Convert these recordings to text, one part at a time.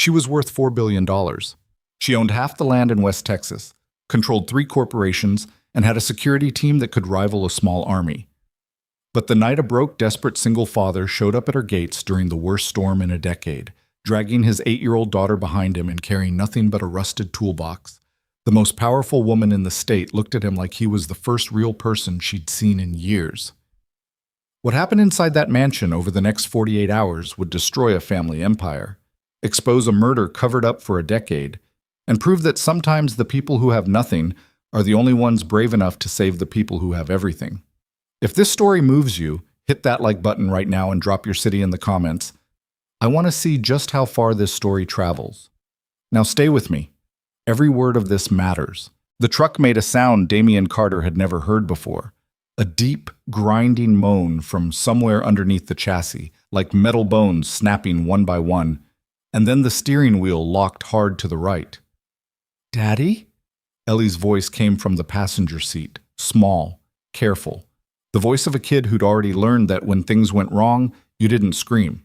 She was worth $4 billion. She owned half the land in West Texas, controlled 3 corporations, and had a security team that could rival a small army. But the night a broke, desperate single father showed up at her gates during the worst storm in a decade, dragging his 8-year-old daughter behind him and carrying nothing but a rusted toolbox, the most powerful woman in the state looked at him like he was the first real person she'd seen in years. What happened inside that mansion over the next 48 hours would destroy a family empire, expose a murder covered up for a decade, and prove that sometimes the people who have nothing are the only ones brave enough to save the people who have everything. If this story moves you, hit that like button right now and drop your city in the comments. I want to see just how far this story travels. Now stay with me. Every word of this matters. The truck made a sound Damian Carter had never heard before. A deep, grinding moan from somewhere underneath the chassis, like metal bones snapping one by one, and then the steering wheel locked hard to the right. "Daddy?" Ellie's voice came from the passenger seat, small, careful. The voice of a kid who'd already learned that when things went wrong, you didn't scream.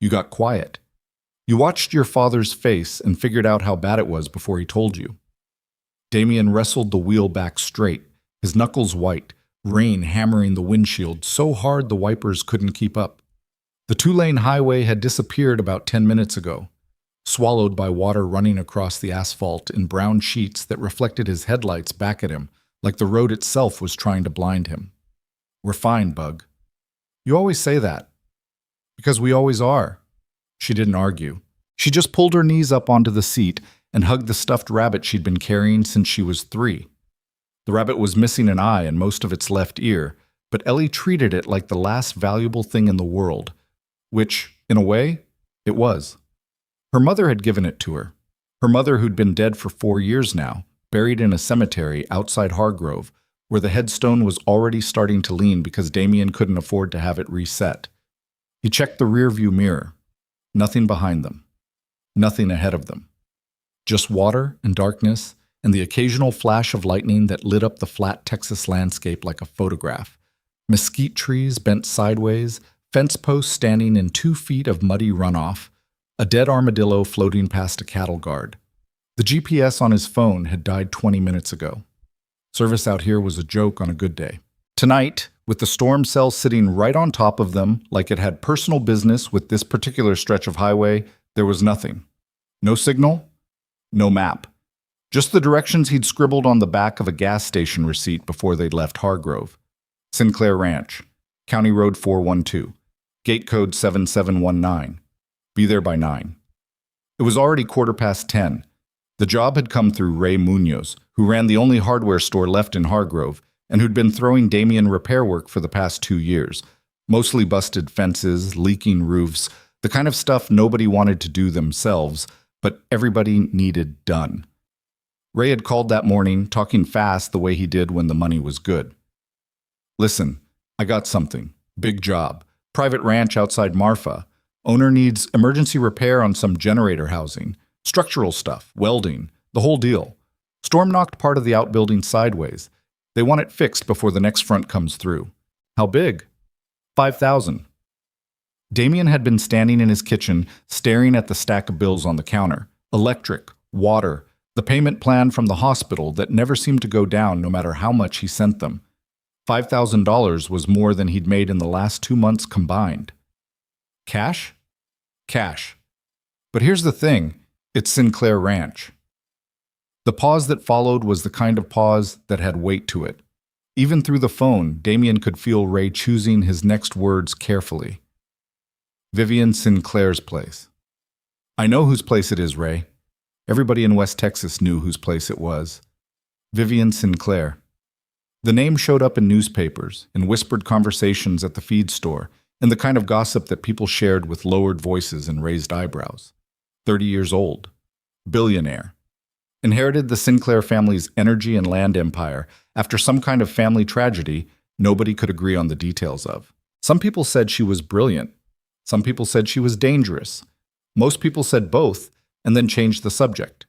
You got quiet. You watched your father's face and figured out how bad it was before he told you. Damian wrestled the wheel back straight, his knuckles white, rain hammering the windshield so hard the wipers couldn't keep up. The 2-lane highway had disappeared about 10 minutes ago, swallowed by water running across the asphalt in brown sheets that reflected his headlights back at him, like the road itself was trying to blind him. "We're fine, Bug." "You always say that." "Because we always are." She didn't argue. She just pulled her knees up onto the seat and hugged the stuffed rabbit she'd been carrying since she was 3. The rabbit was missing an eye and most of its left ear, but Ellie treated it like the last valuable thing in the world, which, in a way, it was. Her mother had given it to her. Her mother who'd been dead for 4 years now, buried in a cemetery outside Hargrove, where the headstone was already starting to lean because Damian couldn't afford to have it reset. He checked the rearview mirror. Nothing behind them. Nothing ahead of them. Just water and darkness and the occasional flash of lightning that lit up the flat Texas landscape like a photograph. Mesquite trees bent sideways, fence posts standing in 2 feet of muddy runoff, a dead armadillo floating past a cattle guard. The GPS on his phone had died 20 minutes ago. Service out here was a joke on a good day. Tonight, with the storm cell sitting right on top of them like it had personal business with this particular stretch of highway, there was nothing. No signal, no map. Just the directions he'd scribbled on the back of a gas station receipt before they'd left Hargrove. Sinclair Ranch, County Road 412, gate code 7719. Be there by 9. It was already 10:15. The job had come through Ray Munoz, who ran the only hardware store left in Hargrove, and who'd been throwing Damian repair work for the past 2 years. Mostly busted fences, leaking roofs, the kind of stuff nobody wanted to do themselves, but everybody needed done. Ray had called that morning, talking fast the way he did when the money was good. "Listen, I got something. Big job. Private ranch outside Marfa. Owner needs emergency repair on some generator housing. Structural stuff, welding, the whole deal. Storm knocked part of the outbuilding sideways. They want it fixed before the next front comes through." "How big?" $5,000. Damian had been standing in his kitchen, staring at the stack of bills on the counter. Electric, water, the payment plan from the hospital that never seemed to go down no matter how much he sent them. $5,000 was more than he'd made in the last 2 months combined. Cash? Cash. But here's the thing, it's Sinclair Ranch. The pause that followed was the kind of pause that had weight to it. Even through the phone, Damian could feel Ray choosing his next words carefully. Vivian Sinclair's place. "I know whose place it is, Ray." Everybody in West Texas knew whose place it was. Vivian Sinclair. The name showed up in newspapers, in whispered conversations at the feed store, and the kind of gossip that people shared with lowered voices and raised eyebrows. 30 years old. Billionaire. Inherited the Sinclair family's energy and land empire after some kind of family tragedy nobody could agree on the details of. Some people said she was brilliant. Some people said she was dangerous. Most people said both, and then changed the subject.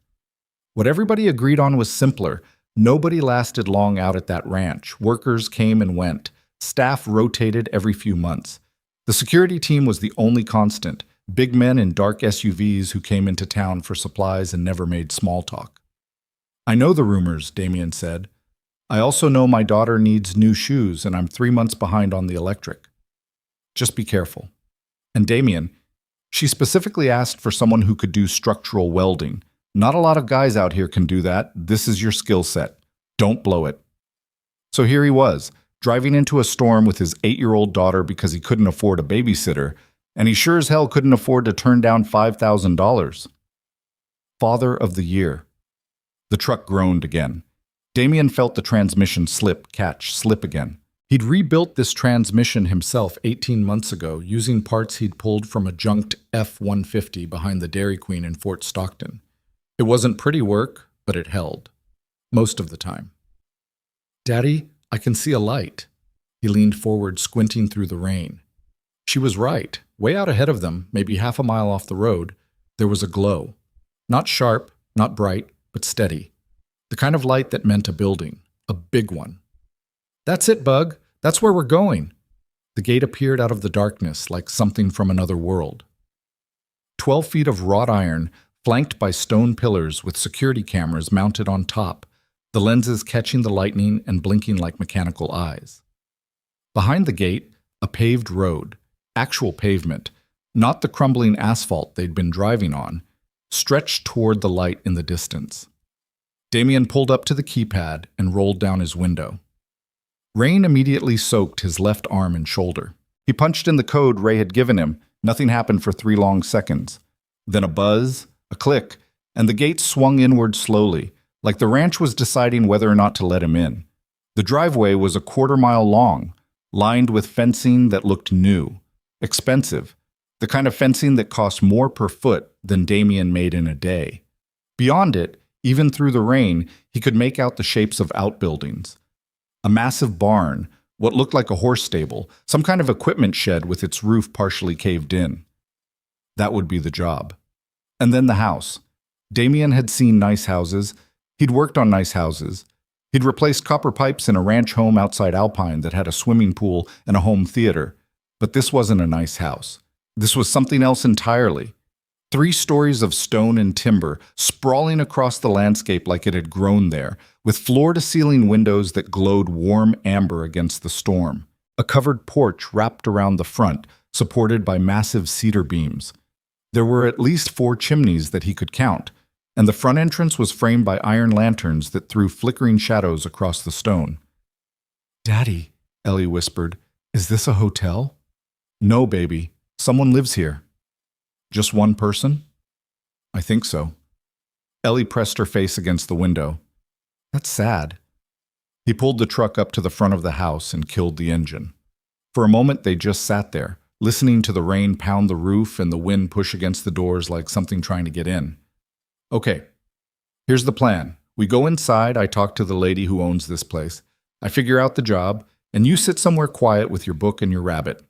What everybody agreed on was simpler. Nobody lasted long out at that ranch. Workers came and went. Staff rotated every few months. The security team was the only constant. big men in dark SUVs who came into town for supplies and never made small talk. I know the rumors, Damien said. I also know my daughter needs new shoes and I'm 3 months behind on the electric. Just be careful. And Damien, she specifically asked for someone who could do structural welding. Not a lot of guys out here can do that. This is your skill set. Don't blow it. So here he was, driving into a storm with his 8-year-old daughter because he couldn't afford a babysitter, and he sure as hell couldn't afford to turn down $5,000. Father of the year. The truck groaned again. Damien felt the transmission slip, catch, slip again. He'd rebuilt this transmission himself 18 months ago using parts he'd pulled from a junked F-150 behind the Dairy Queen in Fort Stockton. It wasn't pretty work, but it held. Most of the time. Daddy, I can see a light. He leaned forward, squinting through the rain. She was right. Way out ahead of them, maybe half a mile off the road, there was a glow. Not sharp, not bright, but steady. The kind of light that meant a building. A big one. That's it, Bug. That's where we're going. The gate appeared out of the darkness like something from another world. 12 feet of wrought iron, flanked by stone pillars with security cameras mounted on top, the lenses catching the lightning and blinking like mechanical eyes. Behind the gate, a paved road, actual pavement, not the crumbling asphalt they'd been driving on, stretched toward the light in the distance. Damien pulled up to the keypad and rolled down his window. Rain immediately soaked his left arm and shoulder. He punched in the code Ray had given him. Nothing happened for 3 long seconds. Then a buzz, a click, and the gate swung inward slowly, like the ranch was deciding whether or not to let him in. The driveway was a 1/4 mile long, lined with fencing that looked new, expensive, the kind of fencing that cost more per foot than Damien made in a day. Beyond it, even through the rain, he could make out the shapes of outbuildings. A massive barn, what looked like a horse stable, some kind of equipment shed with its roof partially caved in. That would be the job. And then the house. Damien had seen nice houses. He'd worked on nice houses. He'd replaced copper pipes in a ranch home outside Alpine that had a swimming pool and a home theater. But this wasn't a nice house. This was something else entirely. 3 stories of stone and timber, sprawling across the landscape like it had grown there, with floor-to-ceiling windows that glowed warm amber against the storm. A covered porch wrapped around the front, supported by massive cedar beams. There were at least 4 chimneys that he could count, and the front entrance was framed by iron lanterns that threw flickering shadows across the stone. "Daddy," Ellie whispered, "is this a hotel?" "No, baby. Someone lives here." "Just one person?" "I think so." Ellie pressed her face against the window. "That's sad." He pulled the truck up to the front of the house and killed the engine. For a moment they just sat there, listening to the rain pound the roof and the wind push against the doors like something trying to get in. "Okay, here's the plan. We go inside, I talk to the lady who owns this place. I figure out the job, and you sit somewhere quiet with your book and your rabbit.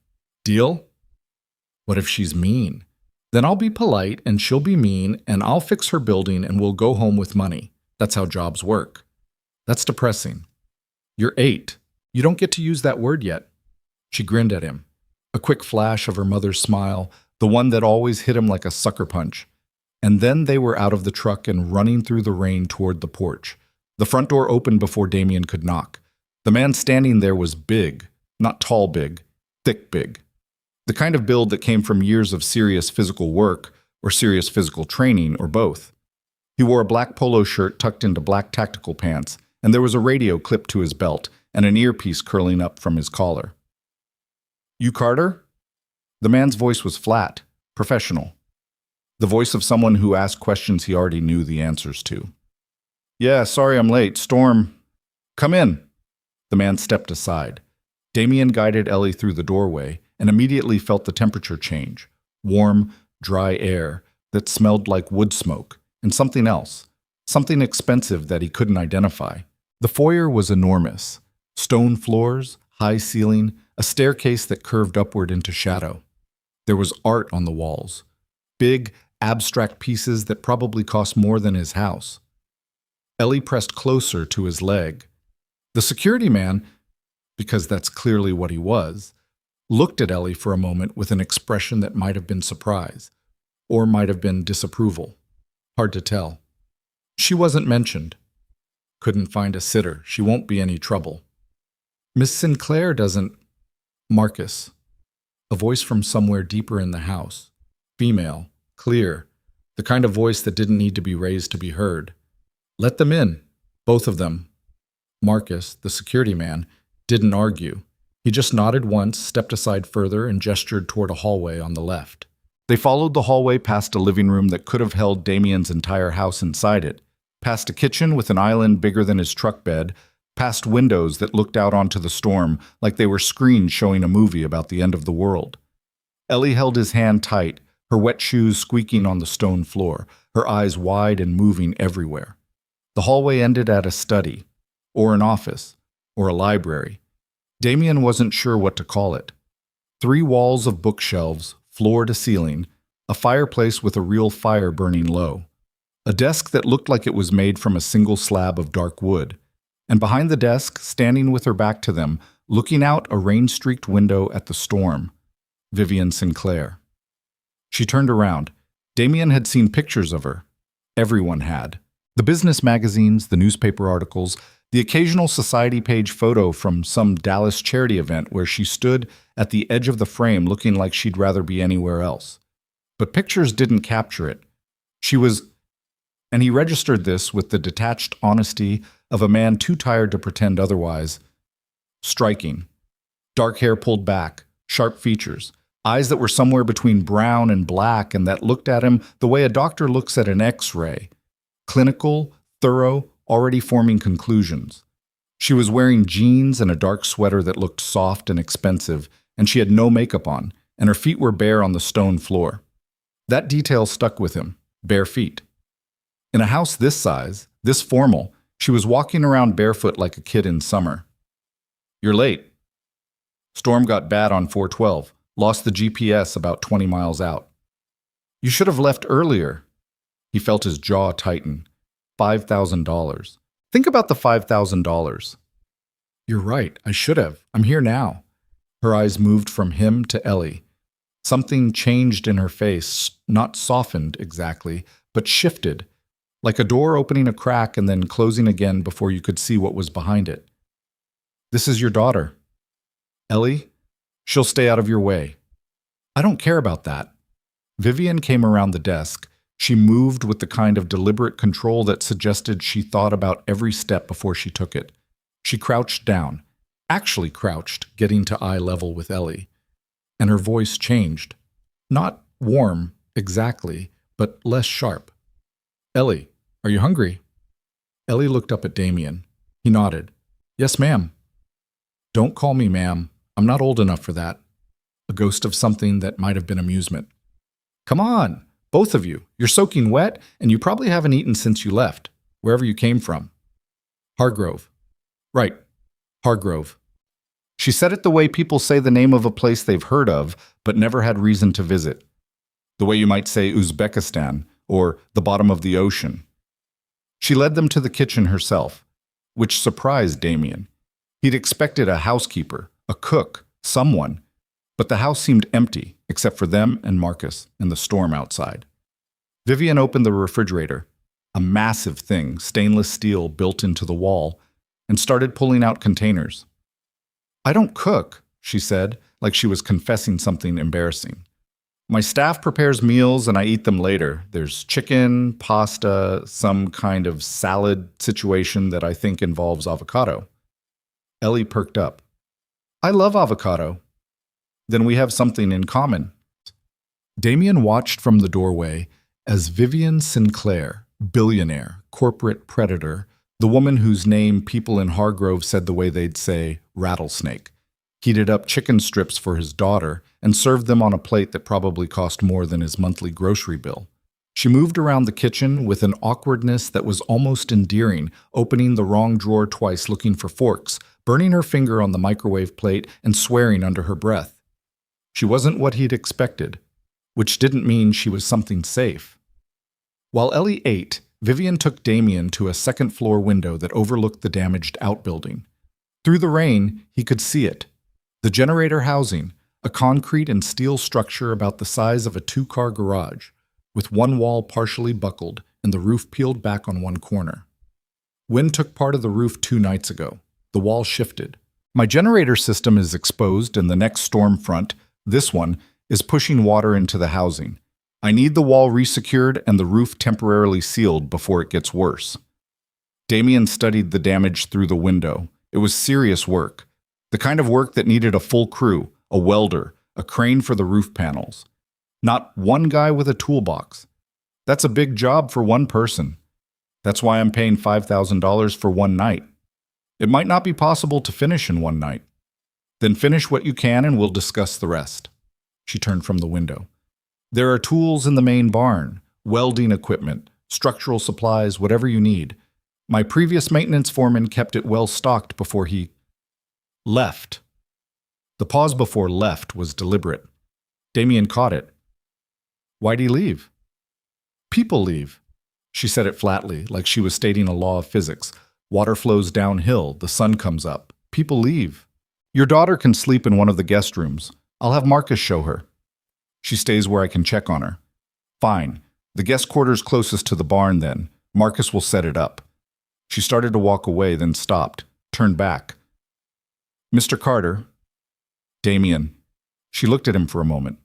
Deal?" "What if she's mean?" "Then I'll be polite and she'll be mean and I'll fix her building and we'll go home with money. That's how jobs work." "That's depressing." "You're 8. You don't get to use that word yet." She grinned at him. A quick flash of her mother's smile, the one that always hit him like a sucker punch. And then they were out of the truck and running through the rain toward the porch. The front door opened before Damien could knock. The man standing there was big, not tall big, thick big. The kind of build that came from years of serious physical work, or serious physical training, or both. He wore a black polo shirt tucked into black tactical pants, and there was a radio clipped to his belt, and an earpiece curling up from his collar. "You Carter?" The man's voice was flat, professional. The voice of someone who asked questions he already knew the answers to. "Yeah, sorry I'm late. Storm." "Come in." The man stepped aside. Damien guided Ellie through the doorway, and immediately felt the temperature change. Warm, dry air that smelled like wood smoke, and something else. Something expensive that he couldn't identify. The foyer was enormous. Stone floors, high ceiling, a staircase that curved upward into shadow. There was art on the walls. Big, abstract pieces that probably cost more than his house. Ellie pressed closer to his leg. The security man, because that's clearly what he was, looked at Ellie for a moment with an expression that might have been surprise, or might have been disapproval. Hard to tell. She wasn't mentioned. Couldn't find a sitter. She won't be any trouble. Miss Sinclair doesn't... Marcus. A voice from somewhere deeper in the house. Female. Clear. The kind of voice that didn't need to be raised to be heard. Let them in. Both of them. Marcus, the security man, didn't argue. He just nodded once, stepped aside further, and gestured toward a hallway on the left. They followed the hallway past a living room that could have held Damien's entire house inside it, past a kitchen with an island bigger than his truck bed, past windows that looked out onto the storm like they were screens showing a movie about the end of the world. Ellie held his hand tight, her wet shoes squeaking on the stone floor, her eyes wide and moving everywhere. The hallway ended at a study, or an office, or a library. Damien wasn't sure what to call it. 3 walls of bookshelves, floor to ceiling, a fireplace with a real fire burning low, a desk that looked like it was made from a single slab of dark wood, and behind the desk, standing with her back to them, looking out a rain-streaked window at the storm, Vivian Sinclair. She turned around. Damien had seen pictures of her. Everyone had. The business magazines, the newspaper articles, the occasional society page photo from some Dallas charity event where she stood at the edge of the frame looking like she'd rather be anywhere else. But pictures didn't capture it. She was... And he registered this with the detached honesty of a man too tired to pretend otherwise. Striking. Dark hair pulled back, sharp features, eyes that were somewhere between brown and black and that looked at him the way a doctor looks at an X-ray. Clinical, thorough, already forming conclusions. She was wearing jeans and a dark sweater that looked soft and expensive, and she had no makeup on, and her feet were bare on the stone floor. That detail stuck with him, bare feet. In a house this size, this formal, she was walking around barefoot like a kid in summer. You're late. Storm got bad on 412, lost the GPS about 20 miles out. You should have left earlier. He felt his jaw tighten. $5,000. Think about the $5,000. You're right, I should have. I'm here now. Her eyes moved from him to Ellie. Something changed in her face, not softened exactly, but shifted, like a door opening a crack and then closing again before you could see what was behind it. This is your daughter. Ellie, she'll stay out of your way. I don't care about that. Vivian came around the desk. She moved with the kind of deliberate control that suggested she thought about every step before she took it. She crouched down, actually crouched, getting to eye level with Ellie. And her voice changed. Not warm, exactly, but less sharp. Ellie, are you hungry? Ellie looked up at Damien. He nodded. Yes, ma'am. Don't call me ma'am. I'm not old enough for that. A ghost of something that might have been amusement. Come on, both of you. You're soaking wet, and you probably haven't eaten since you left, wherever you came from. Hargrove. Right, Hargrove. She said it the way people say the name of a place they've heard of, but never had reason to visit. The way you might say Uzbekistan, or the bottom of the ocean. She led them to the kitchen herself, which surprised Damien. He'd expected a housekeeper, a cook, someone, but the house seemed empty, except for them and Marcus and the storm outside. Vivian opened the refrigerator, a massive thing, stainless steel built into the wall, and started pulling out containers. I don't cook, she said, like she was confessing something embarrassing. My staff prepares meals and I eat them later. There's chicken, pasta, some kind of salad situation that I think involves avocado. Ellie perked up. I love avocado. Then we have something in common. Damien watched from the doorway as Vivian Sinclair, billionaire, corporate predator, the woman whose name people in Hargrove said the way they'd say rattlesnake, heated up chicken strips for his daughter and served them on a plate that probably cost more than his monthly grocery bill. She moved around the kitchen with an awkwardness that was almost endearing, opening the wrong drawer twice looking for forks, burning her finger on the microwave plate and swearing under her breath. She wasn't what he'd expected, which didn't mean she was something safe. While Ellie ate, Vivian took Damien to a second-floor window that overlooked the damaged outbuilding. Through the rain, he could see it. The generator housing, a concrete and steel structure about the size of a two-car garage, with one wall partially buckled and the roof peeled back on one corner. Wind took part of the roof 2 nights ago. The wall shifted. My generator system is exposed, and the next storm front, this one, is pushing water into the housing. I need the wall resecured and the roof temporarily sealed before it gets worse. Damien studied the damage through the window. It was serious work. The kind of work that needed a full crew, a welder, a crane for the roof panels. Not one guy with a toolbox. That's a big job for one person. That's why I'm paying $5,000 for one night. It might not be possible to finish in one night. Then finish what you can and we'll discuss the rest. She turned from the window. There are tools in the main barn, welding equipment, structural supplies, whatever you need. My previous maintenance foreman kept it well stocked before he left. The pause before left was deliberate. Damien caught it. Why'd he leave? People leave. She said it flatly, like she was stating a law of physics. Water flows downhill, the sun comes up. People leave. Your daughter can sleep in one of the guest rooms. I'll have Marcus show her. She stays where I can check on her. Fine. The guest quarters closest to the barn then. Marcus will set it up. She started to walk away, then stopped, turned back. Mr. Carter. Damien. She looked at him for a moment.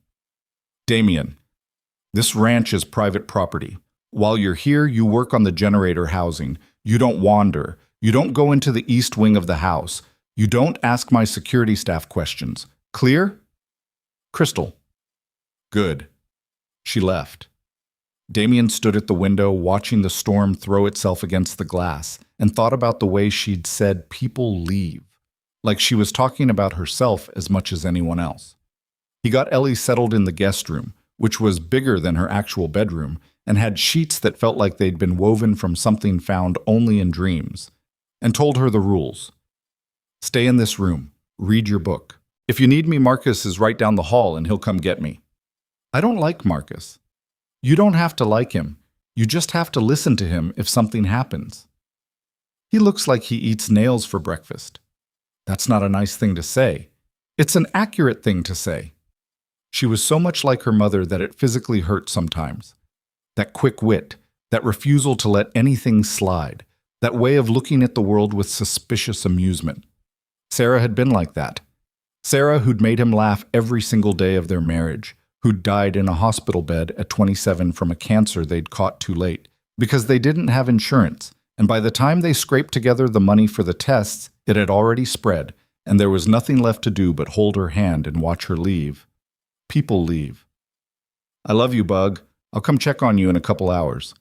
Damien. This ranch is private property. While you're here, you work on the generator housing. You don't wander. You don't go into the east wing of the house. You don't ask my security staff questions. Clear? Crystal. Good. She left. Damien stood at the window, watching the storm throw itself against the glass, and thought about the way she'd said people leave, like she was talking about herself as much as anyone else. He got Ellie settled in the guest room, which was bigger than her actual bedroom, and had sheets that felt like they'd been woven from something found only in dreams, and told her the rules. Stay in this room. Read your book. If you need me, Marcus is right down the hall and he'll come get me. I don't like Marcus. You don't have to like him. You just have to listen to him if something happens. He looks like he eats nails for breakfast. That's not a nice thing to say. It's an accurate thing to say. She was so much like her mother that it physically hurt sometimes. That quick wit, that refusal to let anything slide, that way of looking at the world with suspicious amusement. Sarah had been like that. Sarah, who'd made him laugh every single day of their marriage, who'd died in a hospital bed at 27 from a cancer they'd caught too late, because they didn't have insurance, and by the time they scraped together the money for the tests, it had already spread, and there was nothing left to do but hold her hand and watch her leave. People leave. I love you, Bug. I'll come check on you in a couple hours.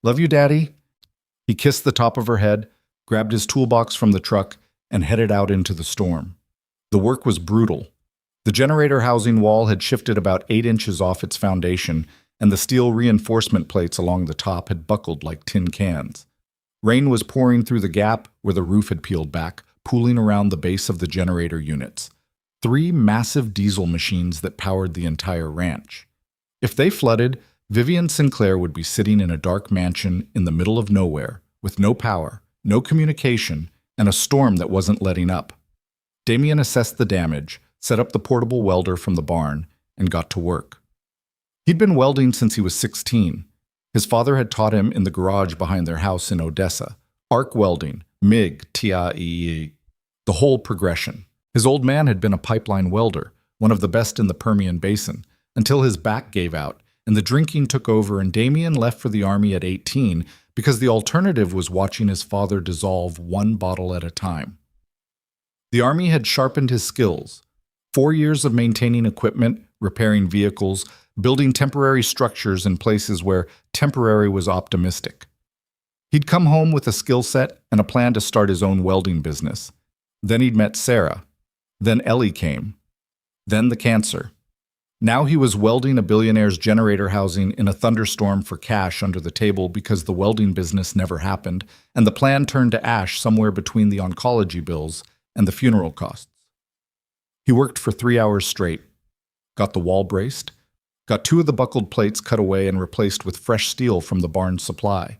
Love you, Daddy. He kissed the top of her head, grabbed his toolbox from the truck, and headed out into the storm. The work was brutal. The generator housing wall had shifted about 8 inches off its foundation, and the steel reinforcement plates along the top had buckled like tin cans. Rain was pouring through the gap where the roof had peeled back, pooling around the base of the generator units. 3 massive diesel machines that powered the entire ranch. If they flooded, Vivian Sinclair would be sitting in a dark mansion in the middle of nowhere, with no power, no communication, and a storm that wasn't letting up. Damien assessed the damage, set up the portable welder from the barn, and got to work. He'd been welding since he was 16. His father had taught him in the garage behind their house in Odessa. Arc welding, MIG, TIE, the whole progression. His old man had been a pipeline welder, one of the best in the Permian Basin, until his back gave out, and the drinking took over, and Damien left for the army at 18 because the alternative was watching his father dissolve 1 bottle at a time. The army had sharpened his skills. 4 years of maintaining equipment, repairing vehicles, building temporary structures in places where temporary was optimistic. He'd come home with a skill set and a plan to start his own welding business. Then he'd met Sarah. Then Ellie came. Then the cancer. Now he was welding a billionaire's generator housing in a thunderstorm for cash under the table because the welding business never happened, and the plan turned to ash somewhere between the oncology bills and the funeral costs. He worked for 3 hours straight, got the wall braced, got 2 of the buckled plates cut away and replaced with fresh steel from the barn's supply.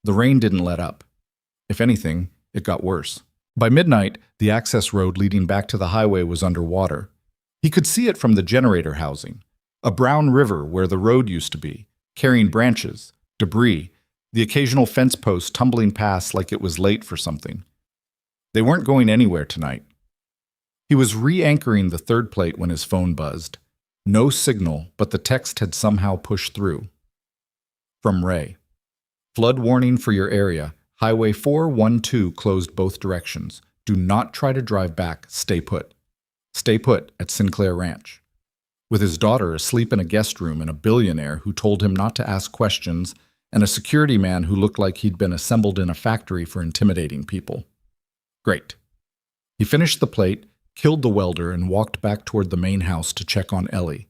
The rain didn't let up. If anything, it got worse. By midnight, the access road leading back to the highway was underwater. He could see it from the generator housing, a brown river where the road used to be, carrying branches, debris, the occasional fence post tumbling past like it was late for something. They weren't going anywhere tonight. He was re-anchoring the third plate when his phone buzzed. No signal, but the text had somehow pushed through. From Ray. Flood warning for your area. Highway 412 closed both directions. Do not try to drive back. Stay put. Stay put at Sinclair Ranch. With his daughter asleep in a guest room and a billionaire who told him not to ask questions, and a security man who looked like he'd been assembled in a factory for intimidating people. Great. He finished the plate, killed the welder, and walked back toward the main house to check on Ellie.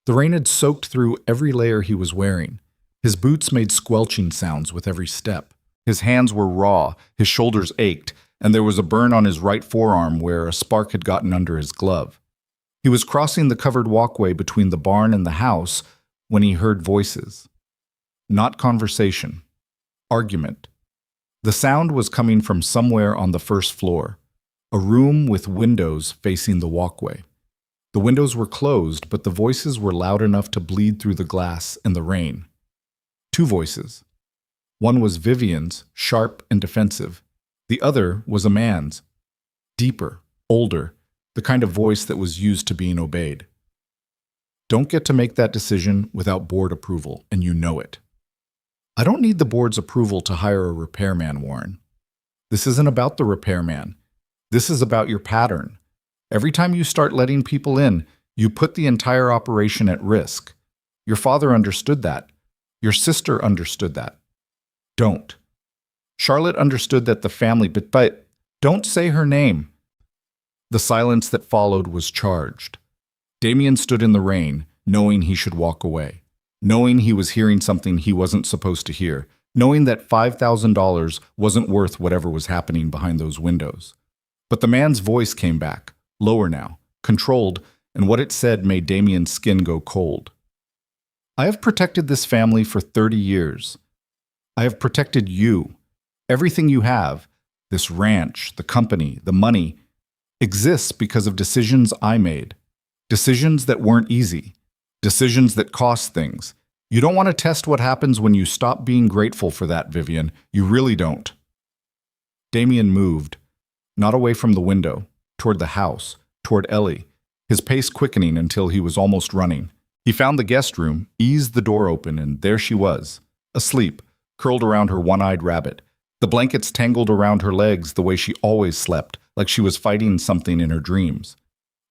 The rain had soaked through every layer he was wearing. His boots made squelching sounds with every step. His hands were raw, his shoulders ached, and there was a burn on his right forearm where a spark had gotten under his glove. He was crossing the covered walkway between the barn and the house when he heard voices. Not conversation. Argument. The sound was coming from somewhere on the first floor, a room with windows facing the walkway. The windows were closed, but the voices were loud enough to bleed through the glass in the rain. Two voices. One was Vivian's, sharp and defensive. The other was a man's, deeper, older, the kind of voice that was used to being obeyed. Don't get to make that decision without board approval, and you know it. I don't need the board's approval to hire a repairman, Warren. This isn't about the repairman. This is about your pattern. Every time you start letting people in, you put the entire operation at risk. Your father understood that. Your sister understood that. Don't. Charlotte understood that the family, but don't say her name. The silence that followed was charged. Damien stood in the rain, knowing he should walk away, knowing he was hearing something he wasn't supposed to hear, knowing that $5,000 wasn't worth whatever was happening behind those windows. But the man's voice came back, lower now, controlled, and what it said made Damien's skin go cold. I have protected this family for 30 years. I have protected you. Everything you have, this ranch, the company, the money, exists because of decisions I made. Decisions that weren't easy. Decisions that cost things. You don't want to test what happens when you stop being grateful for that, Vivian. You really don't. Damien moved, not away from the window, toward the house, toward Ellie, his pace quickening until he was almost running. He found the guest room, eased the door open, and there she was, asleep, curled around her one-eyed rabbit. The blankets tangled around her legs the way she always slept, like she was fighting something in her dreams.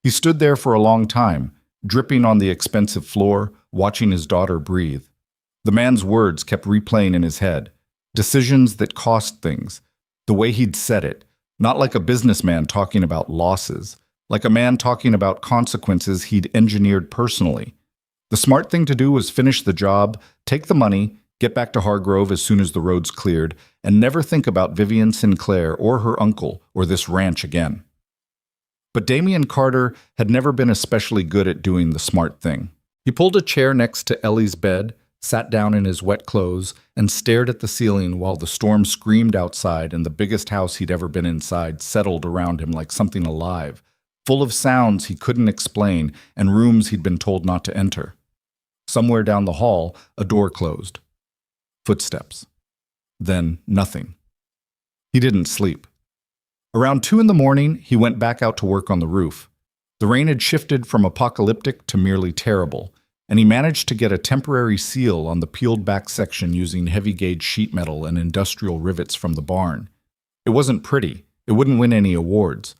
He stood there for a long time, dripping on the expensive floor, watching his daughter breathe. The man's words kept replaying in his head. Decisions that cost things. The way he'd said it. Not like a businessman talking about losses. Like a man talking about consequences he'd engineered personally. The smart thing to do was finish the job, take the money, get back to Hargrove as soon as the roads cleared, and never think about Vivian Sinclair or her uncle or this ranch again. But Damien Carter had never been especially good at doing the smart thing. He pulled a chair next to Ellie's bed, sat down in his wet clothes, and stared at the ceiling while the storm screamed outside and the biggest house he'd ever been inside settled around him like something alive, full of sounds he couldn't explain and rooms he'd been told not to enter. Somewhere down the hall, a door closed. Footsteps. Then nothing. He didn't sleep. Around 2 a.m, he went back out to work on the roof. The rain had shifted from apocalyptic to merely terrible, and he managed to get a temporary seal on the peeled-back section using heavy-gauge sheet metal and industrial rivets from the barn. It wasn't pretty, it wouldn't win any awards,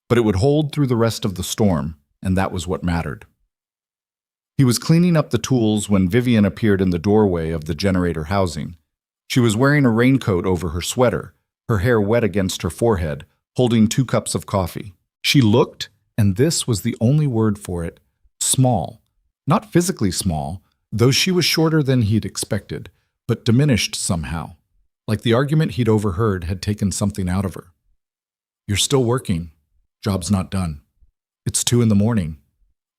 but it would hold through the rest of the storm, and that was what mattered. He was cleaning up the tools when Vivian appeared in the doorway of the generator housing. She was wearing a raincoat over her sweater, her hair wet against her forehead, holding 2 cups of coffee. She looked, and this was the only word for it, small. Not physically small, though she was shorter than he'd expected, but diminished somehow, like the argument he'd overheard had taken something out of her. You're still working. Job's not done. It's 2 a.m.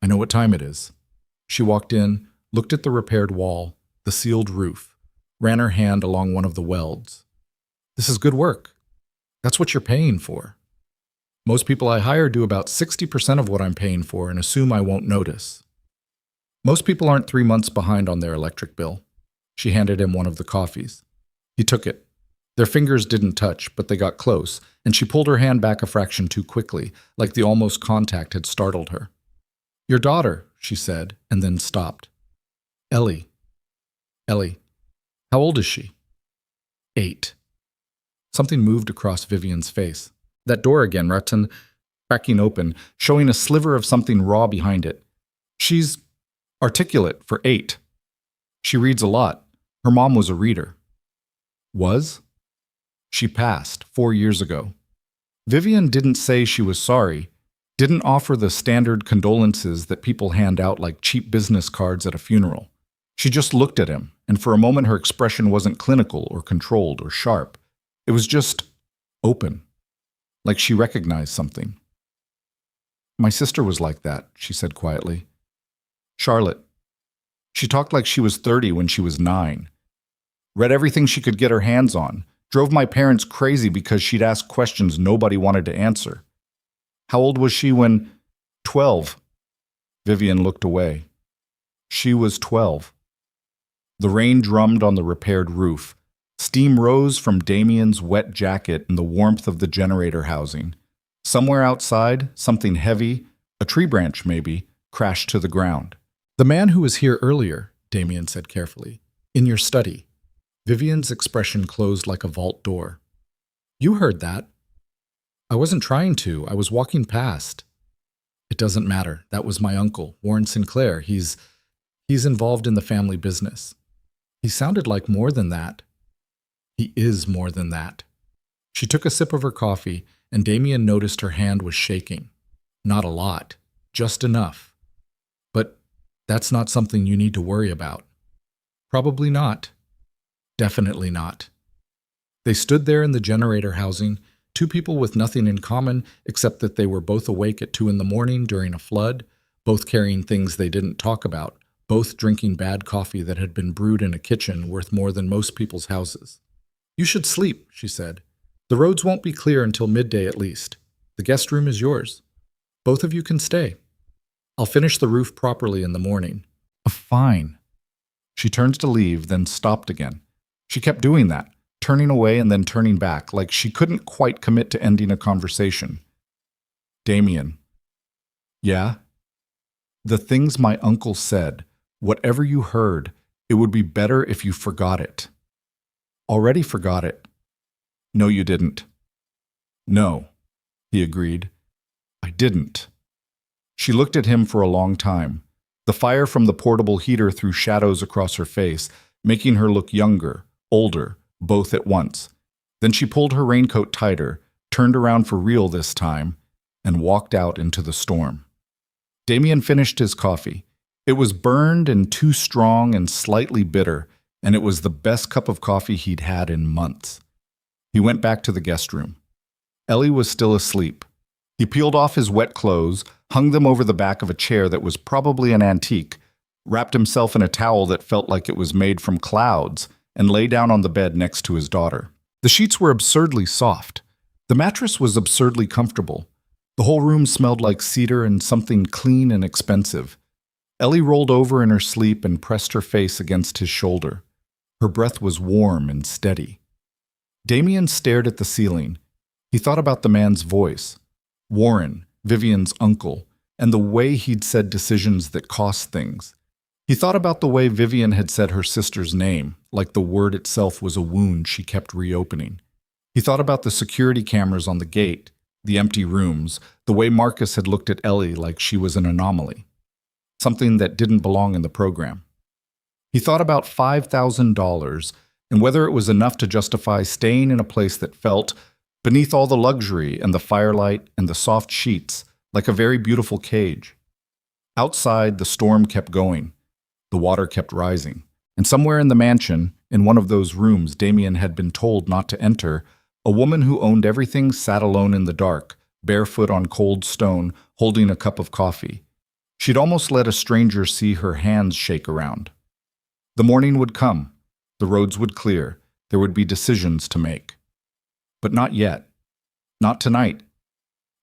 I know what time it is. She walked in, looked at the repaired wall, the sealed roof, ran her hand along one of the welds. This is good work. That's what you're paying for. Most people I hire do about 60% of what I'm paying for and assume I won't notice. Most people aren't 3 months behind on their electric bill. She handed him one of the coffees. He took it. Their fingers didn't touch, but they got close, and she pulled her hand back a fraction too quickly, like the almost contact had startled her. "Your daughter," she said, and then stopped. Ellie. Ellie. How old is she? 8. Something moved across Vivian's face. That door again, Rutten, cracking open, showing a sliver of something raw behind it. She's articulate for 8. She reads a lot. Her mom was a reader. Was? She passed 4 years ago. Vivian didn't say she was sorry, didn't offer the standard condolences that people hand out like cheap business cards at a funeral. She just looked at him, and for a moment her expression wasn't clinical or controlled or sharp. It was just open, like she recognized something. "My sister was like that," she said quietly. "Charlotte. She talked like she was 30 when she was 9. Read everything she could get her hands on. Drove my parents crazy because she'd ask questions nobody wanted to answer." "How old was she when—" 12. Vivian looked away. She was 12. The rain drummed on the repaired roof. Steam rose from Damien's wet jacket in the warmth of the generator housing. Somewhere outside, something heavy, a tree branch maybe, crashed to the ground. "The man who was here earlier," Damien said carefully, "in your study." Vivian's expression closed like a vault door. "You heard that." "I wasn't trying to. I was walking past." "It doesn't matter. That was my uncle, Warren Sinclair. He's involved in the family business." "He sounded like more than that." "He is more than that." She took a sip of her coffee, and Damien noticed her hand was shaking. Not a lot, just enough. "But that's not something you need to worry about." "Probably not." "Definitely not." They stood there in the generator housing, two people with nothing in common except that they were both awake at 2 a.m. during a flood, both carrying things they didn't talk about, both drinking bad coffee that had been brewed in a kitchen worth more than most people's houses. "You should sleep," she said. "The roads won't be clear until midday at least. The guest room is yours. Both of you can stay. I'll finish the roof properly in the morning." "Fine." She turned to leave, then stopped again. She kept doing that, turning away and then turning back, like she couldn't quite commit to ending a conversation. "Damien." "Yeah?" "The things my uncle said, whatever you heard, it would be better if you forgot it." "Already forgot it." "No, you didn't." "No," he agreed. "I didn't." She looked at him for a long time. The fire from the portable heater threw shadows across her face, making her look younger, older, both at once. Then she pulled her raincoat tighter, turned around for real this time, and walked out into the storm. Damien finished his coffee. It was burned and too strong and slightly bitter, and it was the best cup of coffee he'd had in months. He went back to the guest room. Ellie was still asleep. He peeled off his wet clothes, hung them over the back of a chair that was probably an antique, wrapped himself in a towel that felt like it was made from clouds, and lay down on the bed next to his daughter. The sheets were absurdly soft. The mattress was absurdly comfortable. The whole room smelled like cedar and something clean and expensive. Ellie rolled over in her sleep and pressed her face against his shoulder. Her breath was warm and steady. Damien stared at the ceiling. He thought about the man's voice. Warren, Vivian's uncle, and the way he'd said decisions that cost things. He thought about the way Vivian had said her sister's name, like the word itself was a wound she kept reopening. He thought about the security cameras on the gate, the empty rooms, the way Marcus had looked at Ellie like she was an anomaly, something that didn't belong in the program. He thought about $5,000 and whether it was enough to justify staying in a place that felt, beneath all the luxury and the firelight and the soft sheets, like a very beautiful cage. Outside, the storm kept going. The water kept rising. And somewhere in the mansion, in one of those rooms Damien had been told not to enter, a woman who owned everything sat alone in the dark, barefoot on cold stone, holding a cup of coffee. She'd almost let a stranger see her hands shake around. The morning would come. The roads would clear. There would be decisions to make. But not yet. Not tonight.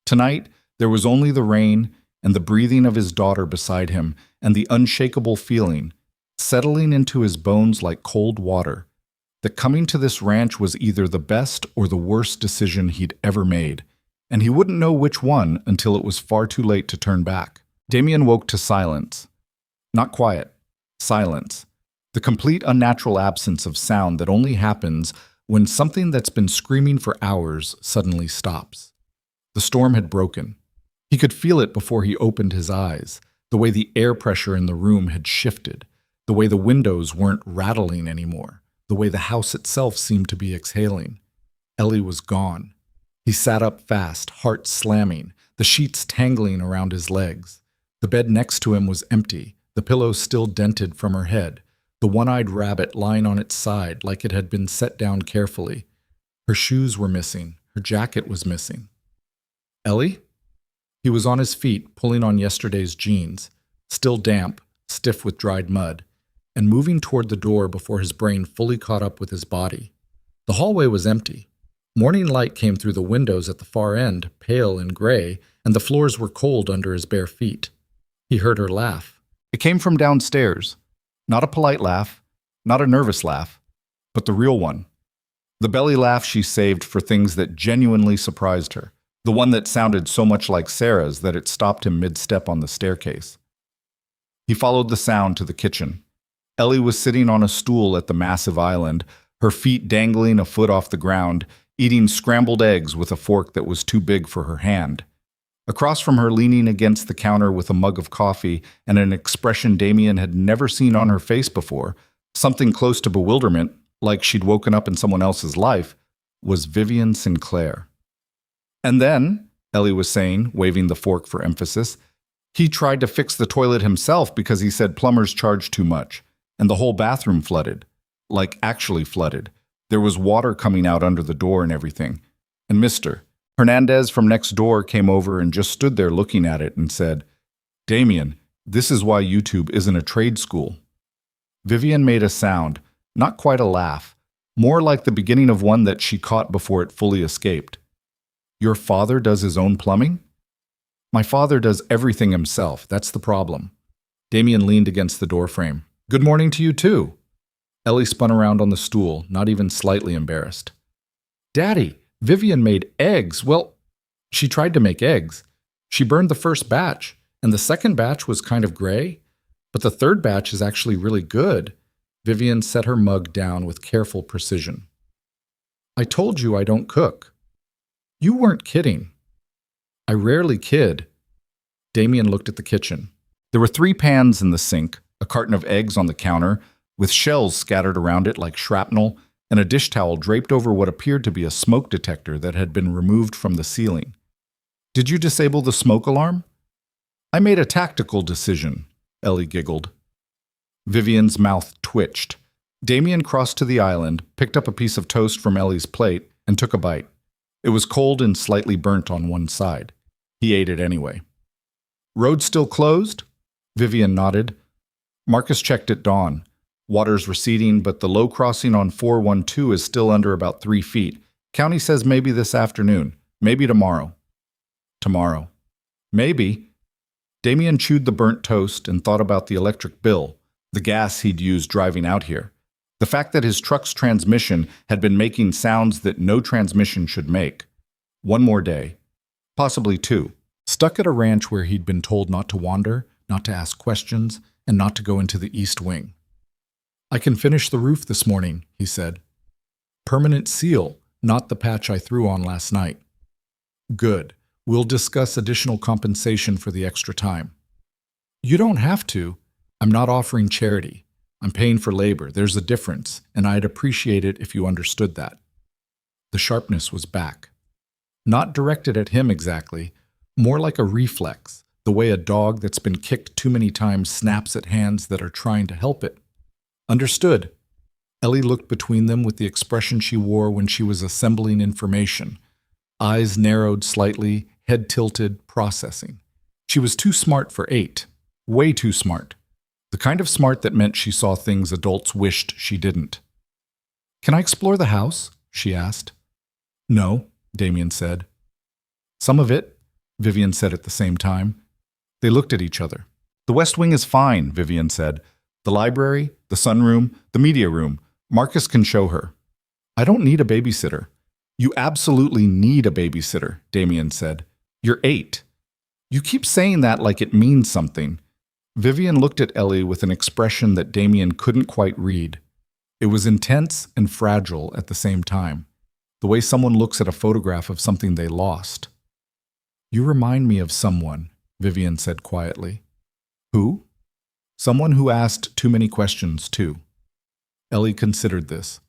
Tonight, there was only the rain and the breathing of his daughter beside him and the unshakable feeling, settling into his bones like cold water, that coming to this ranch was either the best or the worst decision he'd ever made, and he wouldn't know which one until it was far too late to turn back. Damien woke to silence. Not quiet. Silence. The complete unnatural absence of sound that only happens when something that's been screaming for hours suddenly stops. The storm had broken. He could feel it before he opened his eyes, the way the air pressure in the room had shifted, the way the windows weren't rattling anymore, the way the house itself seemed to be exhaling. Ellie was gone. He sat up fast, heart slamming, the sheets tangling around his legs. The bed next to him was empty, the pillow still dented from her head, the one-eyed rabbit lying on its side like it had been set down carefully. Her shoes were missing, her jacket was missing. Ellie? He was on his feet, pulling on yesterday's jeans, still damp, stiff with dried mud, and moving toward the door before his brain fully caught up with his body. The hallway was empty. Morning light came through the windows at the far end, pale and gray, and the floors were cold under his bare feet. He heard her laugh. It came from downstairs. Not a polite laugh, not a nervous laugh, but the real one. The belly laugh she saved for things that genuinely surprised her. The one that sounded so much like Sarah's that it stopped him mid-step on the staircase. He followed the sound to the kitchen. Ellie was sitting on a stool at the massive island, her feet dangling a foot off the ground, eating scrambled eggs with a fork that was too big for her hand. Across from her, leaning against the counter with a mug of coffee and an expression Damien had never seen on her face before, something close to bewilderment, like she'd woken up in someone else's life, was Vivian Sinclair. And then, Ellie was saying, waving the fork for emphasis, he tried to fix the toilet himself because he said plumbers charged too much, and the whole bathroom flooded. Like actually flooded. There was water coming out under the door and everything. And Mr. Hernandez from next door came over and just stood there looking at it and said, "Damien, this is why YouTube isn't a trade school." Vivian made a sound, not quite a laugh, more like the beginning of one that she caught before it fully escaped. "Your father does his own plumbing?" "My father does everything himself, that's the problem." Damien leaned against the doorframe. "Good morning to you too." Ellie spun around on the stool, not even slightly embarrassed. "Daddy, Vivian made eggs. Well, she tried to make eggs. She burned the first batch, and the second batch was kind of gray, but the third batch is actually really good." Vivian set her mug down with careful precision. "I told you I don't cook." "You weren't kidding." "I rarely kid." Damien looked at the kitchen. There were 3 pans in the sink, a carton of eggs on the counter, with shells scattered around it like shrapnel, and a dish towel draped over what appeared to be a smoke detector that had been removed from the ceiling. "Did you disable the smoke alarm?" "I made a tactical decision," Ellie giggled. Vivian's mouth twitched. Damien crossed to the island, picked up a piece of toast from Ellie's plate, and took a bite. It was cold and slightly burnt on one side. He ate it anyway. "Road still closed?" Vivian nodded. Marcus checked at dawn. Water's receding, but the low crossing on 412 is still under about 3 feet. County says maybe this afternoon, maybe tomorrow. Tomorrow. Maybe. Damien chewed the burnt toast and thought about the electric bill, the gas he'd used driving out here. The fact that his truck's transmission had been making sounds that no transmission should make. One more day. Possibly 2. Stuck at a ranch where he'd been told not to wander, not to ask questions, and not to go into the East Wing. "I can finish the roof this morning," he said. "Permanent seal, not the patch I threw on last night." "Good. We'll discuss additional compensation for the extra time." "You don't have to. I'm not offering charity. I'm paying for labor. There's a difference, and I'd appreciate it if you understood that." The sharpness was back. Not directed at him exactly, more like a reflex, the way a dog that's been kicked too many times snaps at hands that are trying to help it. "Understood." Ellie looked between them with the expression she wore when she was assembling information. Eyes narrowed slightly, head tilted, processing. She was too smart for 8. Way too smart. The kind of smart that meant she saw things adults wished she didn't. "Can I explore the house?" she asked. "No," Damien said. "Some of it. Vivian said at the same time. They looked at each other. The West Wing is fine, Vivian said. The library, the sunroom, the media room. Marcus can show her. I don't need a babysitter. You absolutely need a babysitter, Damien said. You're 8. You keep saying that like it means something. Vivian looked at Ellie with an expression that Damien couldn't quite read. It was intense and fragile at the same time, the way someone looks at a photograph of something they lost. You remind me of someone, Vivian said quietly. Who? Someone who asked too many questions, too. Ellie considered this.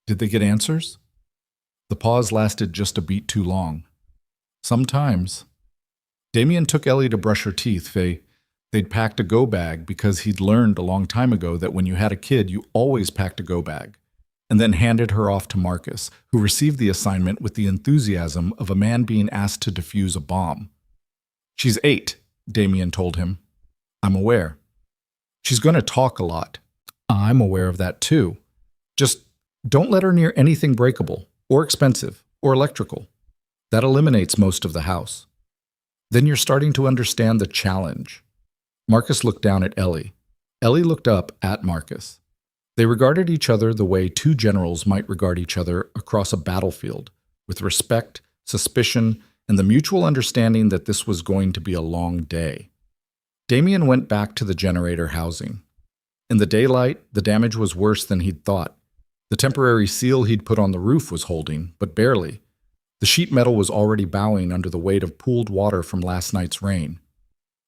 Did they get answers? The pause lasted just a beat too long. Sometimes. Damien took Ellie to brush her teeth. They'd packed a go bag because he'd learned a long time ago that when you had a kid, you always packed a go bag, and then handed her off to Marcus, who received the assignment with the enthusiasm of a man being asked to defuse a bomb. She's 8, Damien told him. I'm aware. She's going to talk a lot. I'm aware of that too. Just don't let her near anything breakable, or expensive, or electrical. That eliminates most of the house. Then you're starting to understand the challenge. Marcus looked down at Ellie. Ellie looked up at Marcus. They regarded each other the way 2 generals might regard each other across a battlefield, with respect, suspicion, and the mutual understanding that this was going to be a long day. Damien went back to the generator housing. In the daylight, the damage was worse than he'd thought. The temporary seal he'd put on the roof was holding, but barely. The sheet metal was already bowing under the weight of pooled water from last night's rain.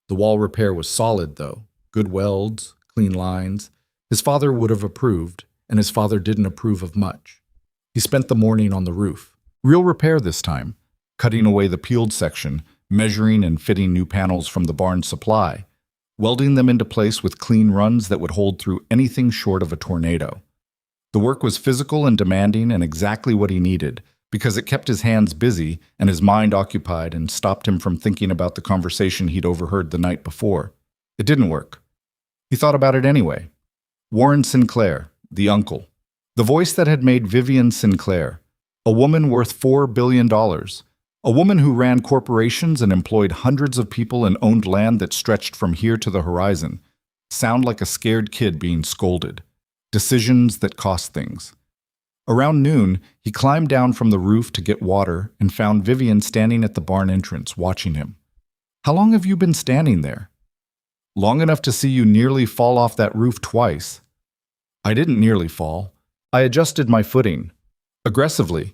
The wall repair was solid, though. Good welds, clean lines. His father would have approved, and his father didn't approve of much. He spent the morning on the roof. Real repair this time, cutting away the peeled section, measuring and fitting new panels from the barn supply, welding them into place with clean runs that would hold through anything short of a tornado. The work was physical and demanding and exactly what he needed, because it kept his hands busy and his mind occupied and stopped him from thinking about the conversation he'd overheard the night before. It didn't work. He thought about it anyway. Warren Sinclair, the uncle. The voice that had made Vivian Sinclair, a woman worth $4 billion, a woman who ran corporations and employed hundreds of people and owned land that stretched from here to the horizon, sound like a scared kid being scolded. Decisions that cost things. Around noon, he climbed down from the roof to get water and found Vivian standing at the barn entrance, watching him. How long have you been standing there? Long enough to see you nearly fall off that roof twice. I didn't nearly fall. I adjusted my footing. Aggressively.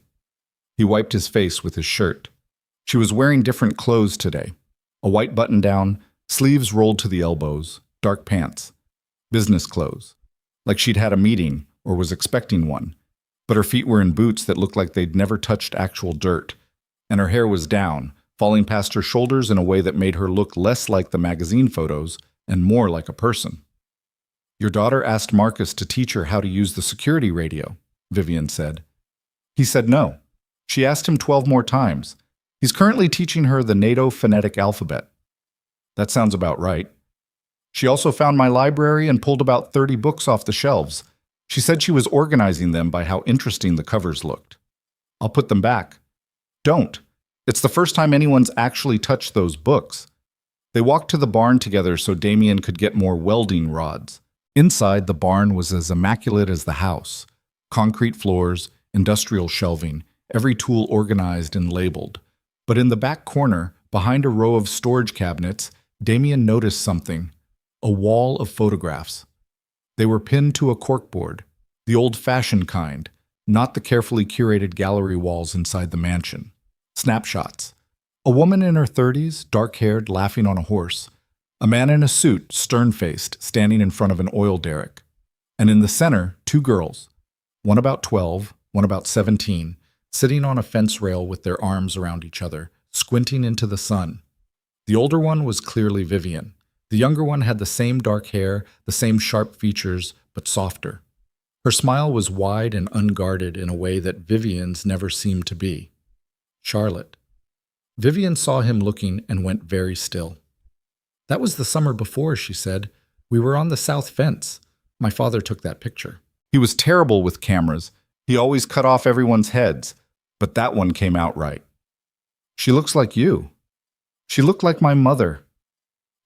He wiped his face with his shirt. She was wearing different clothes today. A white button-down, sleeves rolled to the elbows, dark pants. Business clothes. Like she'd had a meeting or was expecting one. But her feet were in boots that looked like they'd never touched actual dirt, and her hair was down, falling past her shoulders in a way that made her look less like the magazine photos and more like a person. Your daughter asked Marcus to teach her how to use the security radio, Vivian said. He said no. She asked him 12 more times. He's currently teaching her the NATO phonetic alphabet. That sounds about right. She also found my library and pulled about 30 books off the shelves. She said she was organizing them by how interesting the covers looked. I'll put them back. Don't. It's the first time anyone's actually touched those books. They walked to the barn together so Damien could get more welding rods. Inside, the barn was as immaculate as the house. Concrete floors, industrial shelving, every tool organized and labeled. But in the back corner, behind a row of storage cabinets, Damien noticed something. A wall of photographs. They were pinned to a corkboard, the old-fashioned kind, not the carefully curated gallery walls inside the mansion. Snapshots. A woman in her 30s, dark-haired, laughing on a horse. A man in a suit, stern-faced, standing in front of an oil derrick. And in the center, 2 girls, one about 12, one about 17, sitting on a fence rail with their arms around each other, squinting into the sun. The older one was clearly Vivian. The younger one had the same dark hair, the same sharp features, but softer. Her smile was wide and unguarded in a way that Vivian's never seemed to be. Charlotte. Vivian saw him looking and went very still. That was the summer before, she said. We were on the south fence. My father took that picture. He was terrible with cameras. He always cut off everyone's heads, but that one came out right. She looks like you. She looked like my mother.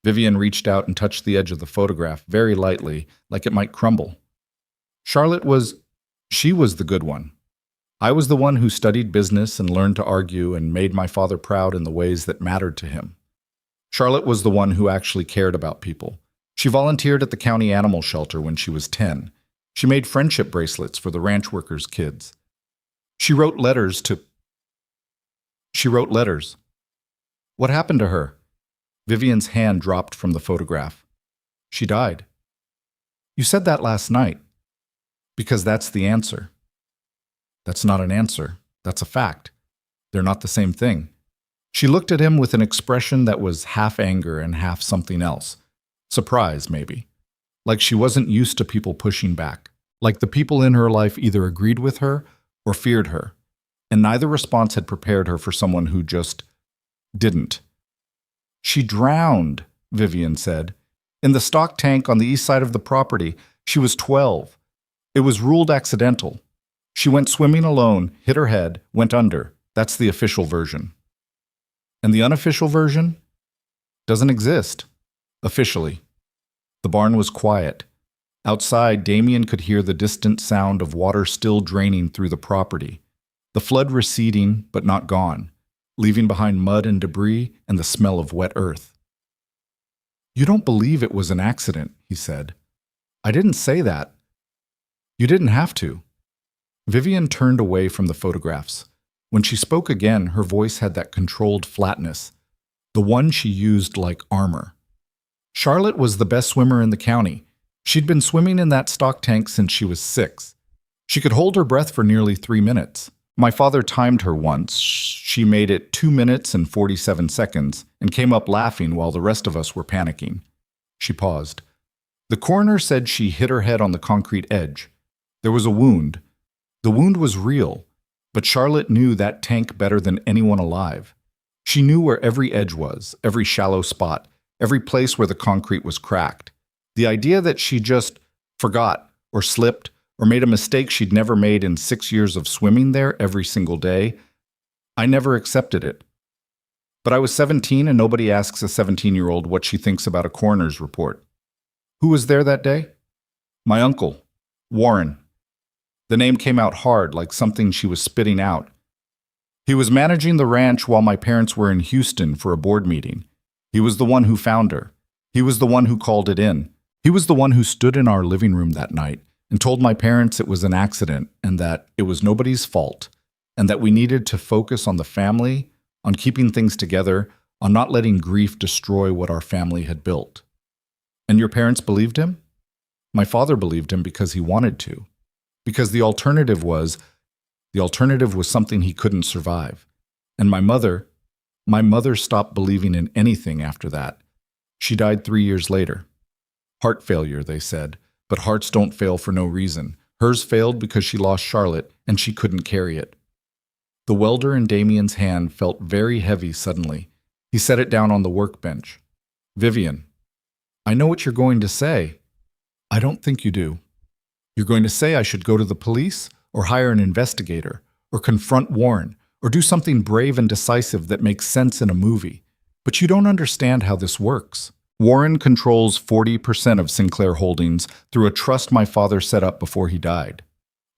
Vivian reached out and touched the edge of the photograph very lightly, like it might crumble. She was the good one. I was the one who studied business and learned to argue and made my father proud in the ways that mattered to him. Charlotte was the one who actually cared about people. She volunteered at the county animal shelter when she was 10. She made friendship bracelets for the ranch workers' kids. She wrote letters. What happened to her? Vivian's hand dropped from the photograph. She died. You said that last night. Because that's the answer. That's not an answer. That's a fact. They're not the same thing. She looked at him with an expression that was half anger and half something else. Surprise, maybe. Like she wasn't used to people pushing back. Like the people in her life either agreed with her or feared her. And neither response had prepared her for someone who just didn't. She drowned, Vivian said. In the stock tank on the east side of the property. She was 12. It was ruled accidental. She went swimming alone, hit her head, went under. That's the official version. And the unofficial version? Doesn't exist. Officially. The barn was quiet. Outside, Damien could hear the distant sound of water still draining through the property. The flood receding, but not gone, leaving behind mud and debris and the smell of wet earth. You don't believe it was an accident, he said. I didn't say that. You didn't have to. Vivian turned away from the photographs. When she spoke again, her voice had that controlled flatness, the one she used like armor. Charlotte was the best swimmer in the county. She'd been swimming in that stock tank since she was 6. She could hold her breath for nearly 3 minutes. My father timed her once. She made it 2 minutes and 47 seconds and came up laughing while the rest of us were panicking. She paused. The coroner said she hit her head on the concrete edge. There was a wound. The wound was real, but Charlotte knew that tank better than anyone alive. She knew where every edge was, every shallow spot, every place where the concrete was cracked. The idea that she just forgot or slipped or made a mistake she'd never made in 6 years of swimming there every single day, I never accepted it. But I was 17 and nobody asks a 17-year-old what she thinks about a coroner's report. Who was there that day? My uncle, Warren. The name came out hard, like something she was spitting out. He was managing the ranch while my parents were in Houston for a board meeting. He was the one who found her. He was the one who called it in. He was the one who stood in our living room that night and told my parents it was an accident and that it was nobody's fault and that we needed to focus on the family, on keeping things together, on not letting grief destroy what our family had built. And your parents believed him? My father believed him because he wanted to. Because the alternative was something he couldn't survive. And my mother stopped believing in anything after that. She died 3 years later. Heart failure, they said, but hearts don't fail for no reason. Hers failed because she lost Charlotte and she couldn't carry it. The welder in Damien's hand felt very heavy suddenly. He set it down on the workbench. Vivian, I know what you're going to say. I don't think you do. You're going to say I should go to the police or hire an investigator or confront Warren or do something brave and decisive that makes sense in a movie. But you don't understand how this works. Warren controls 40% of Sinclair Holdings through a trust my father set up before he died.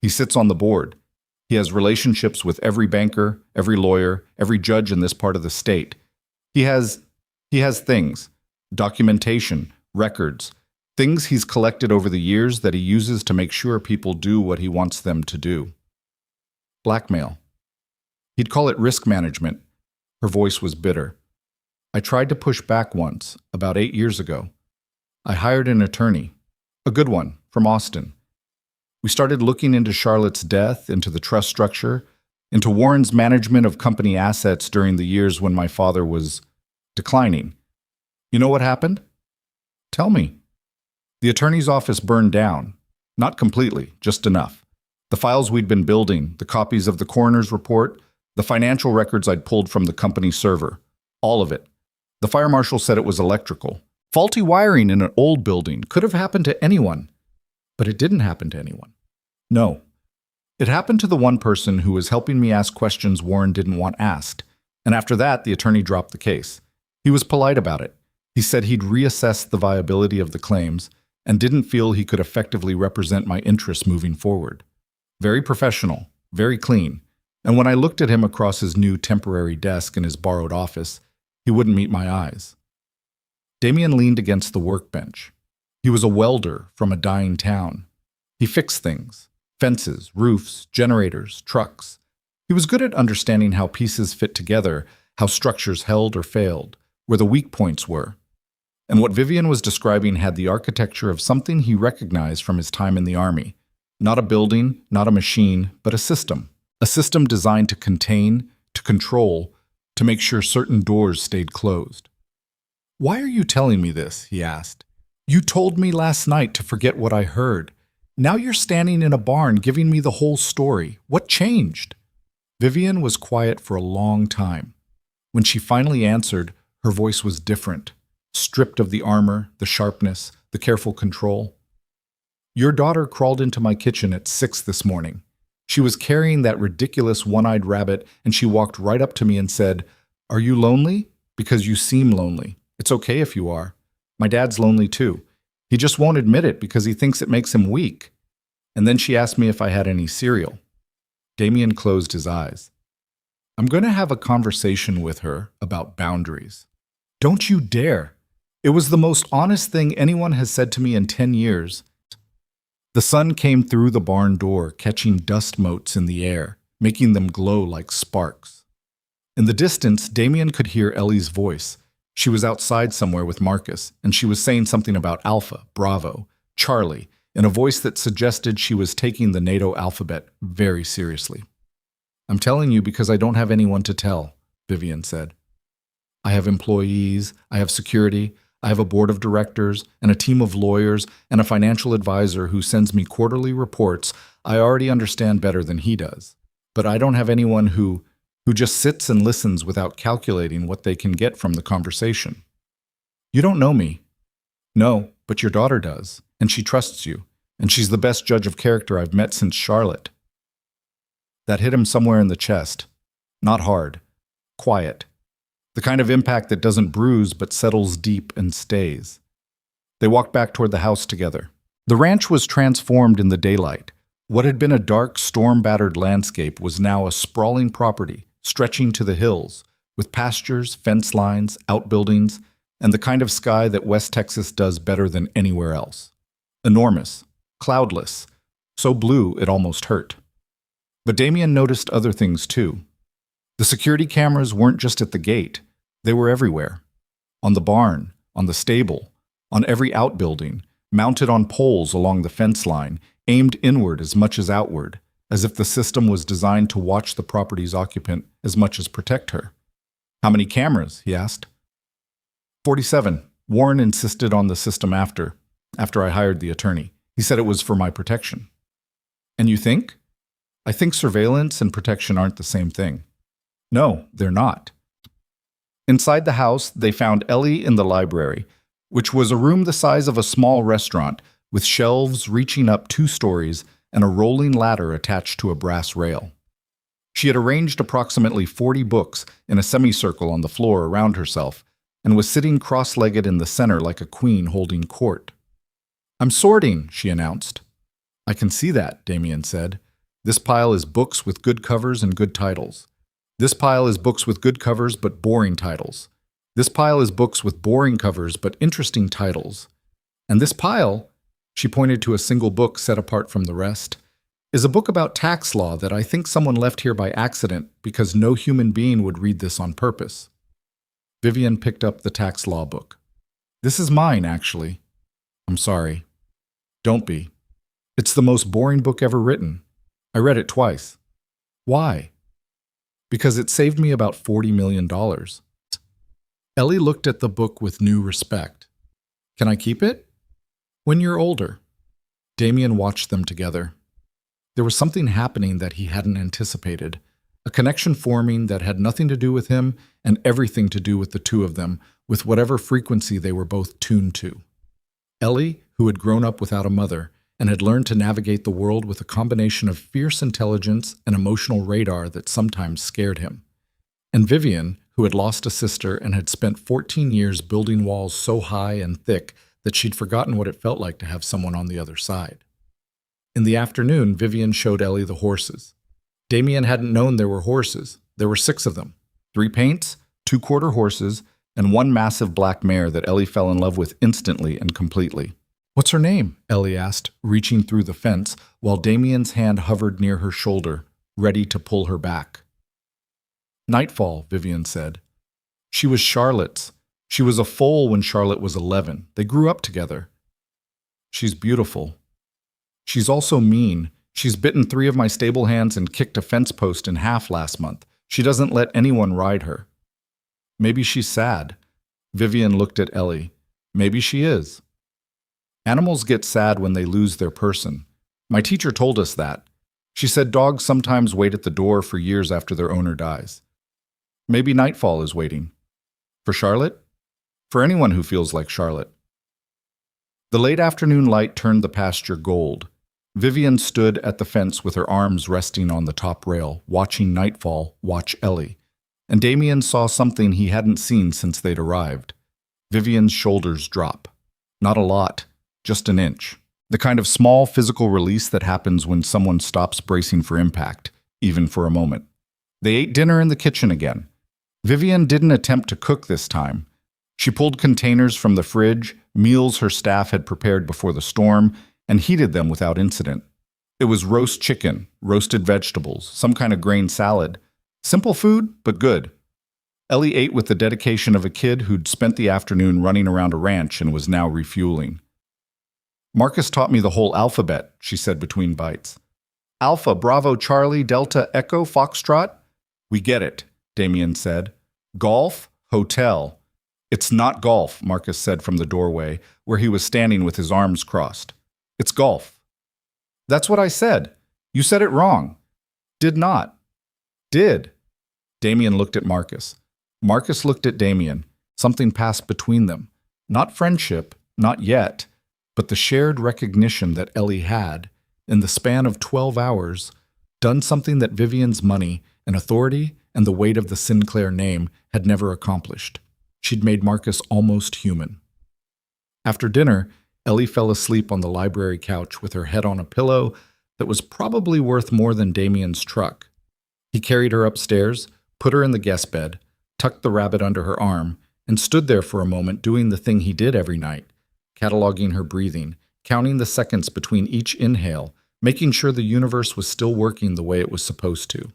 He sits on the board. He has relationships with every banker, every lawyer, every judge in this part of the state. He has things, documentation, records, things he's collected over the years that he uses to make sure people do what he wants them to do. Blackmail. He'd call it risk management. Her voice was bitter. I tried to push back once, about 8 years ago. I hired an attorney, a good one, from Austin. We started looking into Charlotte's death, into the trust structure, into Warren's management of company assets during the years when my father was declining. You know what happened? Tell me. The attorney's office burned down. Not completely, just enough. The files we'd been building, the copies of the coroner's report, the financial records I'd pulled from the company server. All of it. The fire marshal said it was electrical. Faulty wiring in an old building could have happened to anyone. But it didn't happen to anyone. No. It happened to the one person who was helping me ask questions Warren didn't want asked. And after that, the attorney dropped the case. He was polite about it. He said he'd reassess the viability of the claims and didn't feel he could effectively represent my interests moving forward. Very professional, very clean, and when I looked at him across his new temporary desk in his borrowed office, he wouldn't meet my eyes. Damien leaned against the workbench. He was a welder from a dying town. He fixed things: fences, roofs, generators, trucks. He was good at understanding how pieces fit together, how structures held or failed, where the weak points were. And what Vivian was describing had the architecture of something he recognized from his time in the army. Not a building, not a machine, but a system. A system designed to contain, to control, to make sure certain doors stayed closed. "Why are you telling me this?" he asked. "You told me last night to forget what I heard. Now you're standing in a barn giving me the whole story. What changed?" Vivian was quiet for a long time. When she finally answered, her voice was different, stripped of the armor, the sharpness, the careful control. "Your daughter crawled into my kitchen at 6 this morning. She was carrying that ridiculous one-eyed rabbit, and she walked right up to me and said, 'Are you lonely? Because you seem lonely. It's okay if you are. My dad's lonely too. He just won't admit it because he thinks it makes him weak.' And then she asked me if I had any cereal." Damien closed his eyes. "I'm going to have a conversation with her about boundaries." "Don't you dare. It was the most honest thing anyone has said to me in 10 years. The sun came through the barn door, catching dust motes in the air, making them glow like sparks. In the distance, Damien could hear Ellie's voice. She was outside somewhere with Marcus, and she was saying something about Alpha, Bravo, Charlie, in a voice that suggested she was taking the NATO alphabet very seriously. "I'm telling you because I don't have anyone to tell," Vivian said. "I have employees, I have security, I have a board of directors, and a team of lawyers, and a financial advisor who sends me quarterly reports I already understand better than he does. But I don't have anyone who just sits and listens without calculating what they can get from the conversation. You don't know me." "No, but your daughter does, and she trusts you, and she's the best judge of character I've met since Charlotte." That hit him somewhere in the chest. Not hard. Quiet. The kind of impact that doesn't bruise but settles deep and stays. They walked back toward the house together. The ranch was transformed in the daylight. What had been a dark, storm-battered landscape was now a sprawling property, stretching to the hills, with pastures, fence lines, outbuildings, and the kind of sky that West Texas does better than anywhere else. Enormous, cloudless, so blue it almost hurt. But Damien noticed other things too. The security cameras weren't just at the gate. They were everywhere. On the barn, on the stable, on every outbuilding, mounted on poles along the fence line, aimed inward as much as outward, as if the system was designed to watch the property's occupant as much as protect her. "How many cameras?" he asked. 47. Warren insisted on the system after I hired the attorney. He said it was for my protection. "And you think?" "I think surveillance and protection aren't the same thing." "No, they're not." Inside the house, they found Ellie in the library, which was a room the size of a small restaurant, with shelves reaching up 2 stories and a rolling ladder attached to a brass rail. She had arranged approximately 40 books in a semicircle on the floor around herself, and was sitting cross-legged in the center like a queen holding court. "I'm sorting," she announced. "I can see that," Damien said. "This pile is books with good covers and good titles. This pile is books with good covers but boring titles. This pile is books with boring covers but interesting titles. And this pile," she pointed to a single book set apart from the rest, "is a book about tax law that I think someone left here by accident because no human being would read this on purpose." Vivian picked up the tax law book. "This is mine, actually." "I'm sorry." "Don't be. It's the most boring book ever written. I read it twice." "Why?" "Because it saved me about $40 million. Ellie looked at the book with new respect. "Can I keep it?" "When you're older." Damien watched them together. There was something happening that he hadn't anticipated, a connection forming that had nothing to do with him and everything to do with the two of them, with whatever frequency they were both tuned to. Ellie, who had grown up without a mother and had learned to navigate the world with a combination of fierce intelligence and emotional radar that sometimes scared him. And Vivian, who had lost a sister and had spent 14 years building walls so high and thick that she'd forgotten what it felt like to have someone on the other side. In the afternoon, Vivian showed Ellie the horses. Damien hadn't known there were horses. There were 6 of them. 3 paints, 2 quarter horses, and 1 massive black mare that Ellie fell in love with instantly and completely. "What's her name?" Ellie asked, reaching through the fence, while Damien's hand hovered near her shoulder, ready to pull her back. "Nightfall," Vivian said. "She was Charlotte's. She was a foal when Charlotte was 11. They grew up together. She's beautiful. She's also mean. She's bitten 3 of my stable hands and kicked a fence post in half last month. She doesn't let anyone ride her. Maybe she's sad." Vivian looked at Ellie. "Maybe she is. Animals get sad when they lose their person. My teacher told us that. She said dogs sometimes wait at the door for years after their owner dies. Maybe Nightfall is waiting. For Charlotte? For anyone who feels like Charlotte." The late afternoon light turned the pasture gold. Vivian stood at the fence with her arms resting on the top rail, watching Nightfall watch Ellie. And Damien saw something he hadn't seen since they'd arrived. Vivian's shoulders drop. Not a lot, just an inch. The kind of small physical release that happens when someone stops bracing for impact, even for a moment. They ate dinner in the kitchen again. Vivian didn't attempt to cook this time. She pulled containers from the fridge, meals her staff had prepared before the storm, and heated them without incident. It was roast chicken, roasted vegetables, some kind of grain salad. Simple food, but good. Ellie ate with the dedication of a kid who'd spent the afternoon running around a ranch and was now refueling. "Marcus taught me the whole alphabet," she said between bites. "Alpha, Bravo, Charlie, Delta, Echo, Foxtrot." "We get it," Damien said. "Golf, hotel." "It's not golf," Marcus said from the doorway, where he was standing with his arms crossed. "It's golf." "That's what I said. You said it wrong." "Did not." "Did." Damien looked at Marcus. Marcus looked at Damien. Something passed between them. Not friendship, not yet, but the shared recognition that Ellie had, in the span of 12 hours, done something that Vivian's money and authority and the weight of the Sinclair name had never accomplished. She'd made Marcus almost human. After dinner, Ellie fell asleep on the library couch with her head on a pillow that was probably worth more than Damien's truck. He carried her upstairs, put her in the guest bed, tucked the rabbit under her arm, and stood there for a moment doing the thing he did every night, cataloging her breathing, counting the seconds between each inhale, making sure the universe was still working the way it was supposed to.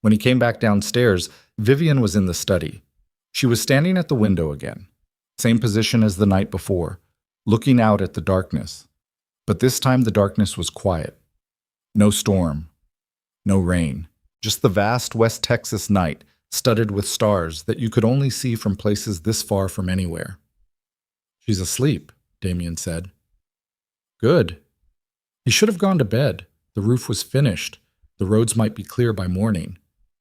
When he came back downstairs, Vivian was in the study. She was standing at the window again, same position as the night before, looking out at the darkness. But this time the darkness was quiet. No storm, no rain, just the vast West Texas night, studded with stars that you could only see from places this far from anywhere. "She's asleep," Damien said. "Good." He should have gone to bed. The roof was finished. The roads might be clear by morning.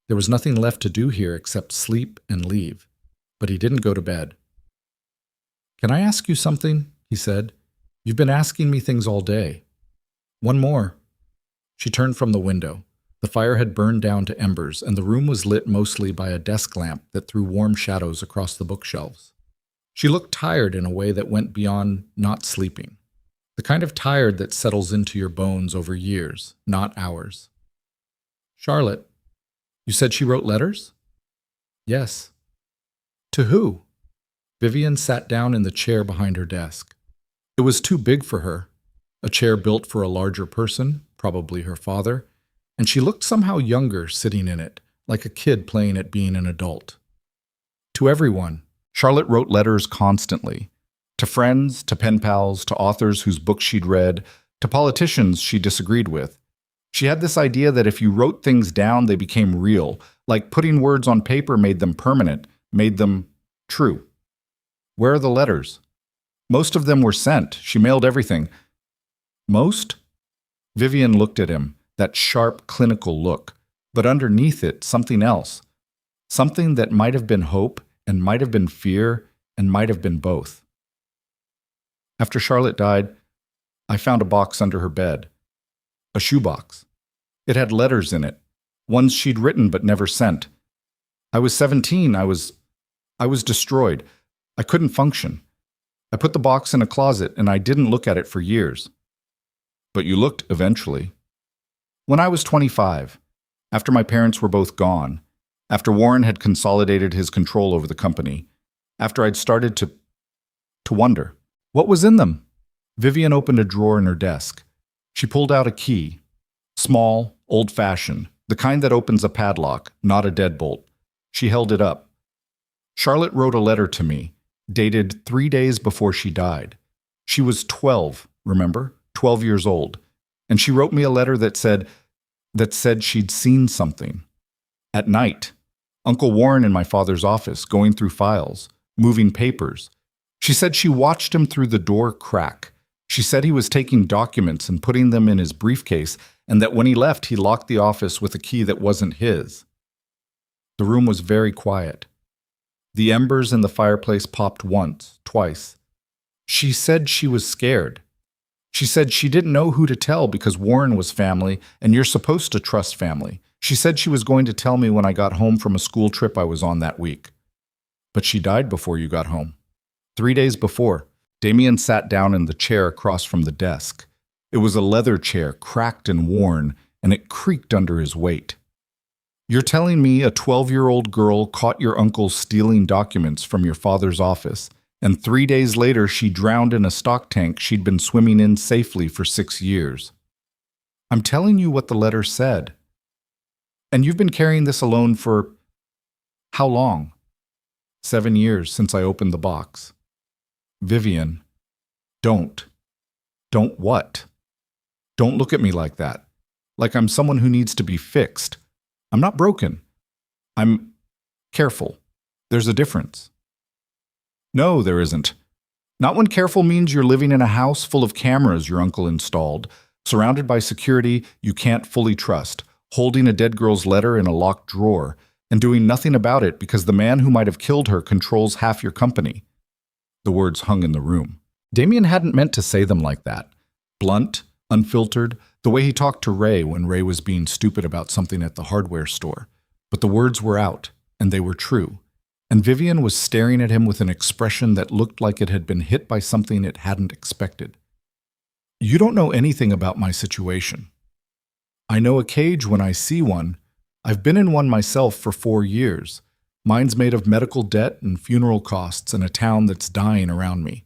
There was nothing left to do here except sleep and leave. But he didn't go to bed. "Can I ask you something?" he said. "You've been asking me things all day." "One more." She turned from the window. The fire had burned down to embers, and the room was lit mostly by a desk lamp that threw warm shadows across the bookshelves. She looked tired in a way that went beyond not sleeping. The kind of tired that settles into your bones over years, not hours. "Charlotte, you said she wrote letters?" "Yes." "To who?" Vivian sat down in the chair behind her desk. It was too big for her, a chair built for a larger person, probably her father, and she looked somehow younger sitting in it, like a kid playing at being an adult. "To everyone." Charlotte wrote letters constantly. To friends, to pen pals, to authors whose books she'd read, to politicians she disagreed with. She had this idea that if you wrote things down, they became real, like putting words on paper made them permanent, made them true. "Where are the letters?" "Most of them were sent. She mailed everything." "Most?" Vivian looked at him, that sharp, clinical look, but underneath it, something else. Something that might have been hope, and might have been fear, and might have been both. "After Charlotte died, I found a box under her bed. A shoebox. It had letters in it, ones she'd written but never sent. I was 17. I was destroyed. I couldn't function. I put the box in a closet and I didn't look at it for years. But you looked eventually. When I was 25, after my parents were both gone, after Warren had consolidated his control over the company, after I'd started to wonder, what was in them? Vivian opened a drawer in her desk. She pulled out a key. Small, old-fashioned, the kind that opens a padlock, not a deadbolt. She held it up. Charlotte wrote a letter to me, dated 3 days before she died. She was 12, remember? 12 years old. And she wrote me a letter that said she'd seen something. At night, Uncle Warren in my father's office, going through files, moving papers. She said she watched him through the door crack. She said he was taking documents and putting them in his briefcase, and that when he left, he locked the office with a key that wasn't his. The room was very quiet. The embers in the fireplace popped once, twice. She said she was scared. She said she didn't know who to tell because Warren was family, and you're supposed to trust family. She said she was going to tell me when I got home from a school trip I was on that week. But she died before you got home. 3 days before, Damien sat down in the chair across from the desk. It was a leather chair, cracked and worn, and it creaked under his weight. You're telling me a 12-year-old girl caught your uncle stealing documents from your father's office, and 3 days later she drowned in a stock tank she'd been swimming in safely for 6 years. I'm telling you what the letter said. And you've been carrying this alone for how long? 7 years since I opened the box. Vivian, don't. Don't what? Don't look at me like that. Like I'm someone who needs to be fixed. I'm not broken. I'm careful. There's a difference. No, there isn't. Not when careful means you're living in a house full of cameras your uncle installed, surrounded by security you can't fully trust, holding a dead girl's letter in a locked drawer, and doing nothing about it because the man who might have killed her controls half your company. The words hung in the room. Damien hadn't meant to say them like that. Blunt, unfiltered, the way he talked to Ray when Ray was being stupid about something at the hardware store. But the words were out, and they were true. And Vivian was staring at him with an expression that looked like it had been hit by something it hadn't expected. You don't know anything about my situation. I know a cage when I see one. I've been in one myself for 4 years. Mine's made of medical debt and funeral costs in a town that's dying around me.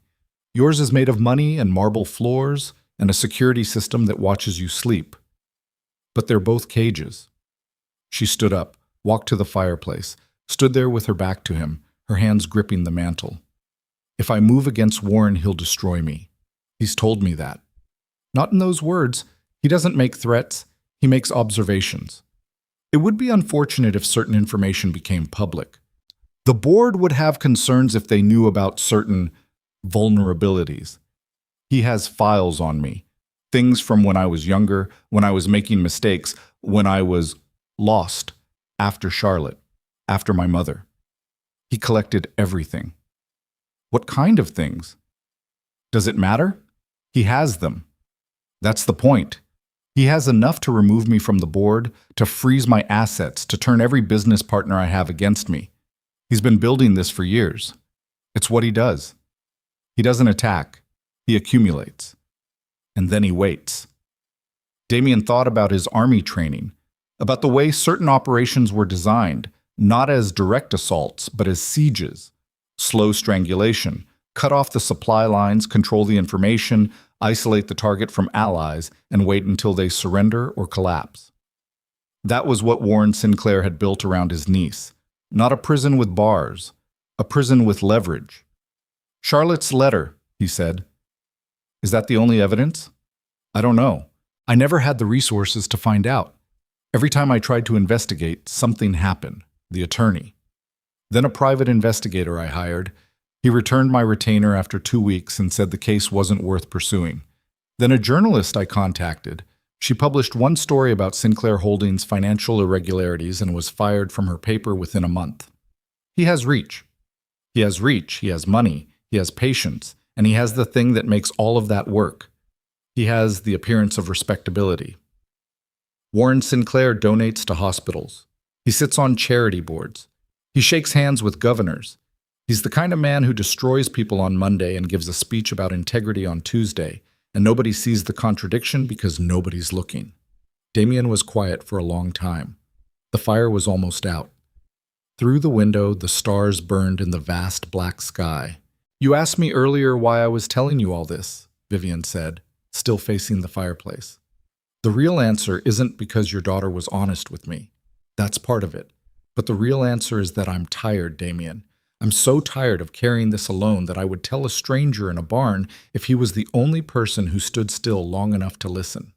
Yours is made of money and marble floors and a security system that watches you sleep. But they're both cages. She stood up, walked to the fireplace, stood there with her back to him, her hands gripping the mantel. If I move against Warren, he'll destroy me. He's told me that. Not in those words. He doesn't make threats. He makes observations. It would be unfortunate if certain information became public. The board would have concerns if they knew about certain vulnerabilities. He has files on me. Things from when I was younger, when I was making mistakes, when I was lost, after Charlotte, after my mother. He collected everything. What kind of things? Does it matter? He has them. That's the point. He has enough to remove me from the board, to freeze my assets, to turn every business partner I have against me. He's been building this for years. It's what he does. He doesn't attack. He accumulates. And then he waits. Damien thought about his army training, about the way certain operations were designed, not as direct assaults, but as sieges. Slow strangulation, cut off the supply lines, control the information, isolate the target from allies, and wait until they surrender or collapse. That was what Warren Sinclair had built around his niece. Not a prison with bars, a prison with leverage. Charlotte's letter, he said. Is that the only evidence? I don't know. I never had the resources to find out. Every time I tried to investigate, something happened. The attorney. Then a private investigator I hired. He returned my retainer after 2 weeks and said the case wasn't worth pursuing. Then a journalist I contacted. She published one story about Sinclair Holdings' financial irregularities and was fired from her paper within a month. He has reach. He has money, he has patience, and he has the thing that makes all of that work. He has the appearance of respectability. Warren Sinclair donates to hospitals. He sits on charity boards. He shakes hands with governors. He's the kind of man who destroys people on Monday and gives a speech about integrity on Tuesday, and nobody sees the contradiction because nobody's looking. Damien was quiet for a long time. The fire was almost out. Through the window, the stars burned in the vast black sky. "You asked me earlier why I was telling you all this," Vivian said, still facing the fireplace. "The real answer isn't because your daughter was honest with me. That's part of it. But the real answer is that I'm tired, Damien. I'm so tired of carrying this alone that I would tell a stranger in a barn if he was the only person who stood still long enough to listen.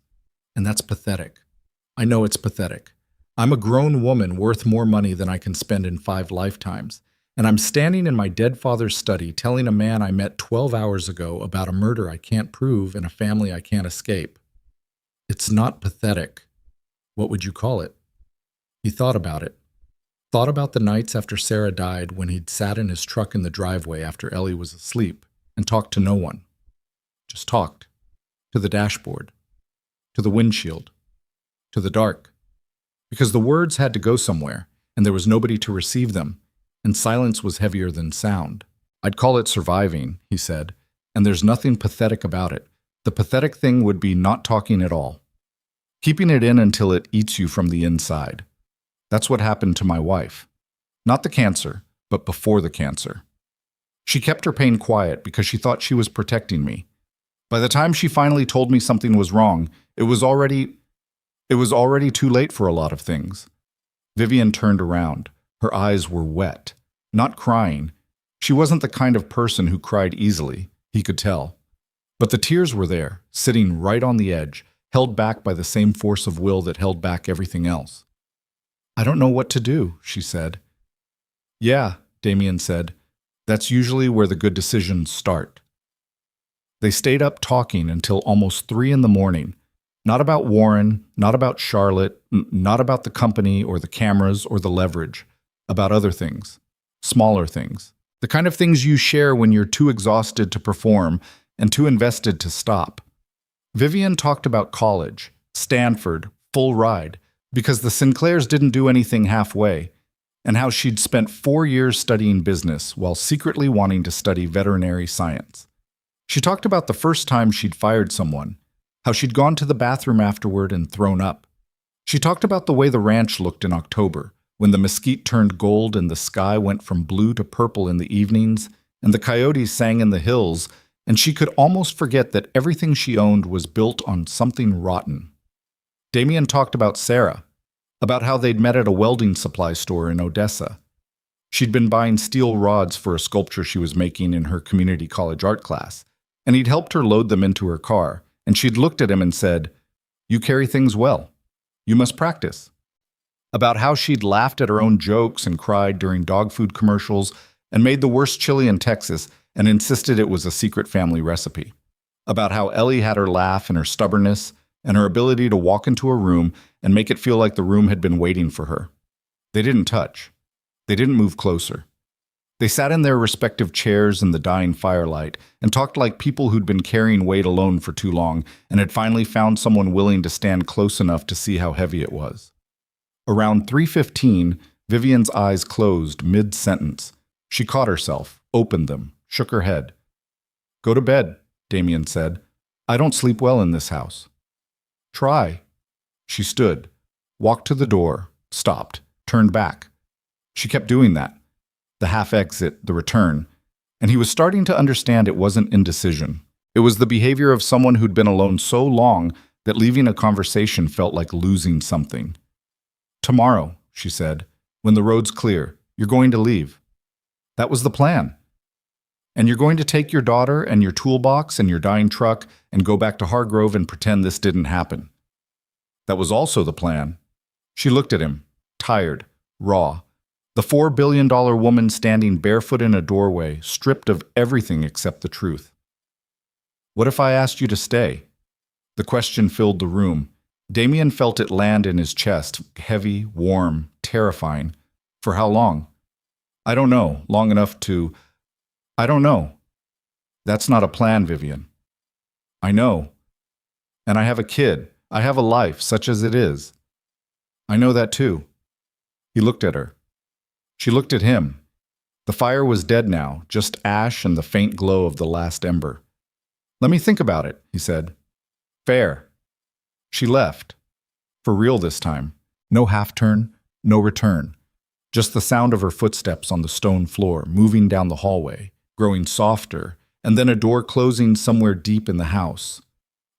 And that's pathetic. I know it's pathetic. I'm a grown woman worth more money than I can spend in 5 lifetimes, and I'm standing in my dead father's study telling a man I met 12 hours ago about a murder I can't prove in a family I can't escape. It's not pathetic. What would you call it?" He thought about it. Thought about the nights after Sarah died when he'd sat in his truck in the driveway after Ellie was asleep and talked to no one. Just talked. To the dashboard. To the windshield. To the dark. Because the words had to go somewhere, and there was nobody to receive them, and silence was heavier than sound. "I'd call it surviving," he said, "and there's nothing pathetic about it. The pathetic thing would be not talking at all. Keeping it in until it eats you from the inside. That's what happened to my wife. Not the cancer, but before the cancer. She kept her pain quiet because she thought she was protecting me. By the time she finally told me something was wrong, it was already too late for a lot of things." Vivian turned around. Her eyes were wet. Not crying. She wasn't the kind of person who cried easily, he could tell. But the tears were there, sitting right on the edge, held back by the same force of will that held back everything else. "I don't know what to do," she said. "Yeah," Damien said. "That's usually where the good decisions start." They stayed up talking until almost 3 in the morning. Not about Warren, not about Charlotte, not about the company or the cameras or the leverage. About other things. Smaller things. The kind of things you share when you're too exhausted to perform and too invested to stop. Vivian talked about college, Stanford, full ride, because the Sinclairs didn't do anything halfway, and how she'd spent 4 years studying business while secretly wanting to study veterinary science. She talked about the first time she'd fired someone, how she'd gone to the bathroom afterward and thrown up. She talked about the way the ranch looked in October, when the mesquite turned gold and the sky went from blue to purple in the evenings, and the coyotes sang in the hills, and she could almost forget that everything she owned was built on something rotten. Damien talked about Sarah, about how they'd met at a welding supply store in Odessa. She'd been buying steel rods for a sculpture she was making in her community college art class, and he'd helped her load them into her car, and she'd looked at him and said, "You carry things well. You must practice." About how she'd laughed at her own jokes and cried during dog food commercials and made the worst chili in Texas and insisted it was a secret family recipe. About how Ellie had her laugh and her stubbornness and her ability to walk into a room and make it feel like the room had been waiting for her. They didn't touch. They didn't move closer. They sat in their respective chairs in the dying firelight and talked like people who'd been carrying weight alone for too long and had finally found someone willing to stand close enough to see how heavy it was. Around 3:15, Vivian's eyes closed mid-sentence. She caught herself, opened them, shook her head. "Go to bed," Damien said. "I don't sleep well in this house." "Try." She stood, walked to the door, stopped, turned back. She kept doing that. The half exit, the return. And he was starting to understand it wasn't indecision. It was the behavior of someone who'd been alone so long that leaving a conversation felt like losing something. "Tomorrow," she said, "when the road's clear, you're going to leave." That was the plan. "And you're going to take your daughter and your toolbox and your dying truck and go back to Hargrove and pretend this didn't happen." That was also the plan. She looked at him, tired, raw. The $4 billion woman standing barefoot in a doorway, stripped of everything except the truth. "What if I asked you to stay?" The question filled the room. Damien felt it land in his chest, heavy, warm, terrifying. For how long? "I don't know, long enough to... I don't know." "That's not a plan, Vivian." "I know. And I have a kid. I have a life, such as it is." "I know that too." He looked at her. She looked at him. The fire was dead now, just ash and the faint glow of the last ember. "Let me think about it," he said. "Fair." She left. For real this time. No half-turn, no return. Just the sound of her footsteps on the stone floor, moving down the hallway, growing softer, and then a door closing somewhere deep in the house.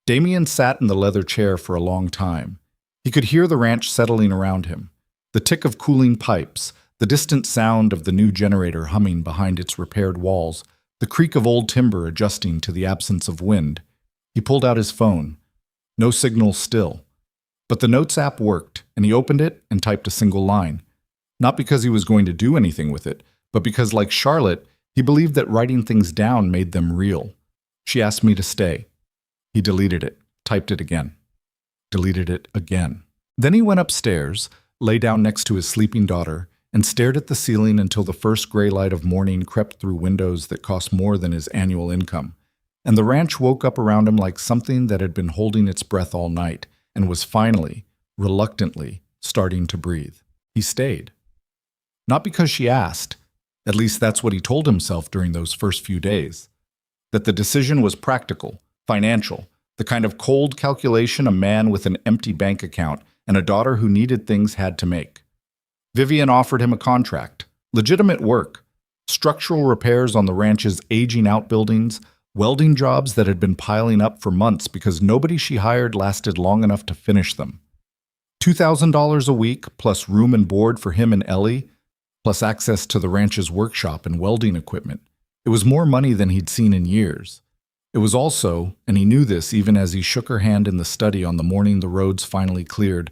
Damien sat in the leather chair for a long time. He could hear the ranch settling around him, the tick of cooling pipes, the distant sound of the new generator humming behind its repaired walls, the creak of old timber adjusting to the absence of wind. He pulled out his phone. No signal still. But the Notes app worked, and he opened it and typed a single line. Not because he was going to do anything with it, but because, like Charlotte, he believed that writing things down made them real. She asked me to stay. He deleted it, typed it again. Deleted it again. Then he went upstairs, lay down next to his sleeping daughter, and stared at the ceiling until the first gray light of morning crept through windows that cost more than his annual income. And the ranch woke up around him like something that had been holding its breath all night and was finally, reluctantly, starting to breathe. He stayed. Not because she asked, at least that's what he told himself during those first few days, that the decision was practical, financial, the kind of cold calculation a man with an empty bank account and a daughter who needed things had to make. Vivian offered him a contract, legitimate work, structural repairs on the ranch's aging outbuildings, welding jobs that had been piling up for months because nobody she hired lasted long enough to finish them. $2,000 a week, plus room and board for him and Ellie, plus access to the ranch's workshop and welding equipment. It was more money than he'd seen in years. It was also, and he knew this even as he shook her hand in the study on the morning the roads finally cleared,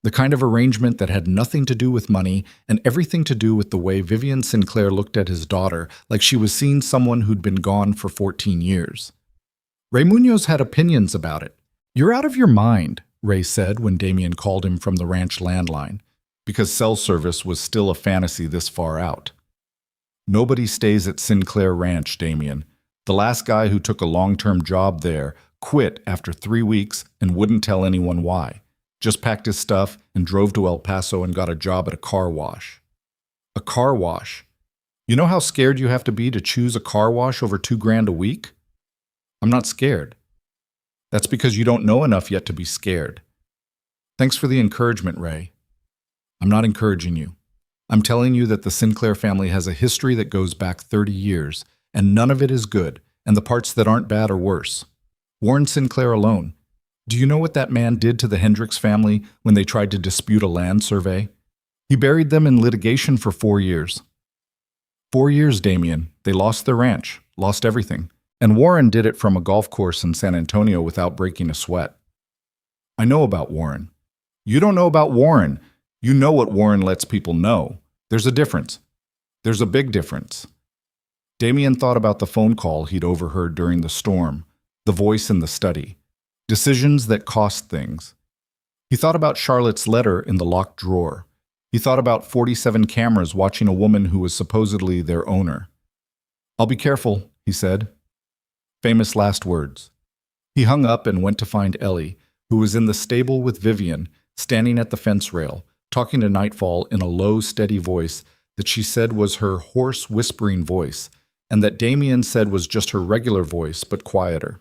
the kind of arrangement that had nothing to do with money and everything to do with the way Vivian Sinclair looked at his daughter like she was seeing someone who'd been gone for 14 years. Ray Munoz had opinions about it. "You're out of your mind," Ray said when Damien called him from the ranch landline, because cell service was still a fantasy this far out. "Nobody stays at Sinclair Ranch, Damien. The last guy who took a long-term job there quit after 3 weeks and wouldn't tell anyone why. Just packed his stuff and drove to El Paso and got a job at a car wash." A car wash. You know how scared you have to be to choose a car wash over $2,000 a week? I'm not scared. That's because you don't know enough yet to be scared. Thanks for the encouragement, Ray. I'm not encouraging you. I'm telling you that the Sinclair family has a history that goes back 30 years, and none of it is good, and the parts that aren't bad are worse. Warren Sinclair alone. Do you know what that man did to the Hendricks family when they tried to dispute a land survey? He buried them in litigation for 4 years. 4 years, Damien. They lost their ranch, lost everything. And Warren did it from a golf course in San Antonio without breaking a sweat. I know about Warren. You don't know about Warren. You know what Warren lets people know. There's a difference. There's a big difference. Damien thought about the phone call he'd overheard during the storm, the voice in the study. Decisions that cost things. He thought about Charlotte's letter in the locked drawer. He thought about 47 cameras watching a woman who was supposedly their owner. "I'll be careful," he said. Famous last words. He hung up and went to find Ellie, who was in the stable with Vivian, standing at the fence rail, talking to Nightfall in a low, steady voice that she said was her hoarse, whispering voice, and that Damien said was just her regular voice, but quieter.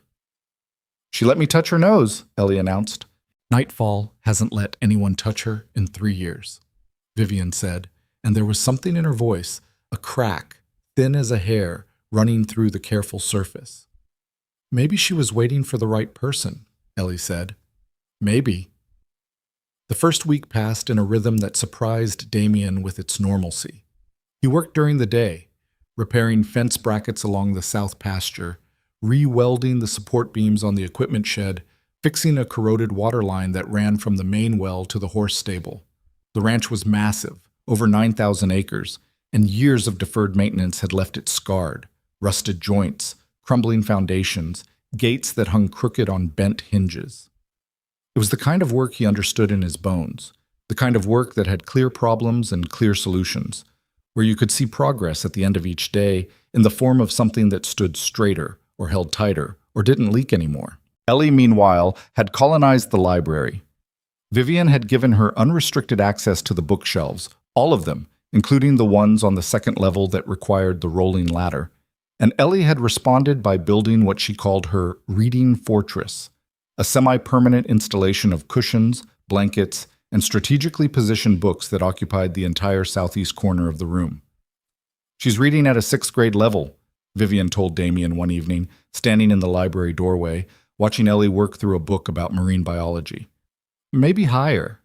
"She let me touch her nose," Ellie announced. "Nightfall hasn't let anyone touch her in 3 years," Vivian said, and there was something in her voice, a crack, thin as a hair, running through the careful surface. "Maybe she was waiting for the right person," Ellie said. "Maybe." The first week passed in a rhythm that surprised Damien with its normalcy. He worked during the day, repairing fence brackets along the south pasture, re-welding the support beams on the equipment shed, fixing a corroded water line that ran from the main well to the horse stable. The ranch was massive, over 9,000 acres, and years of deferred maintenance had left it scarred, rusted joints, crumbling foundations, gates that hung crooked on bent hinges. It was the kind of work he understood in his bones, the kind of work that had clear problems and clear solutions, where you could see progress at the end of each day in the form of something that stood straighter, or held tighter, or didn't leak anymore. Ellie, meanwhile, had colonized the library. Vivian had given her unrestricted access to the bookshelves, all of them, including the ones on the second level that required the rolling ladder, and Ellie had responded by building what she called her reading fortress, a semi-permanent installation of cushions, blankets, and strategically positioned books that occupied the entire southeast corner of the room. "She's reading at a 6th grade level," Vivian told Damien one evening, standing in the library doorway, watching Ellie work through a book about marine biology. "Maybe higher."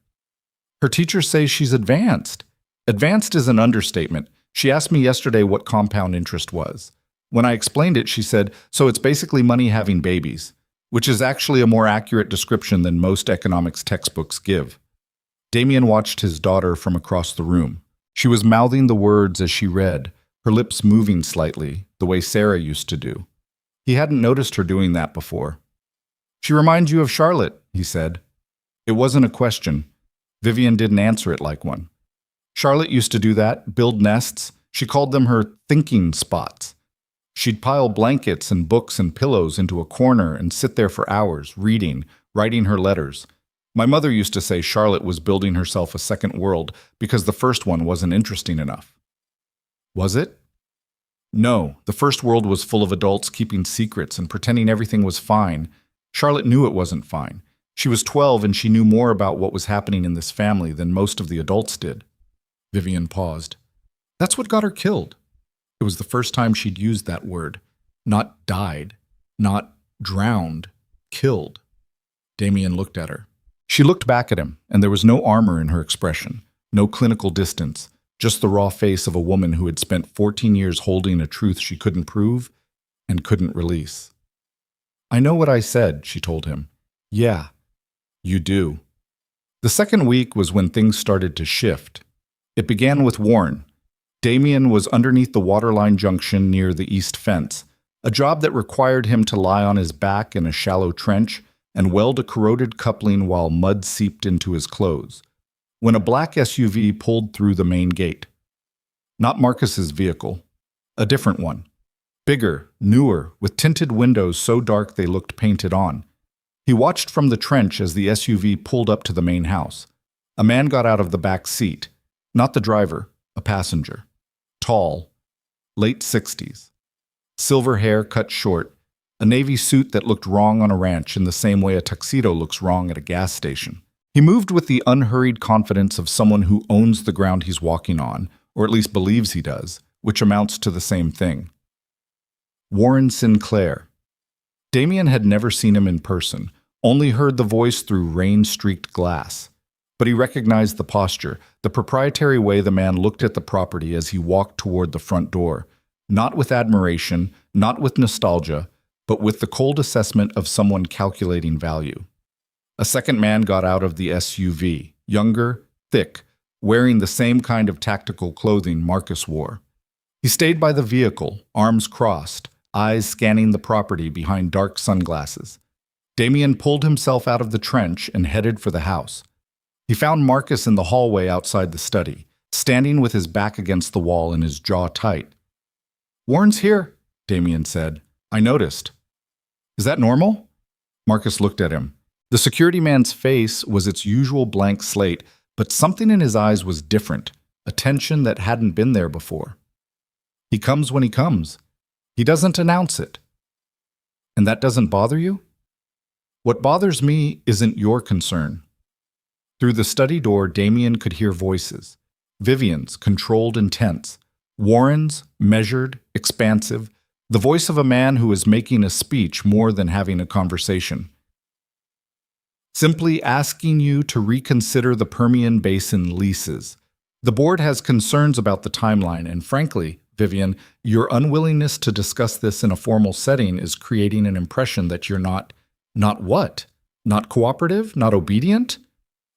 "Her teachers say she's advanced." "Advanced is an understatement. She asked me yesterday what compound interest was. When I explained it, she said, so it's basically money having babies, which is actually a more accurate description than most economics textbooks give." Damien watched his daughter from across the room. She was mouthing the words as she read, her lips moving slightly, the way Sarah used to do. He hadn't noticed her doing that before. "She reminds you of Charlotte," he said. It wasn't a question. Vivian didn't answer it like one. Charlotte used to do that, build nests. She called them her thinking spots. She'd pile blankets and books and pillows into a corner and sit there for hours, reading, writing her letters. My mother used to say Charlotte was building herself a second world because the first one wasn't interesting enough. Was it? No, the first world was full of adults keeping secrets and pretending everything was fine. Charlotte knew it wasn't fine. She was 12 and she knew more about what was happening in this family than most of the adults did. Vivian paused. That's what got her killed. It was the first time she'd used that word. Not died, not drowned, killed. Damien looked at her. She looked back at him, and there was no armor in her expression, no clinical distance, just the raw face of a woman who had spent 14 years holding a truth she couldn't prove and couldn't release. "I know what I said," she told him. "Yeah, you do." The second week was when things started to shift. It began with Warren. Damien was underneath the waterline junction near the east fence, a job that required him to lie on his back in a shallow trench and weld a corroded coupling while mud seeped into his clothes, when a black SUV pulled through the main gate. Not Marcus's vehicle, a different one. Bigger, newer, with tinted windows so dark they looked painted on. He watched from the trench as the SUV pulled up to the main house. A man got out of the back seat, not the driver, a passenger. Tall, late 60s. Silver hair cut short, a navy suit that looked wrong on a ranch in the same way a tuxedo looks wrong at a gas station. He moved with the unhurried confidence of someone who owns the ground he's walking on, or at least believes he does, which amounts to the same thing. Warren Sinclair. Damien had never seen him in person, only heard the voice through rain-streaked glass. But he recognized the posture, the proprietary way the man looked at the property as he walked toward the front door, not with admiration, not with nostalgia, but with the cold assessment of someone calculating value. A second man got out of the SUV, younger, thick, wearing the same kind of tactical clothing Marcus wore. He stayed by the vehicle, arms crossed, eyes scanning the property behind dark sunglasses. Damien pulled himself out of the trench and headed for the house. He found Marcus in the hallway outside the study, standing with his back against the wall and his jaw tight. "Warren's here," Damien said. "I noticed." "Is that normal?" Marcus looked at him. The security man's face was its usual blank slate, but something in his eyes was different, a tension that hadn't been there before. "He comes when he comes. He doesn't announce it." "And that doesn't bother you?" "What bothers me isn't your concern." Through the study door, Damien could hear voices. Vivian's, controlled and tense. Warren's, measured, expansive. The voice of a man who is making a speech more than having a conversation. "Simply asking you to reconsider the Permian Basin leases. The board has concerns about the timeline, and frankly, Vivian, your unwillingness to discuss this in a formal setting is creating an impression that you're not what? Not cooperative? Not obedient?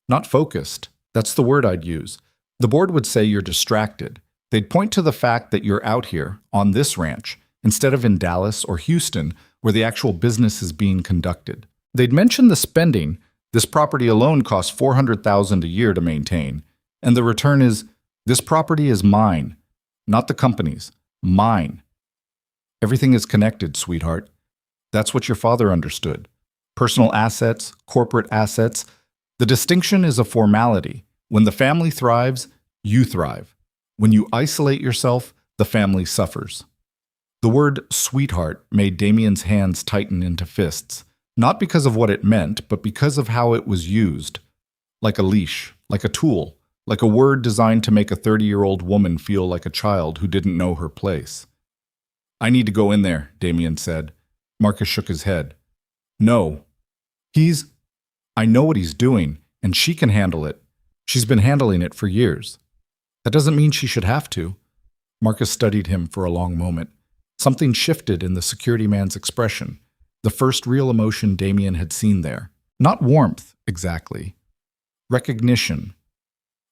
Not focused. That's the word I'd use. The board would say you're distracted. They'd point to the fact that you're out here, on this ranch, instead of in Dallas or Houston, where the actual business is being conducted. They'd mention the spending. This property alone costs $400,000 a year to maintain. And the return is, this property is mine. Not the company's. Mine. Everything is connected, sweetheart. That's what your father understood. Personal assets, corporate assets. The distinction is a formality. When the family thrives, you thrive. When you isolate yourself, the family suffers. The word sweetheart made Damien's hands tighten into fists, not because of what it meant, but because of how it was used. Like a leash, like a tool, like a word designed to make a 30-year-old woman feel like a child who didn't know her place. I need to go in there, Damien said. Marcus shook his head. No. I know what he's doing, and she can handle it. She's been handling it for years. That doesn't mean she should have to. Marcus studied him for a long moment. Something shifted in the security man's expression, the first real emotion Damien had seen there. Not warmth, exactly. Recognition.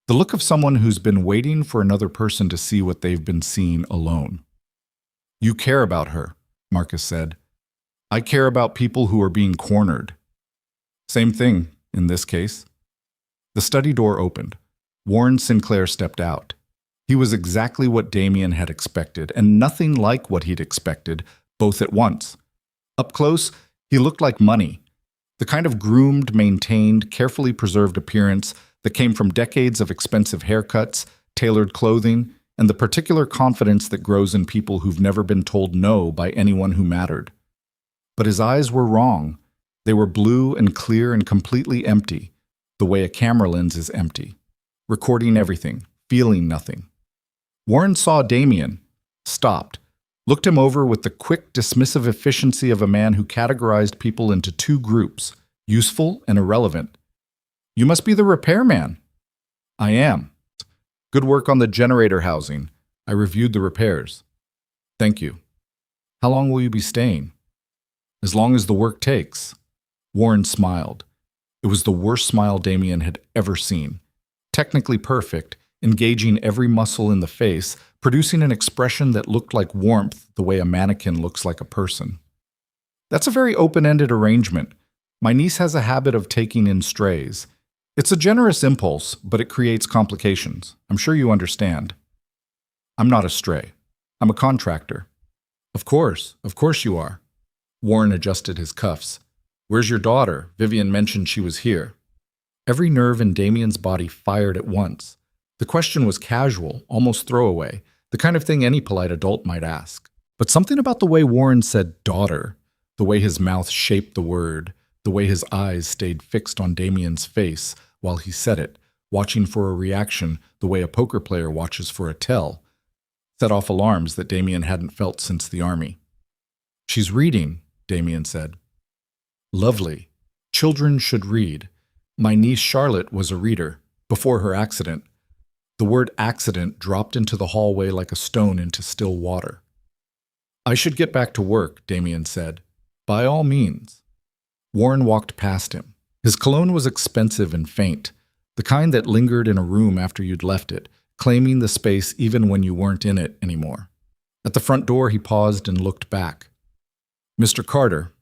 The look of someone who's been waiting for another person to see what they've been seeing alone. You care about her, Marcus said. I care about people who are being cornered. Same thing, in this case. The study door opened. Warren Sinclair stepped out. He was exactly what Damien had expected, and nothing like what he'd expected, both at once. Up close, he looked like money. The kind of groomed, maintained, carefully preserved appearance that came from decades of expensive haircuts, tailored clothing, and the particular confidence that grows in people who've never been told no by anyone who mattered. But his eyes were wrong. They were blue and clear and completely empty, the way a camera lens is empty, recording everything, feeling nothing. Warren saw Damien, stopped, looked him over with the quick, dismissive efficiency of a man who categorized people into two groups, useful and irrelevant. You must be the repairman. I am. Good work on the generator housing. I reviewed the repairs. Thank you. How long will you be staying? As long as the work takes. Warren smiled. It was the worst smile Damien had ever seen. Technically perfect, engaging every muscle in the face, producing an expression that looked like warmth the way a mannequin looks like a person. That's a very open-ended arrangement. My niece has a habit of taking in strays. It's a generous impulse, but it creates complications. I'm sure you understand. I'm not a stray. I'm a contractor. Of course you are. Warren adjusted his cuffs. Where's your daughter? Vivian mentioned she was here. Every nerve in Damien's body fired at once. The question was casual, almost throwaway, the kind of thing any polite adult might ask. But something about the way Warren said daughter, the way his mouth shaped the word, the way his eyes stayed fixed on Damien's face while he said it, watching for a reaction the way a poker player watches for a tell, set off alarms that Damien hadn't felt since the army. She's reading, Damien said. Lovely. Children should read. My niece Charlotte was a reader, before her accident. The word accident dropped into the hallway like a stone into still water. I should get back to work, Damien said. By all means. Warren walked past him. His cologne was expensive and faint, the kind that lingered in a room after you'd left it, claiming the space even when you weren't in it anymore. At the front door, he paused and looked back. Mr. Carter,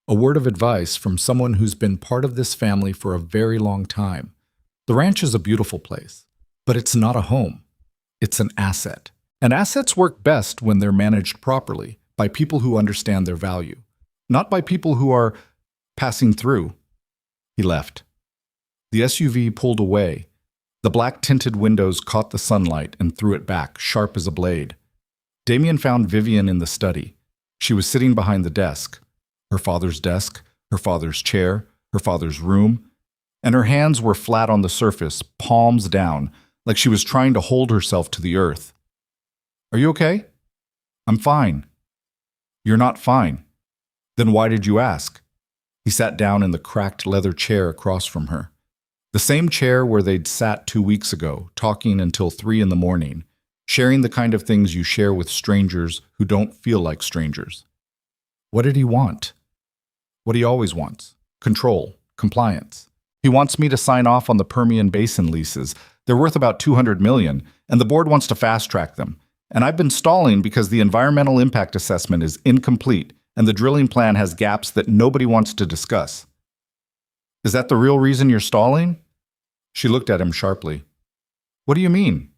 a word of advice from someone who's been part of this family for a very long time. The ranch is a beautiful place, but it's not a home. It's an asset. And assets work best when they're managed properly, by people who understand their value, not by people who are passing through. He left. The SUV pulled away. The black-tinted windows caught the sunlight and threw it back, sharp as a blade. Damien found Vivian in the study. She was sitting behind the desk. Her father's desk, her father's chair, her father's room, and her hands were flat on the surface, palms down, like she was trying to hold herself to the earth. Are you okay? I'm fine. You're not fine. Then why did you ask? He sat down in the cracked leather chair across from her. The same chair where they'd sat 2 weeks ago, talking until 3 in the morning, sharing the kind of things you share with strangers who don't feel like strangers. What did he want? What he always wants. Control. Compliance. He wants me to sign off on the Permian Basin leases. They're worth about $200 million, and the board wants to fast-track them. And I've been stalling because the environmental impact assessment is incomplete, and the drilling plan has gaps that nobody wants to discuss. Is that the real reason you're stalling? She looked at him sharply. What do you mean?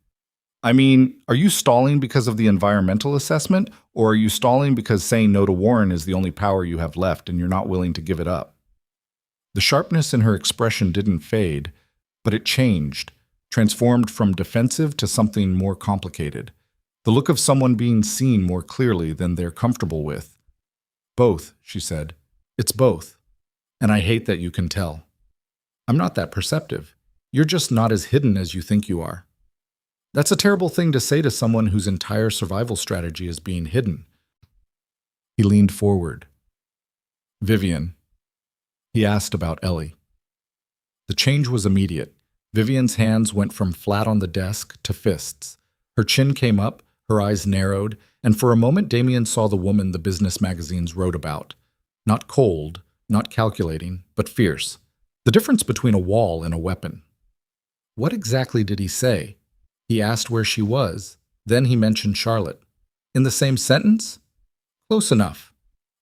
I mean, are you stalling because of the environmental assessment, or are you stalling because saying no to Warren is the only power you have left and you're not willing to give it up? The sharpness in her expression didn't fade, but it changed. transformed from defensive to something more complicated. The look of someone being seen more clearly than they're comfortable with. Both, she said. It's both. And I hate that you can tell. I'm not that perceptive. You're just not as hidden as you think you are. That's a terrible thing to say to someone whose entire survival strategy is being hidden. He leaned forward. Vivian. He asked about Ellie. The change was immediate. Vivian's hands went from flat on the desk to fists. Her chin came up, her eyes narrowed, and for a moment Damien saw the woman the business magazines wrote about. Not cold, not calculating, but fierce. The difference between a wall and a weapon. What exactly did he say? He asked where she was. Then he mentioned Charlotte. In the same sentence? Close enough.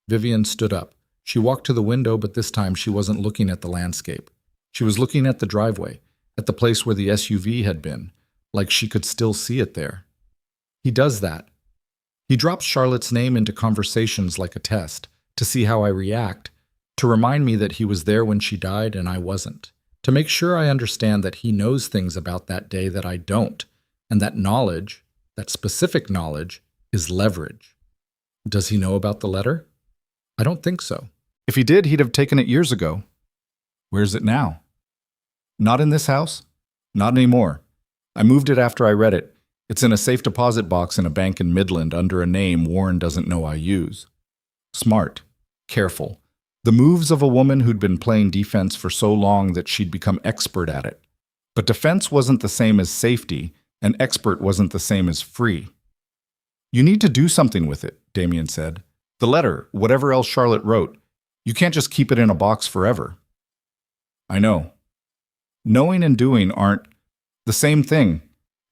Vivian stood up. She walked to the window, but this time she wasn't looking at the landscape. She was looking at the driveway, at the place where the SUV had been, like she could still see it there. He does that. He drops Charlotte's name into conversations like a test, to see how I react, to remind me that he was there when she died and I wasn't, to make sure I understand that he knows things about that day that I don't, and that knowledge, that specific knowledge, is leverage. Does he know about the letter? I don't think so. If he did, he'd have taken it years ago. Where's it now? Not in this house. Not anymore. I moved it after I read it. It's in a safe deposit box in a bank in Midland under a name Warren doesn't know I use. Smart. Careful. The moves of a woman who'd been playing defense for so long that she'd become expert at it. But defense wasn't the same as safety, and expert wasn't the same as free. You need to do something with it, Damien said. The letter, whatever else Charlotte wrote, you can't just keep it in a box forever. I know. Knowing and doing aren't the same thing.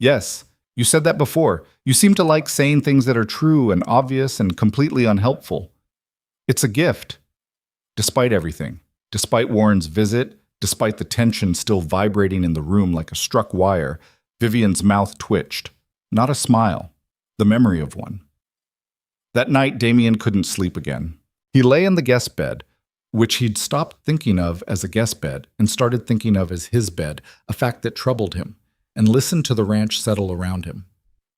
Yes, you said that before. You seem to like saying things that are true and obvious and completely unhelpful. It's a gift. Despite everything, despite Warren's visit, despite the tension still vibrating in the room like a struck wire, Vivian's mouth twitched. Not a smile, the memory of one. That night, Damien couldn't sleep again. He lay in the guest bed, which he'd stopped thinking of as a guest bed and started thinking of as his bed, a fact that troubled him, and listened to the ranch settle around him.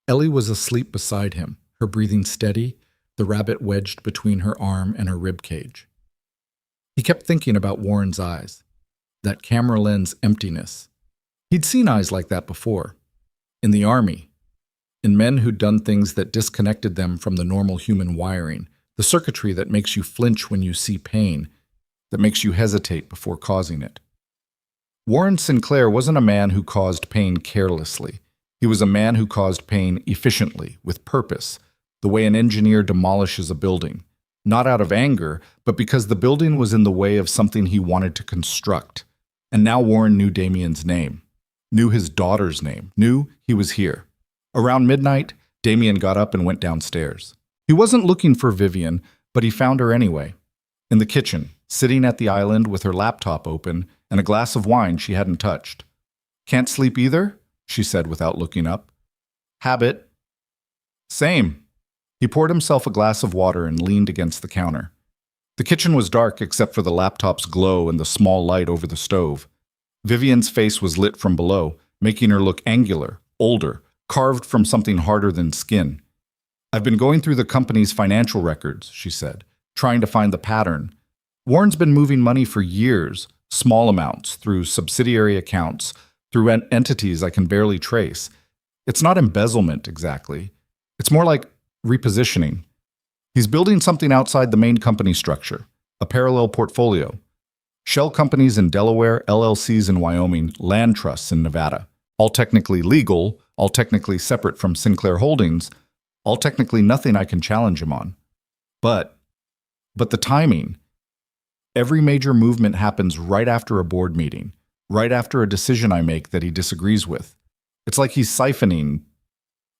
Ellie was asleep beside him, her breathing steady, the rabbit wedged between her arm and her rib cage. He kept thinking about Warren's eyes, that camera lens emptiness. He'd seen eyes like that before, in the army, in men who'd done things that disconnected them from the normal human wiring, the circuitry that makes you flinch when you see pain, that makes you hesitate before causing it. Warren Sinclair wasn't a man who caused pain carelessly. He was a man who caused pain efficiently, with purpose, the way an engineer demolishes a building. Not out of anger, but because the building was in the way of something he wanted to construct. And now Warren knew Damien's name, knew his daughter's name, knew he was here. Around midnight, Damien got up and went downstairs. He wasn't looking for Vivian, but he found her anyway. In the kitchen, sitting at the island with her laptop open and a glass of wine she hadn't touched. Can't sleep either? She said without looking up. Habit. Same. He poured himself a glass of water and leaned against the counter. The kitchen was dark except for the laptop's glow and the small light over the stove. Vivian's face was lit from below, making her look angular, older, carved from something harder than skin. I've been going through the company's financial records, she said, trying to find the pattern. Warren's been moving money for years, small amounts, through subsidiary accounts, through entities I can barely trace. It's not embezzlement, exactly. It's more like repositioning. He's building something outside the main company structure, a parallel portfolio. Shell companies in Delaware, LLCs in Wyoming, land trusts in Nevada. All technically legal, all technically separate from Sinclair Holdings, all technically nothing I can challenge him on. But the timing. Every major movement happens right after a board meeting, right after a decision I make that he disagrees with. It's like he's siphoning,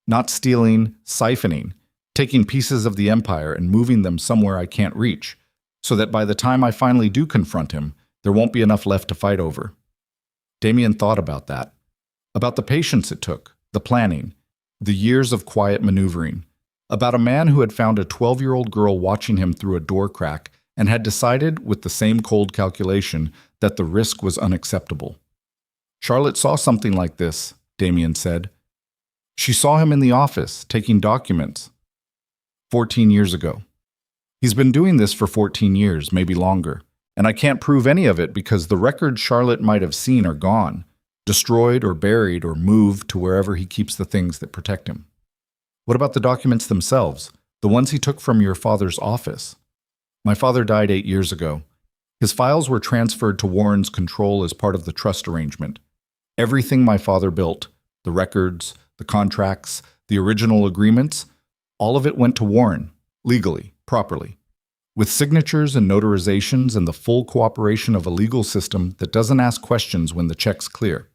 not stealing, siphoning, taking pieces of the empire and moving them somewhere I can't reach, so that by the time I finally do confront him, there won't be enough left to fight over. Damien thought about that, about the patience it took, the planning, the years of quiet maneuvering, about a man who had found a 12-year-old girl watching him through a door crack and had decided, with the same cold calculation, that the risk was unacceptable. Charlotte saw something like this, Damien said. She saw him in the office, taking documents. 14 years ago. He's been doing this for 14 years, maybe longer. And I can't prove any of it because the records Charlotte might have seen are gone, destroyed or buried or moved to wherever he keeps the things that protect him. What about the documents themselves, the ones he took from your father's office? My father died 8 years ago. His files were transferred to Warren's control as part of the trust arrangement. Everything my father built, the records, the contracts, the original agreements, all of it went to Warren, legally, properly, with signatures and notarizations and the full cooperation of a legal system that doesn't ask questions when the check's clear.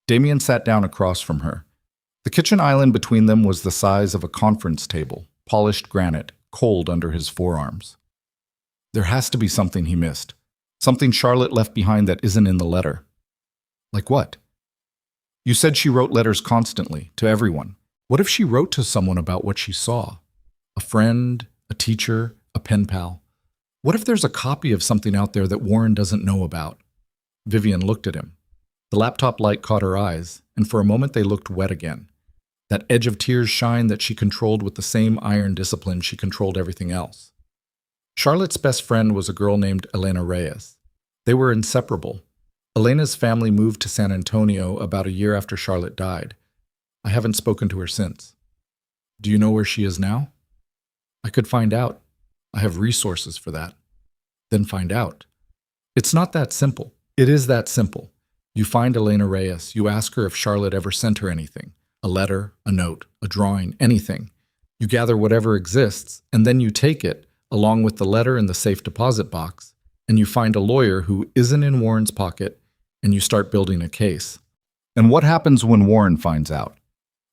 Damien sat down across from her. The kitchen island between them was the size of a conference table, polished granite, cold under his forearms. There has to be something he missed, something Charlotte left behind that isn't in the letter. Like what? You said she wrote letters constantly, to everyone. What if she wrote to someone about what she saw? A friend, a teacher, a pen pal. What if there's a copy of something out there that Warren doesn't know about? Vivian looked at him. The laptop light caught her eyes, and for a moment they looked wet again. That edge of tears shine that she controlled with the same iron discipline she controlled everything else. Charlotte's best friend was a girl named Elena Reyes. They were inseparable. Elena's family moved to San Antonio about a year after Charlotte died. I haven't spoken to her since. Do you know where she is now? I could find out. I have resources for that. Then find out. It's not that simple. It is that simple. You find Elena Reyes. You ask her if Charlotte ever sent her anything. A letter, a note, a drawing, anything. You gather whatever exists, and then you take it, along with the letter in the safe deposit box, and you find a lawyer who isn't in Warren's pocket, and you start building a case. And what happens when Warren finds out?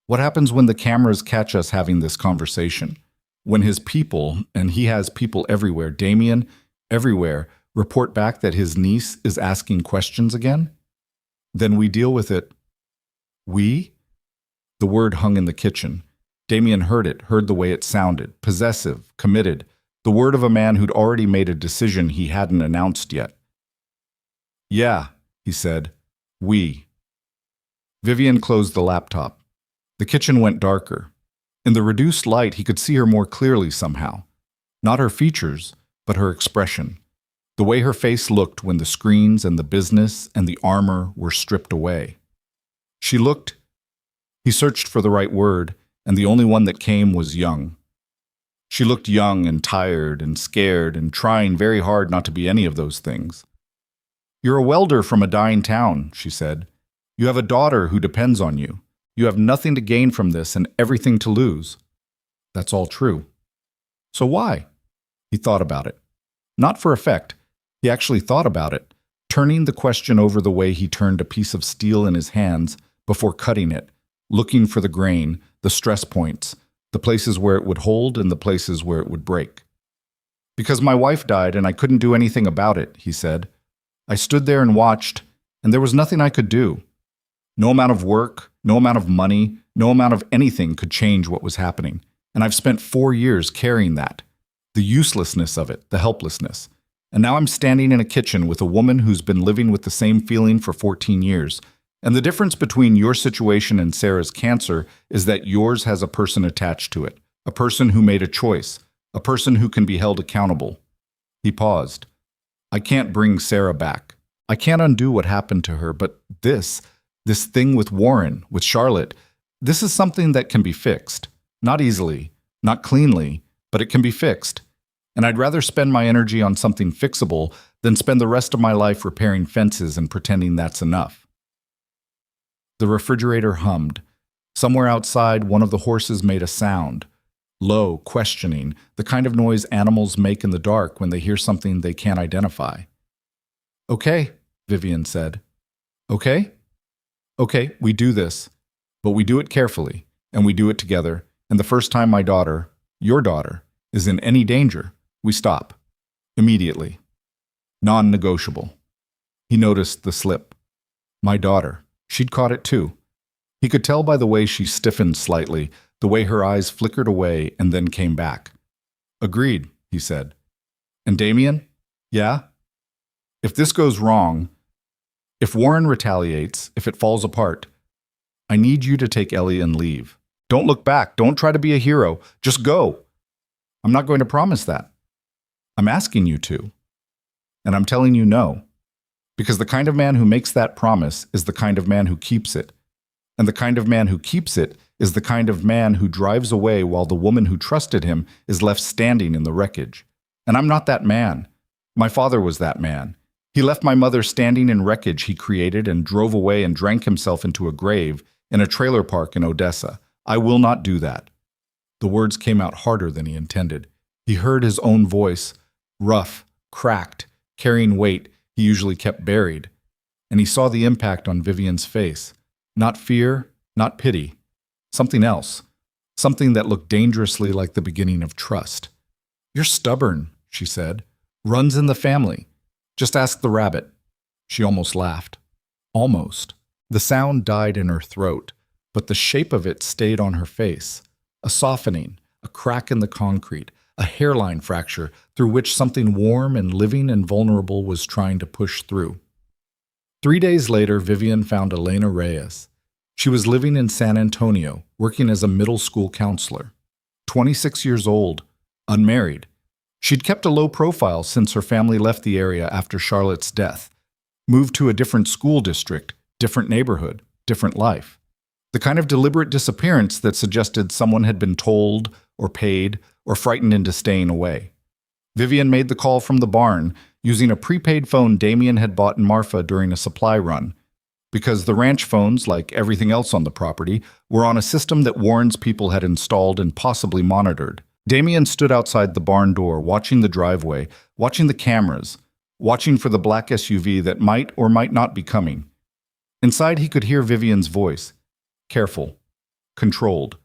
What happens when the cameras catch us having this conversation? When his people, and he has people everywhere, Damien, everywhere, report back that his niece is asking questions again? Then we deal with it. We? The word hung in the kitchen. Damien heard it, heard the way it sounded, possessive, committed, the word of a man who'd already made a decision he hadn't announced yet. Yeah, he said. We. Vivian closed the laptop. The kitchen went darker. In the reduced light, he could see her more clearly somehow. Not her features, but her expression. The way her face looked when the screens and the business and the armor were stripped away. She looked. He searched for the right word, and the only one that came was young. She looked young and tired and scared and trying very hard not to be any of those things. You're a welder from a dying town, she said. You have a daughter who depends on you. You have nothing to gain from this and everything to lose. That's all true. So why? He thought about it. Not for effect. He actually thought about it, turning the question over the way he turned a piece of steel in his hands before cutting it, looking for the grain, the stress points, the places where it would hold and the places where it would break. Because my wife died and I couldn't do anything about it, he said. I stood there and watched, and there was nothing I could do. No amount of work, no amount of money, no amount of anything could change what was happening. And I've spent 4 years carrying that. The uselessness of it, the helplessness. And now I'm standing in a kitchen with a woman who's been living with the same feeling for 14 years. And the difference between your situation and Sarah's cancer is that yours has a person attached to it, a person who made a choice, a person who can be held accountable. He paused. I can't bring Sarah back. I can't undo what happened to her, but this thing with Warren, with Charlotte, this is something that can be fixed. Not easily, not cleanly, but it can be fixed. And I'd rather spend my energy on something fixable than spend the rest of my life repairing fences and pretending that's enough. The refrigerator hummed. Somewhere outside, one of the horses made a sound. Low, questioning, the kind of noise animals make in the dark when they hear something they can't identify. Okay, Vivian said. Okay? Okay, we do this. But we do it carefully, and we do it together, and the first time my daughter, your daughter, is in any danger, we stop. Immediately. Non-negotiable. He noticed the slip. My daughter. She'd caught it too. He could tell by the way she stiffened slightly, the way her eyes flickered away and then came back. Agreed, he said. And Damien? Yeah? If this goes wrong, If Warren retaliates, if it falls apart, I need you to take Ellie and leave. Don't look back. Don't try to be a hero. Just go. I'm not going to promise that. I'm asking you to. And I'm telling you no. Because the kind of man who makes that promise is the kind of man who keeps it. And the kind of man who keeps it is the kind of man who drives away while the woman who trusted him is left standing in the wreckage. And I'm not that man. My father was that man. He left my mother standing in wreckage he created and drove away and drank himself into a grave in a trailer park in Odessa. I will not do that. The words came out harder than he intended. He heard his own voice, rough, cracked, carrying weight he usually kept buried. And he saw the impact on Vivian's face. Not fear, not pity. Something else. Something that looked dangerously like the beginning of trust. You're stubborn, she said. Runs in the family. Just ask the rabbit. She almost laughed. Almost. The sound died in her throat, but the shape of it stayed on her face. A softening, a crack in the concrete, a hairline fracture through which something warm and living and vulnerable was trying to push through. 3 days later, Vivian found Elena Reyes. She was living in San Antonio, working as a middle school counselor. 26 years old, unmarried. She'd kept a low profile since her family left the area after Charlotte's death, moved to a different school district, different neighborhood, different life. The kind of deliberate disappearance that suggested someone had been told or paid or frightened into staying away. Vivian made the call from the barn using a prepaid phone Damien had bought in Marfa during a supply run, because the ranch phones, like everything else on the property, were on a system that Warren's people had installed and possibly monitored. Damien stood outside the barn door, watching the driveway, watching the cameras, watching for the black SUV that might or might not be coming. Inside, he could hear Vivian's voice, careful, controlled,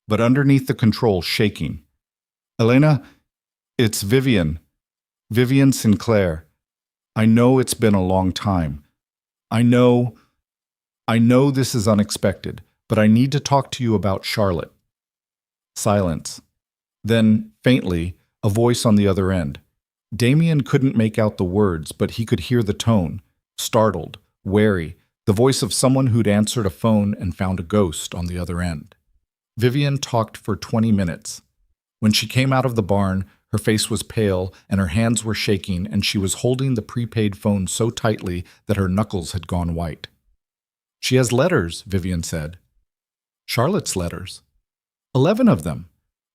but underneath the control, shaking. Elena, it's Vivian. Vivian Sinclair. I know it's been a long time. I know this is unexpected, but I need to talk to you about Charlotte. Silence. Then, faintly, a voice on the other end. Damien couldn't make out the words, but he could hear the tone, startled, wary, the voice of someone who'd answered a phone and found a ghost on the other end. Vivian talked for 20 minutes. When she came out of the barn, her face was pale and her hands were shaking, and she was holding the prepaid phone so tightly that her knuckles had gone white. She has letters, Vivian said. Charlotte's letters. 11 of them.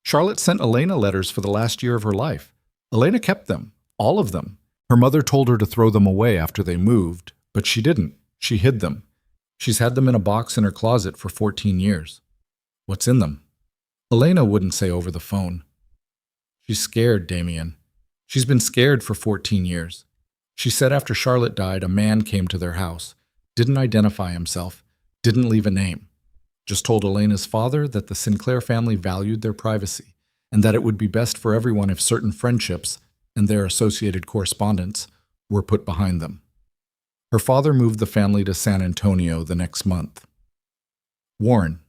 Charlotte sent Elena letters for the last year of her life. Elena kept them, all of them. Her mother told her to throw them away after they moved, but she didn't. She hid them. She's had them in a box in her closet for 14 years. What's in them? Elena wouldn't say over the phone. She's scared, Damien. She's been scared for 14 years. She said after Charlotte died, a man came to their house, didn't identify himself, didn't leave a name, just told Elena's father that the Sinclair family valued their privacy and that it would be best for everyone if certain friendships and their associated correspondence were put behind them. Her father moved the family to San Antonio the next month. Warren.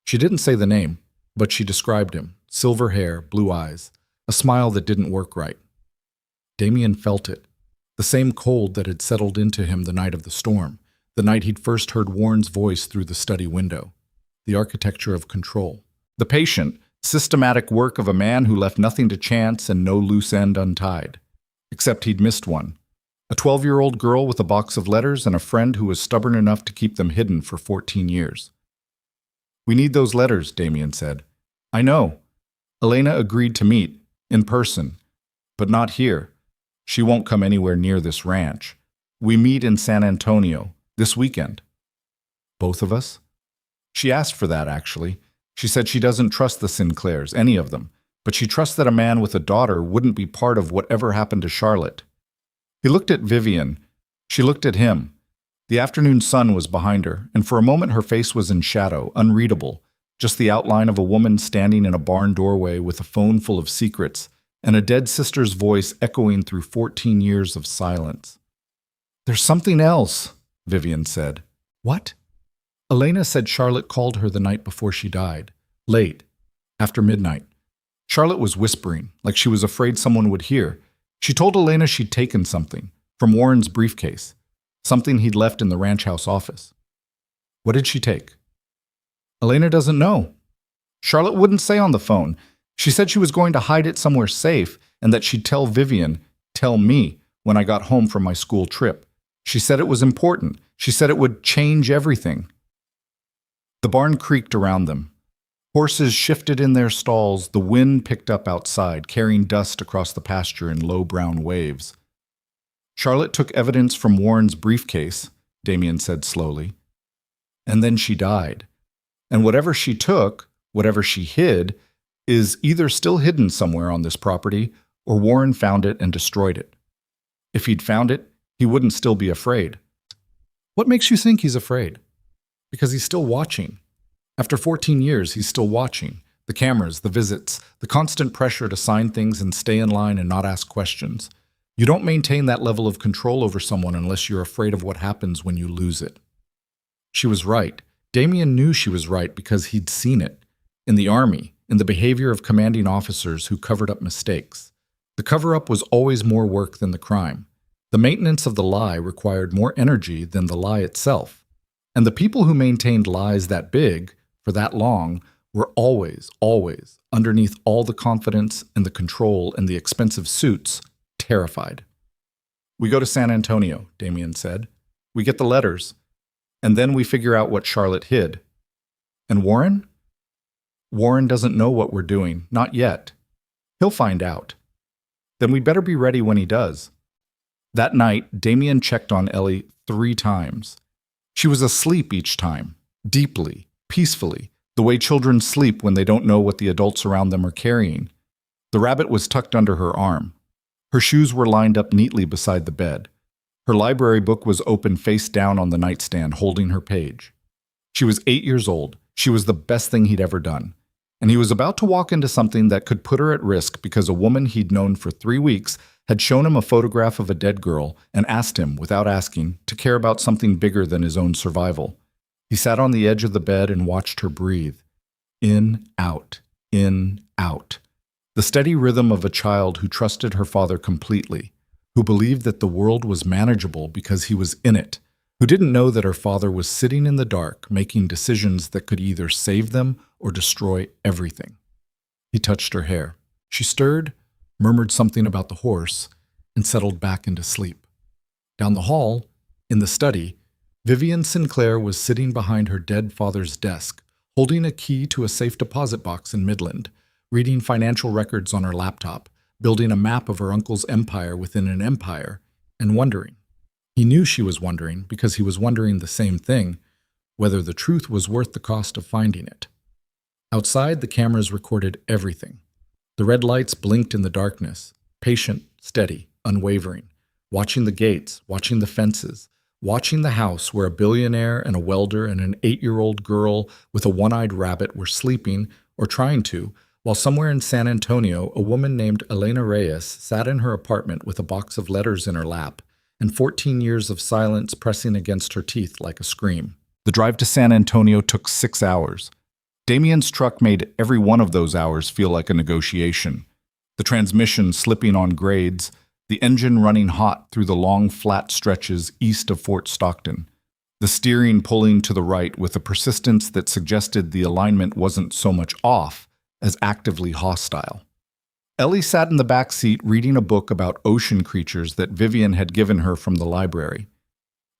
She didn't say the name, but she described him. Silver hair, blue eyes, a smile that didn't work right. Damien felt it, the same cold that had settled into him the night of the storm, the night he'd first heard Warren's voice through the study window. The architecture of control. The patient, systematic work of a man who left nothing to chance and no loose end untied. Except he'd missed one. A 12-year-old girl with a box of letters and a friend who was stubborn enough to keep them hidden for 14 years. We need those letters, Damien said. I know. Elena agreed to meet, in person, but not here. She won't come anywhere near this ranch. We meet in San Antonio, this weekend. Both of us? She asked for that, actually. She said she doesn't trust the Sinclairs, any of them, but she trusts that a man with a daughter wouldn't be part of whatever happened to Charlotte. He looked at Vivian. She looked at him. The afternoon sun was behind her, and for a moment her face was in shadow, unreadable, just the outline of a woman standing in a barn doorway with a phone full of secrets, and a dead sister's voice echoing through 14 years of silence. There's something else, Vivian said. What? Elena said Charlotte called her the night before she died, late, after midnight. Charlotte was whispering, like she was afraid someone would hear. She told Elena she'd taken something, from Warren's briefcase. something he'd left in the ranch house office. What did she take? Elena doesn't know. Charlotte wouldn't say on the phone. She said she was going to hide it somewhere safe and that she'd tell Vivian, tell me, when I got home from my school trip. She said it was important. She said it would change everything. The barn creaked around them. Horses shifted in their stalls. The wind picked up outside, carrying dust across the pasture in low brown waves. Charlotte took evidence from Warren's briefcase, Damien said slowly. And then she died. And whatever she took, whatever she hid, is either still hidden somewhere on this property or Warren found it and destroyed it. If he'd found it, he wouldn't still be afraid. What makes you think he's afraid? Because he's still watching. After 14 years, he's still watching. The cameras, the visits, the constant pressure to sign things and stay in line and not ask questions. You don't maintain that level of control over someone unless you're afraid of what happens when you lose it. She was right. Damien knew she was right because he'd seen it. In the army, in the behavior of commanding officers who covered up mistakes. The cover-up was always more work than the crime. The maintenance of the lie required more energy than the lie itself. And the people who maintained lies that big, for that long, were always, underneath all the confidence and the control and the expensive suits, terrified. We go to San Antonio, Damien said. We get the letters. And then we figure out what Charlotte hid. And Warren? Warren doesn't know what we're doing, not yet. He'll find out. Then we'd better be ready when he does. That night, Damien checked on Ellie 3 times. She was asleep each time, deeply, peacefully, the way children sleep when they don't know what the adults around them are carrying. The rabbit was tucked under her arm. Her shoes were lined up neatly beside the bed. Her library book was open face down on the nightstand, holding her page. She was 8 years old. She was the best thing he'd ever done. And he was about to walk into something that could put her at risk because a woman he'd known for 3 weeks had shown him a photograph of a dead girl and asked him, without asking, to care about something bigger than his own survival. He sat on the edge of the bed and watched her breathe. In, out, in, out. The steady rhythm of a child who trusted her father completely, who believed that the world was manageable because he was in it, who didn't know that her father was sitting in the dark making decisions that could either save them or destroy everything. He touched her hair. She stirred, murmured something about the horse, and settled back into sleep. Down the hall, in the study, Vivian Sinclair was sitting behind her dead father's desk, holding a key to a safe deposit box in Midland, reading financial records on her laptop, building a map of her uncle's empire within an empire, and wondering. He knew she was wondering because he was wondering the same thing, whether the truth was worth the cost of finding it. Outside, the cameras recorded everything. The red lights blinked in the darkness, patient, steady, unwavering, watching the gates, watching the fences, watching the house where a billionaire and a welder and an 8-year-old girl with a one-eyed rabbit were sleeping or trying to, while somewhere in San Antonio, a woman named Elena Reyes sat in her apartment with a box of letters in her lap and 14 years of silence pressing against her teeth like a scream. The drive to San Antonio took 6 hours. Damien's truck made every one of those hours feel like a negotiation. The transmission slipping on grades, the engine running hot through the long, flat stretches east of Fort Stockton, the steering pulling to the right with a persistence that suggested the alignment wasn't so much off as actively hostile. Ellie sat in the back seat reading a book about ocean creatures that Vivian had given her from the library.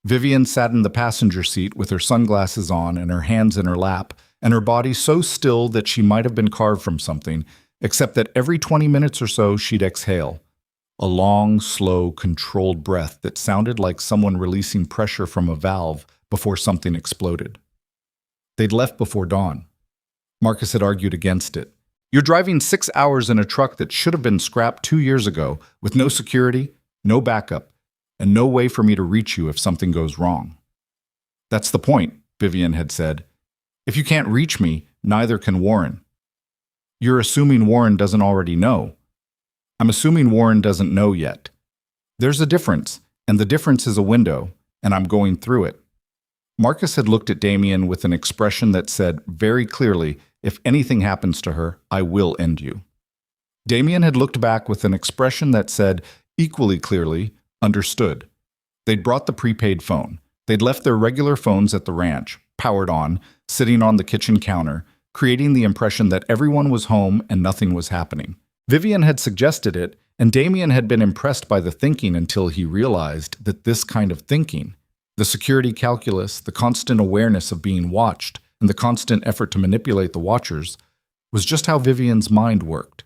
Vivian sat in the passenger seat with her sunglasses on and her hands in her lap, and her body so still that she might have been carved from something, except that every 20 minutes or so she'd exhale. A long, slow, controlled breath that sounded like someone releasing pressure from a valve before something exploded. They'd left before dawn. Marcus had argued against it. You're driving 6 hours in a truck that should have been scrapped 2 years ago, with no security, no backup, and no way for me to reach you if something goes wrong. That's the point, Vivian had said. If you can't reach me, neither can Warren. You're assuming Warren doesn't already know. I'm assuming Warren doesn't know yet. There's a difference, and the difference is a window, and I'm going through it. Marcus had looked at Damien with an expression that said very clearly, if anything happens to her, I will end you. Damien had looked back with an expression that said equally clearly, understood. They'd brought the prepaid phone. They'd left their regular phones at the ranch, powered on, sitting on the kitchen counter, creating the impression that everyone was home and nothing was happening. Vivian had suggested it, and Damien had been impressed by the thinking until he realized that this kind of thinking, the security calculus, the constant awareness of being watched, and the constant effort to manipulate the watchers, was just how Vivian's mind worked.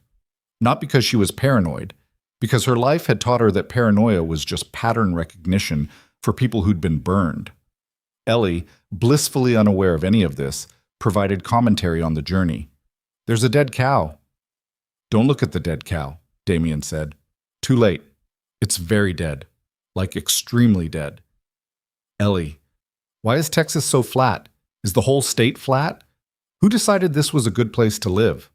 Not because she was paranoid, because her life had taught her that paranoia was just pattern recognition for people who'd been burned. Ellie, blissfully unaware of any of this, provided commentary on the journey. "There's a dead cow." "Don't look at the dead cow," Damien said. "Too late. It's very dead. Like extremely dead." "Ellie, why is Texas so flat? Is the whole state flat? Who decided this was a good place to live?"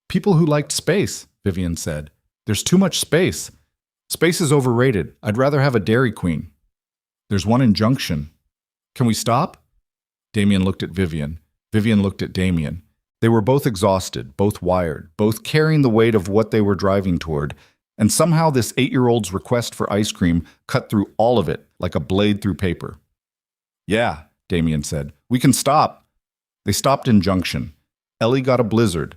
"People who liked space," Vivian said. "There's too much space. Space is overrated. I'd rather have a Dairy Queen." "There's one in Junction. Can we stop?" Damien looked at Vivian. Vivian looked at Damien. They were both exhausted, both wired, both carrying the weight of what they were driving toward, and somehow this 8-year-old's request for ice cream cut through all of it like a blade through paper. "Yeah," Damien said. "We can stop." They stopped in Junction. Ellie got a blizzard.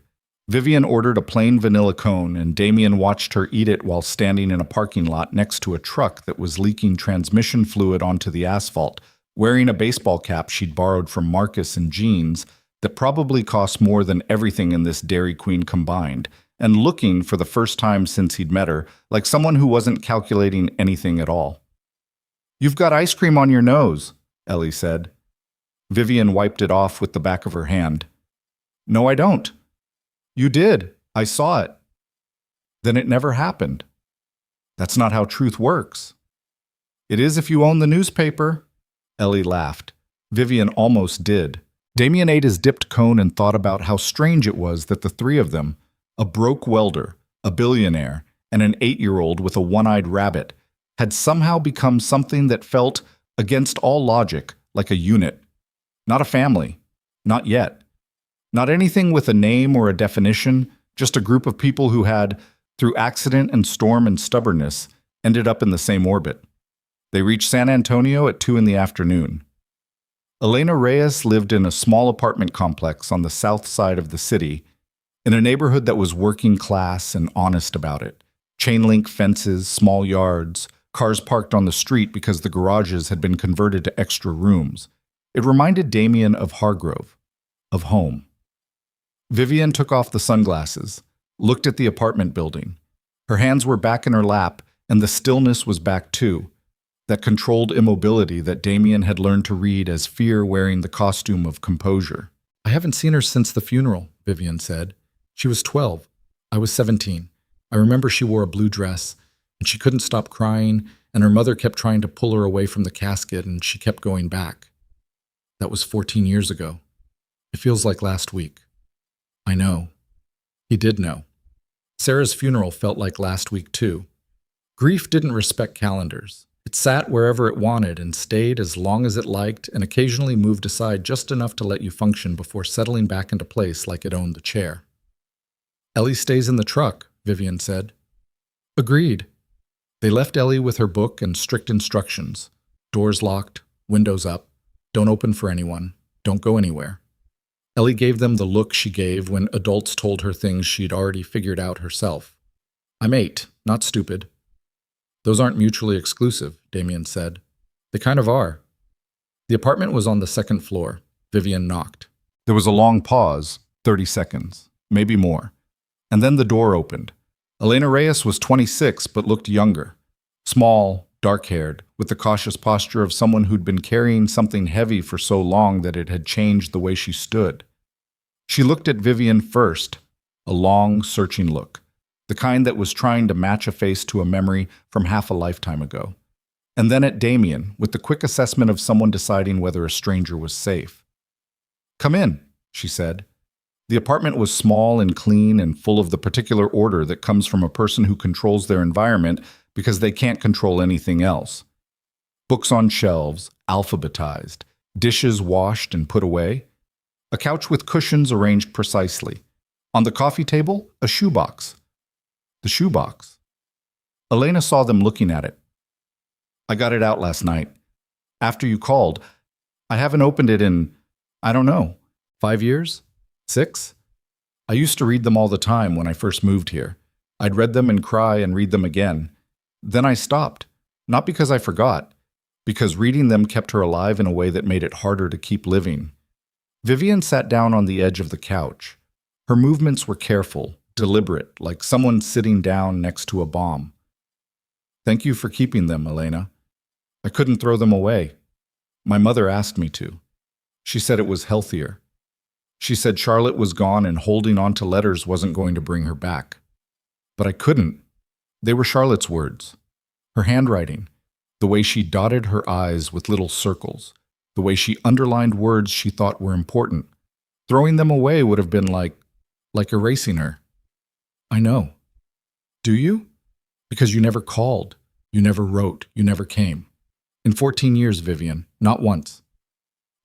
Vivian ordered a plain vanilla cone, and Damien watched her eat it while standing in a parking lot next to a truck that was leaking transmission fluid onto the asphalt, wearing a baseball cap she'd borrowed from Marcus and jeans that probably cost more than everything in this Dairy Queen combined, and looking, for the first time since he'd met her, like someone who wasn't calculating anything at all. "You've got ice cream on your nose," Ellie said. Vivian wiped it off with the back of her hand. "No, I don't." "You did. I saw it." "Then it never happened." "That's not how truth works." "It is if you own the newspaper." Ellie laughed. Vivian almost did. Damien ate his dipped cone and thought about how strange it was that the three of them, a broke welder, a billionaire, and an 8-year-old with a one-eyed rabbit, had somehow become something that felt, against all logic, like a unit. Not a family. Not yet. Not anything with a name or a definition, just a group of people who had, through accident and storm and stubbornness, ended up in the same orbit. They reached San Antonio at 2 in the afternoon. Elena Reyes lived in a small apartment complex on the south side of the city, in a neighborhood that was working class and honest about it. Chain-link fences, small yards, cars parked on the street because the garages had been converted to extra rooms. It reminded Damien of Hargrove, of home. Vivian took off the sunglasses, looked at the apartment building. Her hands were back in her lap, and the stillness was back too. That controlled immobility that Damien had learned to read as fear wearing the costume of composure. "I haven't seen her since the funeral," Vivian said. "She was 12. I was 17. I remember she wore a blue dress, and she couldn't stop crying, and her mother kept trying to pull her away from the casket, and she kept going back. That was 14 years ago. It feels like last week." "I know." He did know. Sarah's funeral felt like last week too. Grief didn't respect calendars. It sat wherever it wanted and stayed as long as it liked, and occasionally moved aside just enough to let you function before settling back into place like it owned the chair. "Ellie stays in the truck," Vivian said. "Agreed." They left Ellie with her book and strict instructions. Doors locked, windows up, don't open for anyone, don't go anywhere. Ellie gave them the look she gave when adults told her things she'd already figured out herself. "I'm 8, not stupid." "Those aren't mutually exclusive," Damien said. "They kind of are." The apartment was on the second floor. Vivian knocked. There was a long pause, 30 seconds, maybe more. And then the door opened. Elena Reyes was 26 but looked younger. Small, dark-haired, with the cautious posture of someone who'd been carrying something heavy for so long that it had changed the way she stood. She looked at Vivian first, a long, searching look. The kind that was trying to match a face to a memory from half a lifetime ago. And then at Damien, with the quick assessment of someone deciding whether a stranger was safe. "Come in," she said. The apartment was small and clean and full of the particular order that comes from a person who controls their environment because they can't control anything else. Books on shelves, alphabetized, dishes washed and put away, a couch with cushions arranged precisely. On the coffee table, a shoebox. The shoebox. Elena saw them looking at it. I got it out last night. After you called. I haven't opened it in, I don't know, 5 years? 6? I used to read them all the time when I first moved here. I'd read them and cry and read them again. Then I stopped. Not because I forgot, because reading them kept her alive in a way that made it harder to keep living. Vivian sat down on the edge of the couch. Her movements were careful, deliberate, like someone sitting down next to a bomb. Thank you for keeping them, Elena. I couldn't throw them away. My mother asked me to. She said it was healthier. She said Charlotte was gone and holding on to letters wasn't going to bring her back. But I couldn't. They were Charlotte's words. Her handwriting, the way she dotted her eyes with little circles, the way she underlined words she thought were important. Throwing them away would have been like erasing her. I know. Do you? Because you never called, you never wrote, you never came. In 14 years, Vivian, not once.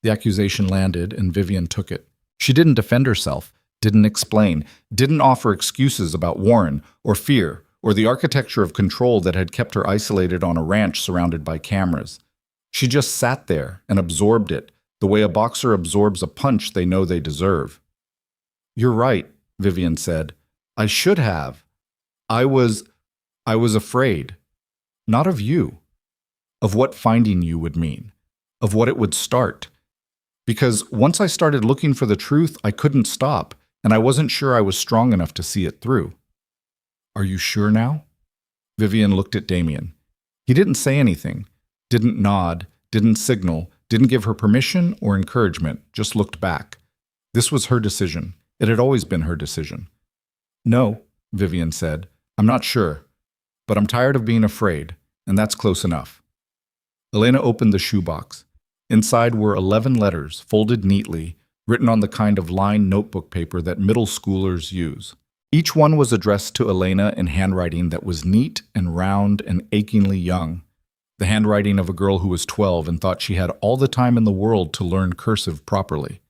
The accusation landed and Vivian took it. She didn't defend herself, didn't explain, didn't offer excuses about Warren or fear or the architecture of control that had kept her isolated on a ranch surrounded by cameras. She just sat there and absorbed it, the way a boxer absorbs a punch they know they deserve. You're right, Vivian said. I should have. I was afraid. Not of you. Of what finding you would mean. Of what it would start. Because once I started looking for the truth, I couldn't stop, and I wasn't sure I was strong enough to see it through. Are you sure now? Vivian looked at Damien. He didn't say anything, didn't nod, didn't signal, didn't give her permission or encouragement, just looked back. This was her decision. It had always been her decision. No, Vivian said. I'm not sure. But I'm tired of being afraid, and that's close enough. Elena opened the shoebox. Inside were 11 letters, folded neatly, written on the kind of lined notebook paper that middle schoolers use. Each one was addressed to Elena in handwriting that was neat and round and achingly young. The handwriting of a girl who was 12 and thought she had all the time in the world to learn cursive properly.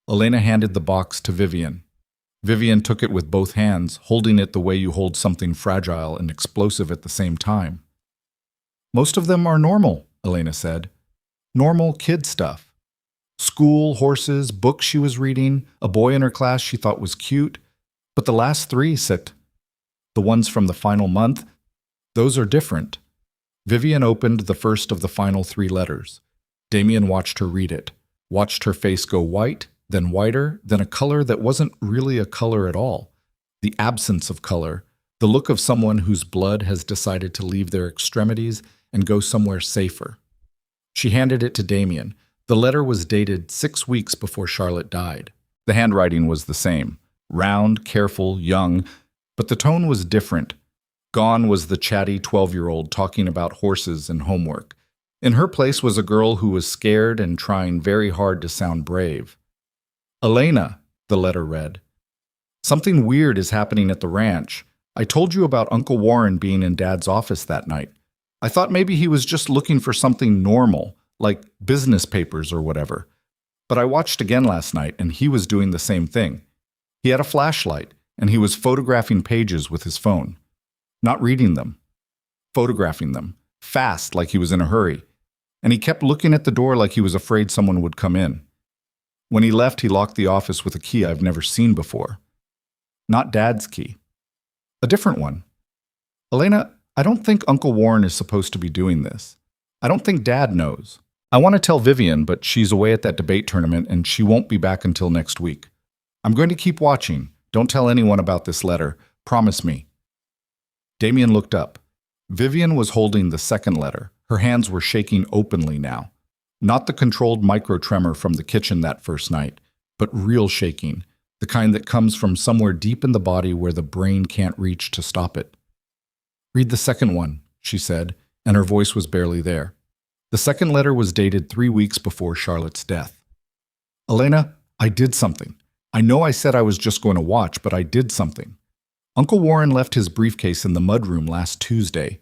Elena handed the box to Vivian. Vivian took it with both hands, holding it the way you hold something fragile and explosive at the same time. Most of them are normal, Elena said. Normal kid stuff. School, horses, books she was reading, a boy in her class she thought was cute. But the last 3, the ones from the final month, those are different. Vivian opened the first of the final 3 letters. Damien watched her read it, watched her face go white, then whiter, then a color that wasn't really a color at all. The absence of color, the look of someone whose blood has decided to leave their extremities and go somewhere safer. She handed it to Damien. The letter was dated 6 weeks before Charlotte died. The handwriting was the same. Round, careful, young, but the tone was different. Gone was the chatty 12-year-old talking about horses and homework. In her place was a girl who was scared and trying very hard to sound brave. Elena, the letter read. Something weird is happening at the ranch. I told you about Uncle Warren being in Dad's office that night. I thought maybe he was just looking for something normal, like business papers or whatever. But I watched again last night, and he was doing the same thing. He had a flashlight, and he was photographing pages with his phone. Not reading them. Photographing them. Fast, like he was in a hurry. And he kept looking at the door like he was afraid someone would come in. When he left, he locked the office with a key I've never seen before. Not Dad's key. A different one. Elena, I don't think Uncle Warren is supposed to be doing this. I don't think Dad knows. I want to tell Vivian, but she's away at that debate tournament and she won't be back until next week. I'm going to keep watching. Don't tell anyone about this letter. Promise me. Damien looked up. Vivian was holding the second letter. Her hands were shaking openly now. Not the controlled micro-tremor from the kitchen that first night, but real shaking, the kind that comes from somewhere deep in the body where the brain can't reach to stop it. Read the second one, she said, and her voice was barely there. The second letter was dated 3 weeks before Charlotte's death. Elena, I did something. I know I said I was just going to watch, but I did something. Uncle Warren left his briefcase in the mudroom last Tuesday.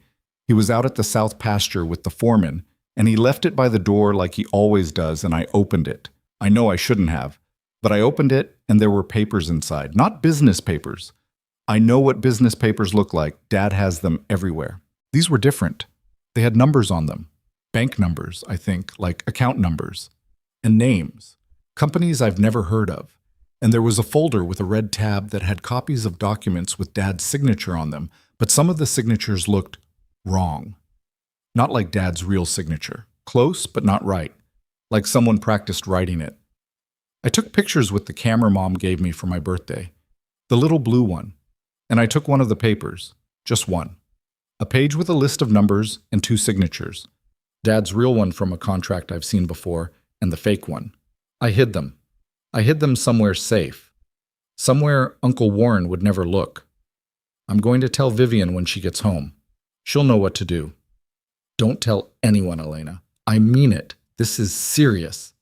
He was out at the south pasture with the foreman, and he left it by the door like he always does, and I opened it. I know I shouldn't have, but I opened it, and there were papers inside. Not business papers. I know what business papers look like. Dad has them everywhere. These were different. They had numbers on them. Bank numbers, I think, like account numbers. And names. Companies I've never heard of. And there was a folder with a red tab that had copies of documents with Dad's signature on them, but some of the signatures looked wrong. Not like Dad's real signature. Close, but not right. Like someone practiced writing it. I took pictures with the camera Mom gave me for my birthday. The little blue one. And I took one of the papers. Just one. A page with a list of numbers and 2 signatures. Dad's real one from a contract I've seen before, and the fake one. I hid them. I hid them somewhere safe. Somewhere Uncle Warren would never look. I'm going to tell Vivian when she gets home. She'll know what to do. Don't tell anyone, Elena. I mean it. This is serious.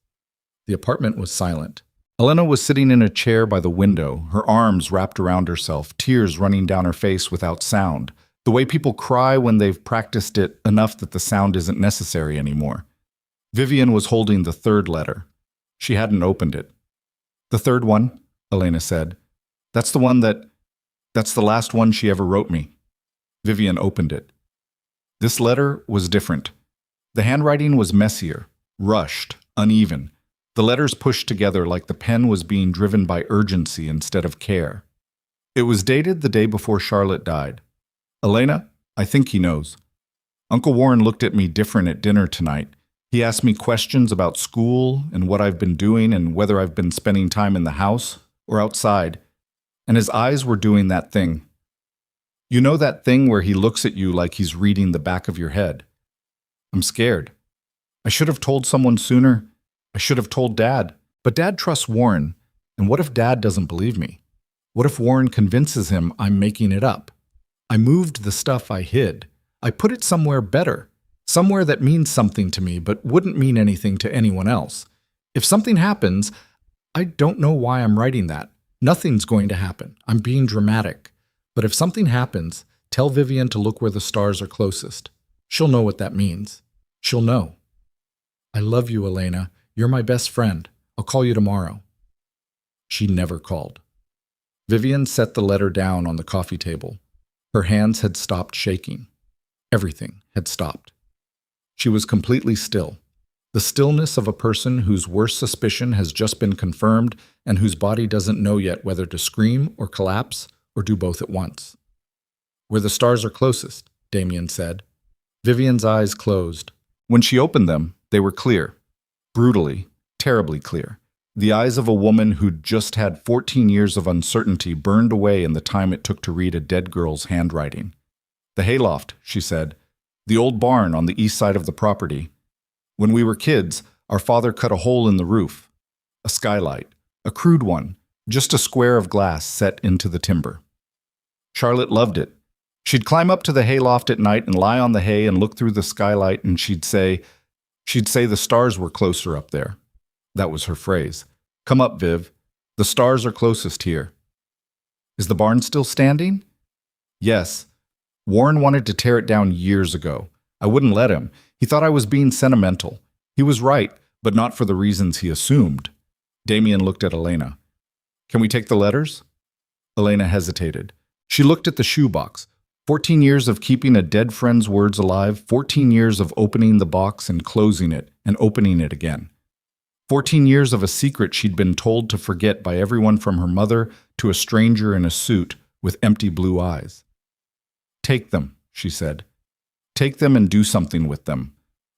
The apartment was silent. Elena was sitting in a chair by the window, her arms wrapped around herself, tears running down her face without sound, the way people cry when they've practiced it enough that the sound isn't necessary anymore. Vivian was holding the 3rd letter. She hadn't opened it. The 3rd one, Elena said. That's the last one she ever wrote me. Vivian opened it. This letter was different. The handwriting was messier, rushed, uneven. The letters pushed together like the pen was being driven by urgency instead of care. It was dated the day before Charlotte died. Elena, I think he knows. Uncle Warren looked at me different at dinner tonight. He asked me questions about school and what I've been doing and whether I've been spending time in the house or outside. And his eyes were doing that thing. You know that thing where he looks at you like he's reading the back of your head. I'm scared. I should have told someone sooner. I should have told Dad. But Dad trusts Warren. And what if Dad doesn't believe me? What if Warren convinces him I'm making it up? I moved the stuff I hid. I put it somewhere better. Somewhere that means something to me but wouldn't mean anything to anyone else. If something happens, I don't know why I'm writing that. Nothing's going to happen. I'm being dramatic. But if something happens, tell Vivian to look where the stars are closest. She'll know what that means. She'll know. I love you, Elena. You're my best friend. I'll call you tomorrow. She never called. Vivian set the letter down on the coffee table. Her hands had stopped shaking. Everything had stopped. She was completely still. The stillness of a person whose worst suspicion has just been confirmed and whose body doesn't know yet whether to scream or collapse or do both at once. Where the stars are closest, Damien said. Vivian's eyes closed. When she opened them, they were clear. Brutally, terribly clear. The eyes of a woman who'd just had 14 years of uncertainty burned away in the time it took to read a dead girl's handwriting. The hayloft, she said. The old barn on the east side of the property. When we were kids, our father cut a hole in the roof. A skylight. A crude one. Just a square of glass set into the timber. Charlotte loved it. She'd climb up to the hayloft at night and lie on the hay and look through the skylight, and she'd say the stars were closer up there. That was her phrase. Come up, Viv. The stars are closest here. Is the barn still standing? Yes. Warren wanted to tear it down years ago. I wouldn't let him. He thought I was being sentimental. He was right, but not for the reasons he assumed. Damien looked at Elena. Can we take the letters? Elena hesitated. She looked at the shoebox. 14 years of keeping a dead friend's words alive, 14 years of opening the box and closing it and opening it again. 14 years of a secret she'd been told to forget by everyone from her mother to a stranger in a suit with empty blue eyes. Take them, she said. Take them and do something with them.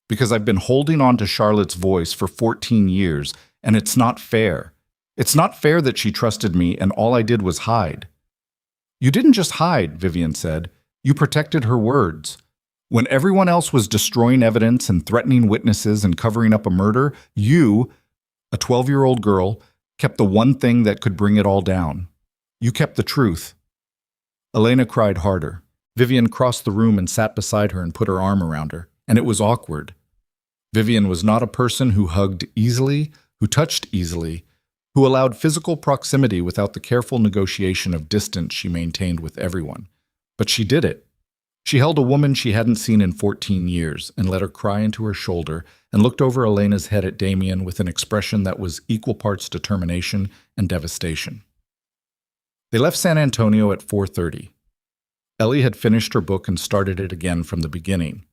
Because I've been holding on to Charlotte's voice for 14 years, and it's not fair. It's not fair that she trusted me and all I did was hide. You didn't just hide, Vivian said. You protected her words. When everyone else was destroying evidence and threatening witnesses and covering up a murder, you, a 12-year-old girl, kept the one thing that could bring it all down. You kept the truth. Elena cried harder. Vivian crossed the room and sat beside her and put her arm around her, and it was awkward. Vivian was not a person who hugged easily, who touched easily, who allowed physical proximity without the careful negotiation of distance she maintained with everyone. But she did it. She held a woman she hadn't seen in 14 years and let her cry into her shoulder and looked over Elena's head at Damien with an expression that was equal parts determination and devastation. They left San Antonio at 4:30. Ellie had finished her book and started it again from the beginning.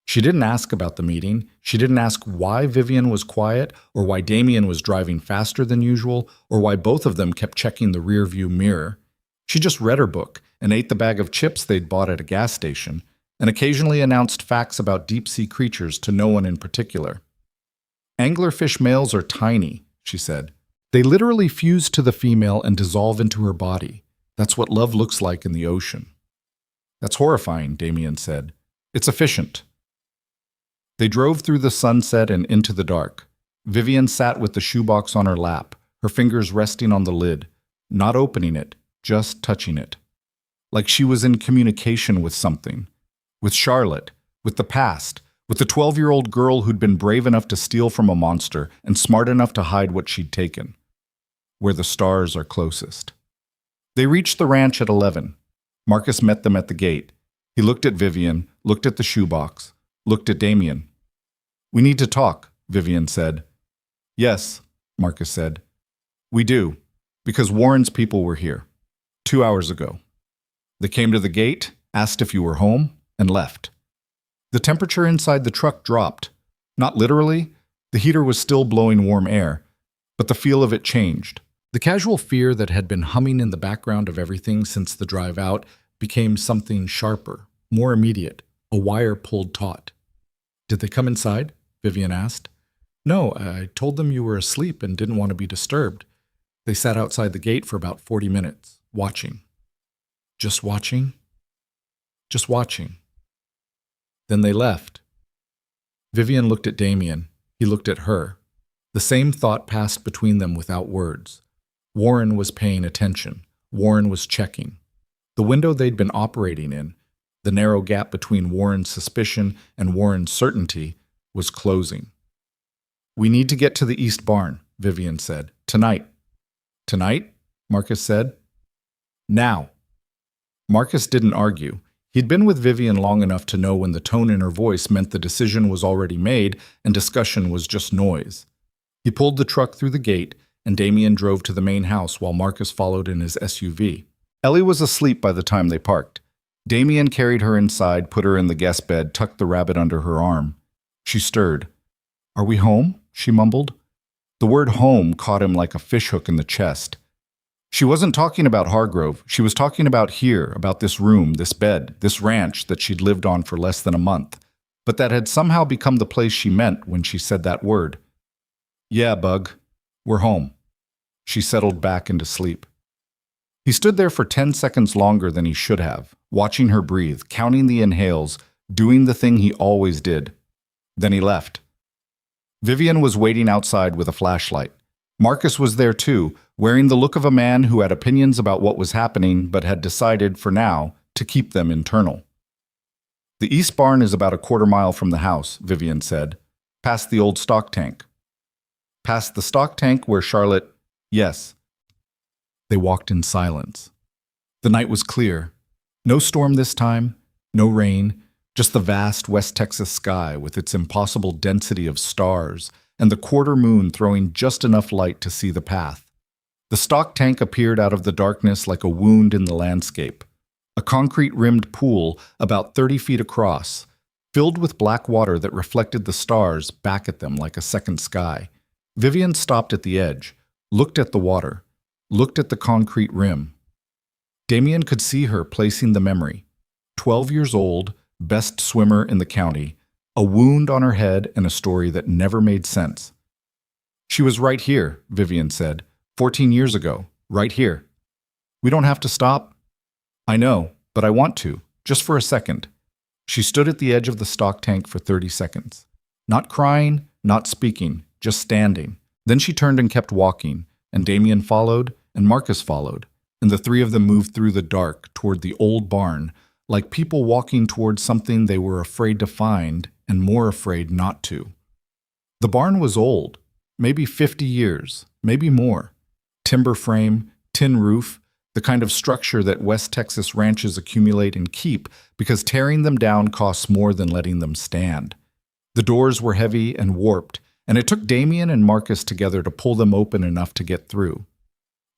She didn't ask about the meeting. She didn't ask why Vivian was quiet, or why Damien was driving faster than usual, or why both of them kept checking the rearview mirror. She just read her book and ate the bag of chips they'd bought at a gas station, and occasionally announced facts about deep-sea creatures to no one in particular. Anglerfish males are tiny, she said. They literally fuse to the female and dissolve into her body. That's what love looks like in the ocean. That's horrifying, Damien said. It's efficient. They drove through the sunset and into the dark. Vivian sat with the shoebox on her lap, her fingers resting on the lid, not opening it, just touching it. Like she was in communication with something. With Charlotte, with the past, with the 12-year-old girl who'd been brave enough to steal from a monster and smart enough to hide what she'd taken. Where the stars are closest. They reached the ranch at 11. Marcus met them at the gate. He looked at Vivian, looked at the shoebox, looked at Damien. "We need to talk," Vivian said. "Yes," Marcus said. "We do, because Warren's people were here, 2 hours ago. They came to the gate, asked if you were home, and left." The temperature inside the truck dropped. Not literally, the heater was still blowing warm air, but the feel of it changed. The casual fear that had been humming in the background of everything since the drive out became something sharper, more immediate, a wire pulled taut. "Did they come inside?" Vivian asked. "No, I told them you were asleep and didn't want to be disturbed. They sat outside the gate for about 40 minutes, watching." "Just watching?" "Just watching. Then they left." Vivian looked at Damien. He looked at her. The same thought passed between them without words. Warren was paying attention. Warren was checking. The window they'd been operating in, the narrow gap between Warren's suspicion and Warren's certainty, was closing. "We need to get to the east barn," Vivian said. "Tonight." "Tonight?" Marcus said. "Now." Marcus didn't argue. He'd been with Vivian long enough to know when the tone in her voice meant the decision was already made and discussion was just noise. He pulled the truck through the gate, and Damien drove to the main house while Marcus followed in his SUV. Ellie was asleep by the time they parked. Damien carried her inside, put her in the guest bed, tucked the rabbit under her arm. She stirred. "Are we home?" she mumbled. The word home caught him like a fishhook in the chest. She wasn't talking about Hargrove. She was talking about here, about this room, this bed, this ranch that she'd lived on for less than a month, but that had somehow become the place she meant when she said that word. "Yeah, Bug. We're home." She settled back into sleep. He stood there for 10 seconds longer than he should have, watching her breathe, counting the inhales, doing the thing he always did. Then he left. Vivian was waiting outside with a flashlight. Marcus was there too, wearing the look of a man who had opinions about what was happening but had decided, for now, to keep them internal. "The east barn is about a quarter-mile from the house," Vivian said. "Past the old stock tank." "Past the stock tank where Charlotte—" "Yes." They walked in silence. The night was clear. No storm this time, no rain, just the vast West Texas sky with its impossible density of stars and the quarter moon throwing just enough light to see the path. The stock tank appeared out of the darkness like a wound in the landscape. A concrete-rimmed pool about 30 feet across, filled with black water that reflected the stars back at them like a second sky. Vivian stopped at the edge, looked at the water, looked at the concrete rim. Damien could see her placing the memory. 12 years old, best swimmer in the county, a wound on her head and a story that never made sense. "She was right here," Vivian said, 14 years ago, right here. "We don't have to stop." "I know, but I want to, just for a second." She stood at the edge of the stock tank for 30 seconds. Not crying, not speaking, just standing. Then she turned and kept walking, and Damien followed, and Marcus followed, and the three of them moved through the dark toward the old barn, like people walking toward something they were afraid to find and more afraid not to. The barn was old, maybe 50 years, maybe more. Timber frame, tin roof, the kind of structure that West Texas ranches accumulate and keep because tearing them down costs more than letting them stand. The doors were heavy and warped, and it took Damien and Marcus together to pull them open enough to get through.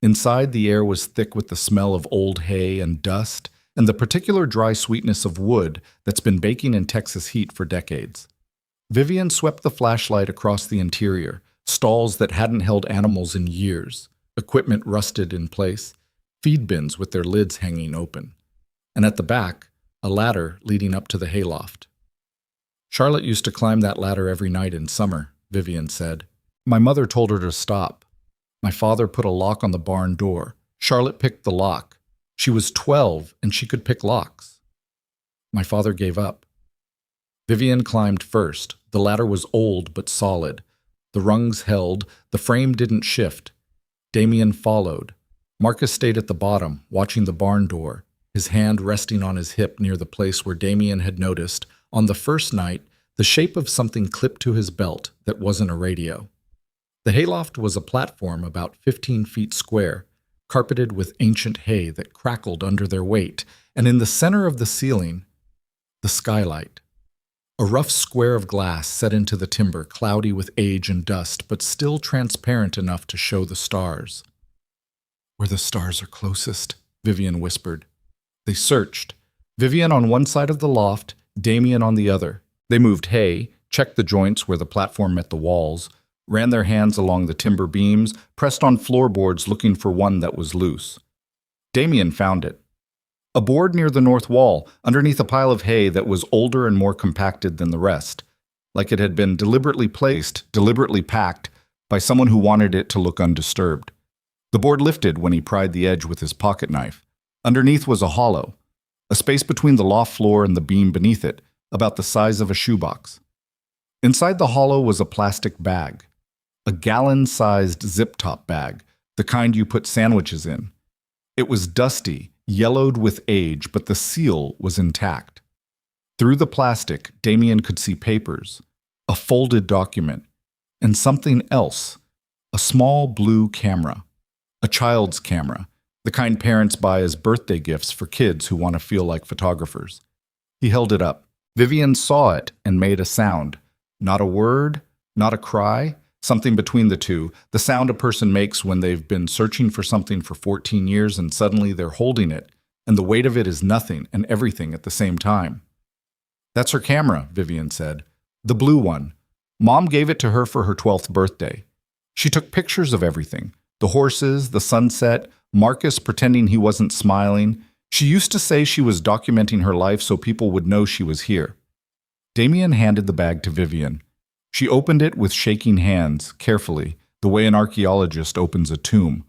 Inside, the air was thick with the smell of old hay and dust, and the particular dry sweetness of wood that's been baking in Texas heat for decades. Vivian swept the flashlight across the interior, stalls that hadn't held animals in years, equipment rusted in place, feed bins with their lids hanging open, and at the back, a ladder leading up to the hayloft. Charlotte used to climb that ladder every night in summer, Vivian said. My mother told her to stop. My father put a lock on the barn door. Charlotte picked the lock. She was 12 and she could pick locks. My father gave up. Vivian climbed first. The ladder was old but solid. The rungs held. The frame didn't shift. Damien followed. Marcus stayed at the bottom, watching the barn door, his hand resting on his hip near the place where Damien had noticed, on the first night, the shape of something clipped to his belt that wasn't a radio. The hayloft was a platform about 15 feet square, carpeted with ancient hay that crackled under their weight, and in the center of the ceiling, the skylight. A rough square of glass set into the timber, cloudy with age and dust, but still transparent enough to show the stars. Where the stars are closest, Vivian whispered. They searched. Vivian on one side of the loft, Damien on the other. They moved hay, checked the joints where the platform met the walls, ran their hands along the timber beams, pressed on floorboards looking for one that was loose. Damien found it. A board near the north wall, underneath a pile of hay that was older and more compacted than the rest, like it had been deliberately placed, deliberately packed, by someone who wanted it to look undisturbed. The board lifted when he pried the edge with his pocket knife. Underneath was a hollow, a space between the loft floor and the beam beneath it, about the size of a shoebox. Inside the hollow was a plastic bag, a gallon-sized zip-top bag, the kind you put sandwiches in. It was dusty, yellowed with age, but the seal was intact. Through the plastic, Damien could see papers, a folded document, and something else, a small blue camera, a child's camera, the kind parents buy as birthday gifts for kids who want to feel like photographers. He held it up. Vivian saw it and made a sound. Not a word, not a cry, something between the two, the sound a person makes when they've been searching for something for 14 years and suddenly they're holding it, and the weight of it is nothing and everything at the same time. That's her camera, Vivian said. The blue one. Mom gave it to her for her 12th birthday. She took pictures of everything. The horses, the sunset, Marcus pretending he wasn't smiling. She used to say she was documenting her life so people would know she was here. Damien handed the bag to Vivian. She opened it with shaking hands, carefully, the way an archaeologist opens a tomb.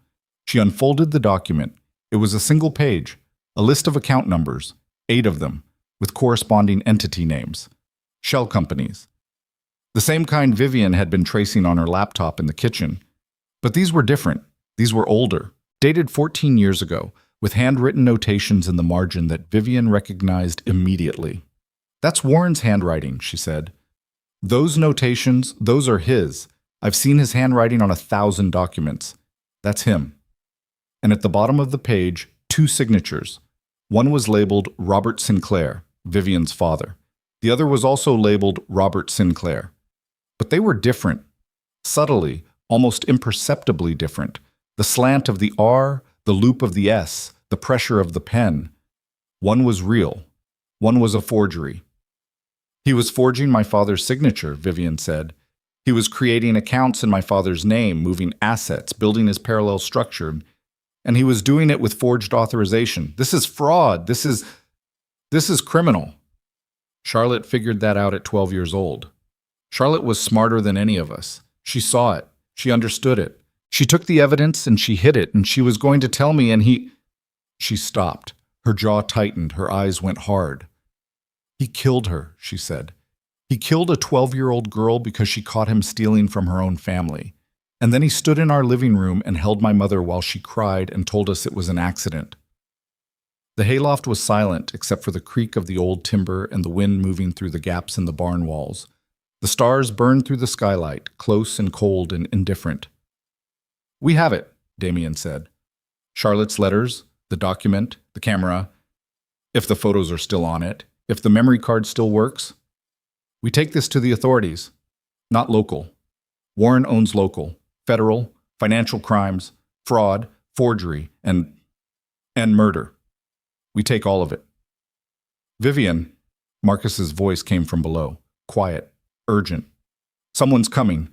She unfolded the document. It was a single page, a list of account numbers, 8 of them, with corresponding entity names. Shell companies. The same kind Vivian had been tracing on her laptop in the kitchen. But these were different. These were older, dated 14 years ago, with handwritten notations in the margin that Vivian recognized immediately. That's Warren's handwriting, she said. Those notations, those are his. I've seen his handwriting on 1,000 documents. That's him. And at the bottom of the page, 2 signatures. One was labeled Robert Sinclair, Vivian's father. The other was also labeled Robert Sinclair. But they were different. Subtly, almost imperceptibly different. The slant of the R, the loop of the S, the pressure of the pen. One was real. One was a forgery. He was forging my father's signature, Vivian said. He was creating accounts in my father's name, moving assets, building his parallel structure, and he was doing it with forged authorization. This is fraud. This is criminal. Charlotte figured that out at 12 years old. Charlotte was smarter than any of us. She saw it. She understood it. She took the evidence and she hid it, and she was going to tell me, and he... She stopped. Her jaw tightened. Her eyes went hard. He killed her, she said. He killed a 12-year-old girl because she caught him stealing from her own family. And then he stood in our living room and held my mother while she cried and told us it was an accident. The hayloft was silent except for the creak of the old timber and the wind moving through the gaps in the barn walls. The stars burned through the skylight, close and cold and indifferent. We have it, Damien said. Charlotte's letters, the document, the camera, if the photos are still on it, if the memory card still works. We take this to the authorities, not local. Warren owns local, federal, financial crimes, fraud, forgery, and murder. We take all of it. Vivian, Marcus's voice came from below, quiet, urgent. Someone's coming.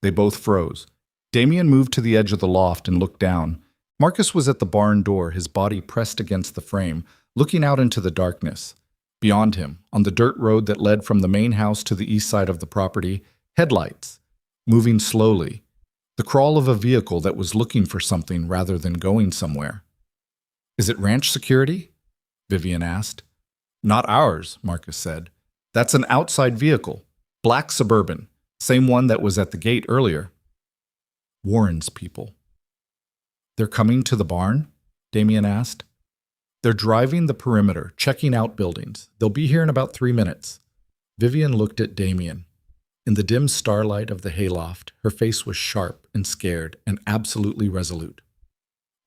They both froze. Damien moved to the edge of the loft and looked down. Marcus was at the barn door, his body pressed against the frame, looking out into the darkness. Beyond him, on the dirt road that led from the main house to the east side of the property, headlights, moving slowly. The crawl of a vehicle that was looking for something rather than going somewhere. Is it ranch security? Vivian asked. Not ours, Marcus said. That's an outside vehicle. Black Suburban. Same one that was at the gate earlier. Warren's people. They're coming to the barn? Damien asked. They're driving the perimeter, checking out buildings. They'll be here in about 3 minutes. Vivian looked at Damien. In the dim starlight of the hayloft, her face was sharp and scared and absolutely resolute.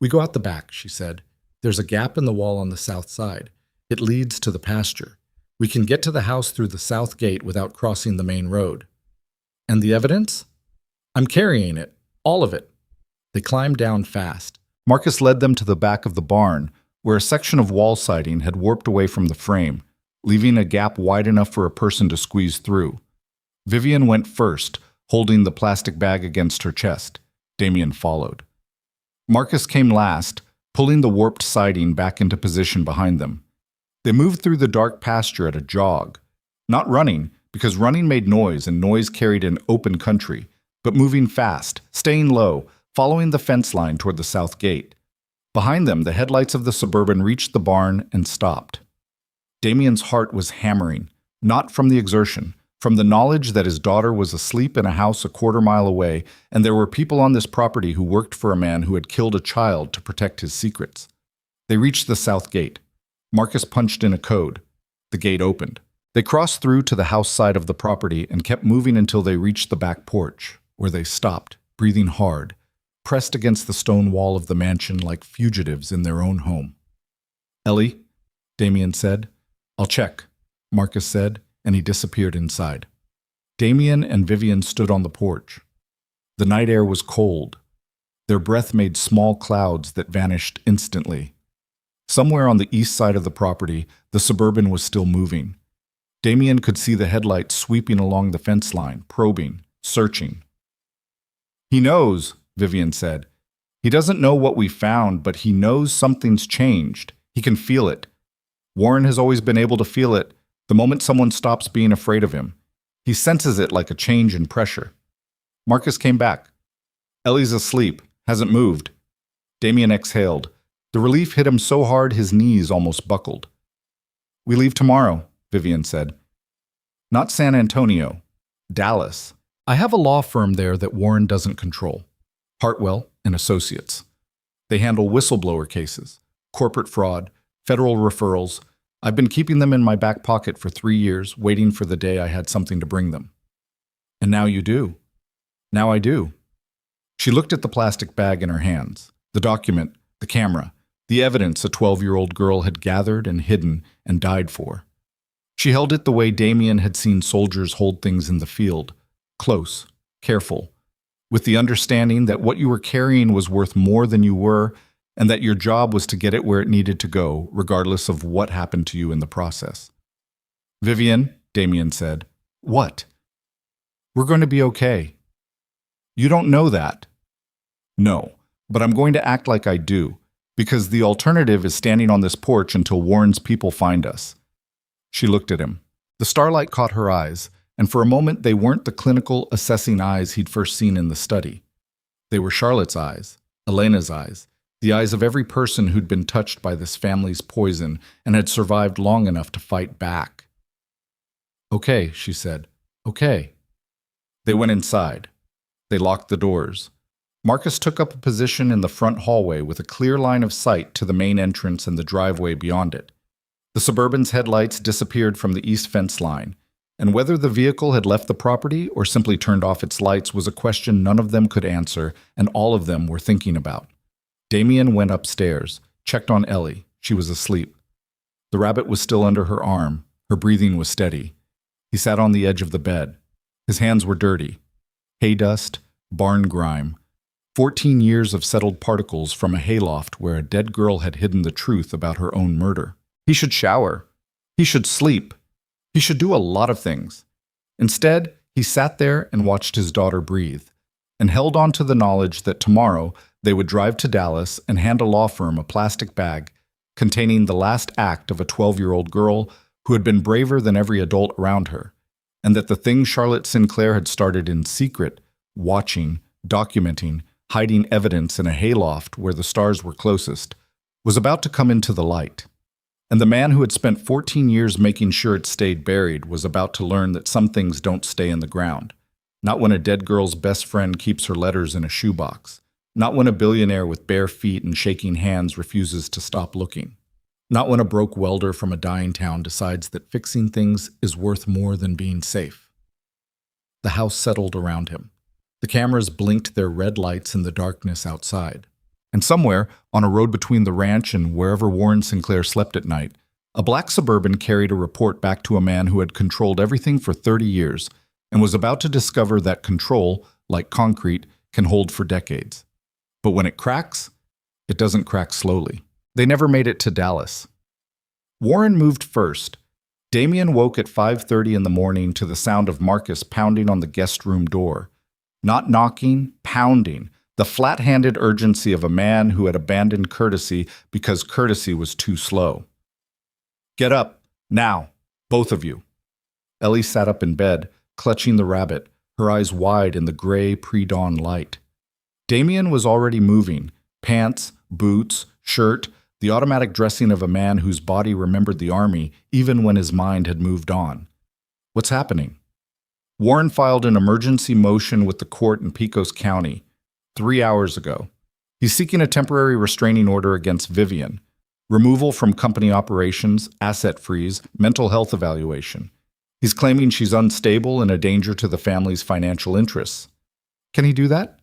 We go out the back, she said. There's a gap in the wall on the south side. It leads to the pasture. We can get to the house through the south gate without crossing the main road. And the evidence? I'm carrying it. All of it. They climbed down fast. Marcus led them to the back of the barn, where a section of wall siding had warped away from the frame, leaving a gap wide enough for a person to squeeze through. Vivian went first, holding the plastic bag against her chest. Damien followed. Marcus came last, pulling the warped siding back into position behind them. They moved through the dark pasture at a jog. Not running, because running made noise and noise carried in open country, but moving fast, staying low, following the fence line toward the south gate. Behind them, the headlights of the Suburban reached the barn and stopped. Damien's heart was hammering, not from the exertion, from the knowledge that his daughter was asleep in a house a quarter-mile away, and there were people on this property who worked for a man who had killed a child to protect his secrets. They reached the south gate. Marcus punched in a code. The gate opened. They crossed through to the house side of the property and kept moving until they reached the back porch, where they stopped, breathing hard, pressed against the stone wall of the mansion like fugitives in their own home. Ellie, Damien said. I'll check, Marcus said, and he disappeared inside. Damien and Vivian stood on the porch. The night air was cold. Their breath made small clouds that vanished instantly. Somewhere on the east side of the property, the Suburban was still moving. Damien could see the headlights sweeping along the fence line, probing, searching. He knows, Vivian said. He doesn't know what we found, but he knows something's changed. He can feel it. Warren has always been able to feel it the moment someone stops being afraid of him. He senses it like a change in pressure. Marcus came back. Ellie's asleep, hasn't moved. Damien exhaled. The relief hit him so hard his knees almost buckled. We leave tomorrow, Vivian said. Not San Antonio. Dallas. I have a law firm there that Warren doesn't control. Hartwell and Associates. They handle whistleblower cases, corporate fraud, federal referrals. I've been keeping them in my back pocket for 3 years, waiting for the day I had something to bring them. And now you do. Now I do. She looked at the plastic bag in her hands, the document, the camera, the evidence a 12-year-old girl had gathered and hidden and died for. She held it the way Damien had seen soldiers hold things in the field, close, careful, with the understanding that what you were carrying was worth more than you were, and that your job was to get it where it needed to go, regardless of what happened to you in the process. Vivian, Damien said. What? We're going to be okay. You don't know that. No, but I'm going to act like I do, because the alternative is standing on this porch until Warren's people find us. She looked at him. The starlight caught her eyes, and for a moment they weren't the clinical, assessing eyes he'd first seen in the study. They were Charlotte's eyes, Elena's eyes, the eyes of every person who'd been touched by this family's poison and had survived long enough to fight back. Okay, she said. Okay. They went inside. They locked the doors. Marcus took up a position in the front hallway with a clear line of sight to the main entrance and the driveway beyond it. The Suburban's headlights disappeared from the east fence line, and whether the vehicle had left the property or simply turned off its lights was a question none of them could answer and all of them were thinking about. Damien went upstairs, checked on Ellie. She was asleep. The rabbit was still under her arm. Her breathing was steady. He sat on the edge of the bed. His hands were dirty. Hay dust, barn grime. 14 years of settled particles from a hayloft where a dead girl had hidden the truth about her own murder. He should shower. He should sleep. He should do a lot of things. Instead, he sat there and watched his daughter breathe, and held on to the knowledge that tomorrow they would drive to Dallas and hand a law firm a plastic bag containing the last act of a 12-year-old girl who had been braver than every adult around her, and that the thing Charlotte Sinclair had started in secret, watching, documenting, hiding evidence in a hayloft where the stars were closest, was about to come into the light. And the man who had spent 14 years making sure it stayed buried was about to learn that some things don't stay in the ground. Not when a dead girl's best friend keeps her letters in a shoebox. Not when a billionaire with bare feet and shaking hands refuses to stop looking. Not when a broke welder from a dying town decides that fixing things is worth more than being safe. The house settled around him. The cameras blinked their red lights in the darkness outside. And somewhere, on a road between the ranch and wherever Warren Sinclair slept at night, a black Suburban carried a report back to a man who had controlled everything for 30 years and was about to discover that control, like concrete, can hold for decades. But when it cracks, it doesn't crack slowly. They never made it to Dallas. Warren moved first. Damien woke at 5:30 in the morning to the sound of Marcus pounding on the guest room door. Not knocking, pounding. The flat-handed urgency of a man who had abandoned courtesy because courtesy was too slow. "Get up, now, both of you." Ellie sat up in bed, clutching the rabbit, her eyes wide in the gray pre-dawn light. Damien was already moving, pants, boots, shirt, the automatic dressing of a man whose body remembered the army even when his mind had moved on. What's happening? Warren filed an emergency motion with the court in Pecos County 3 hours ago. He's seeking a temporary restraining order against Vivian, removal from company operations, asset freeze, mental health evaluation. He's claiming she's unstable and a danger to the family's financial interests. Can he do that?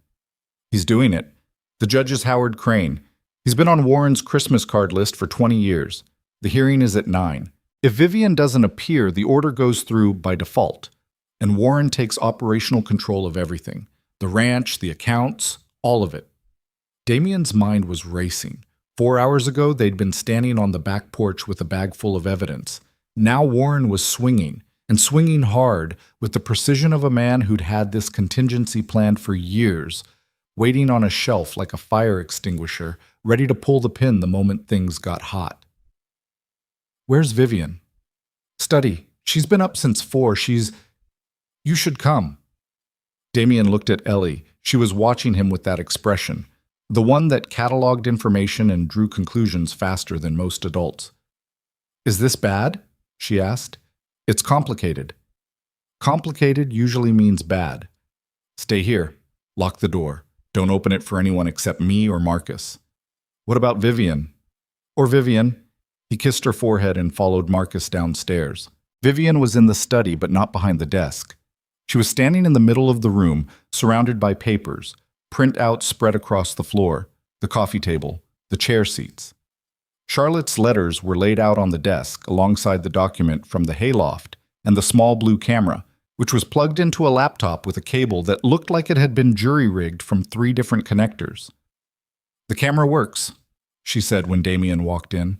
He's doing it. The judge is Howard Crane. He's been on Warren's Christmas card list for 20 years. The hearing is at 9. If Vivian doesn't appear, the order goes through by default, and Warren takes operational control of everything. The ranch, the accounts, all of it. Damien's mind was racing. 4 hours ago, they'd been standing on the back porch with a bag full of evidence. Now Warren was swinging, and swinging hard, with the precision of a man who'd had this contingency planned for years, waiting on a shelf like a fire extinguisher, ready to pull the pin the moment things got hot. "Where's Vivian?" "Study. She's been up since 4. You should come." Damien looked at Ellie. She was watching him with that expression, the one that cataloged information and drew conclusions faster than most adults. "Is this bad?" she asked. "It's complicated." Complicated usually means bad. "Stay here. Lock the door. Don't open it for anyone except me or Marcus." "What about Vivian?" "Or Vivian." He kissed her forehead and followed Marcus downstairs. Vivian was in the study but not behind the desk. She was standing in the middle of the room, surrounded by papers, printouts spread across the floor, the coffee table, the chair seats. Charlotte's letters were laid out on the desk alongside the document from the hayloft and the small blue camera, which was plugged into a laptop with a cable that looked like it had been jury-rigged from 3 different connectors. "The camera works," she said when Damien walked in.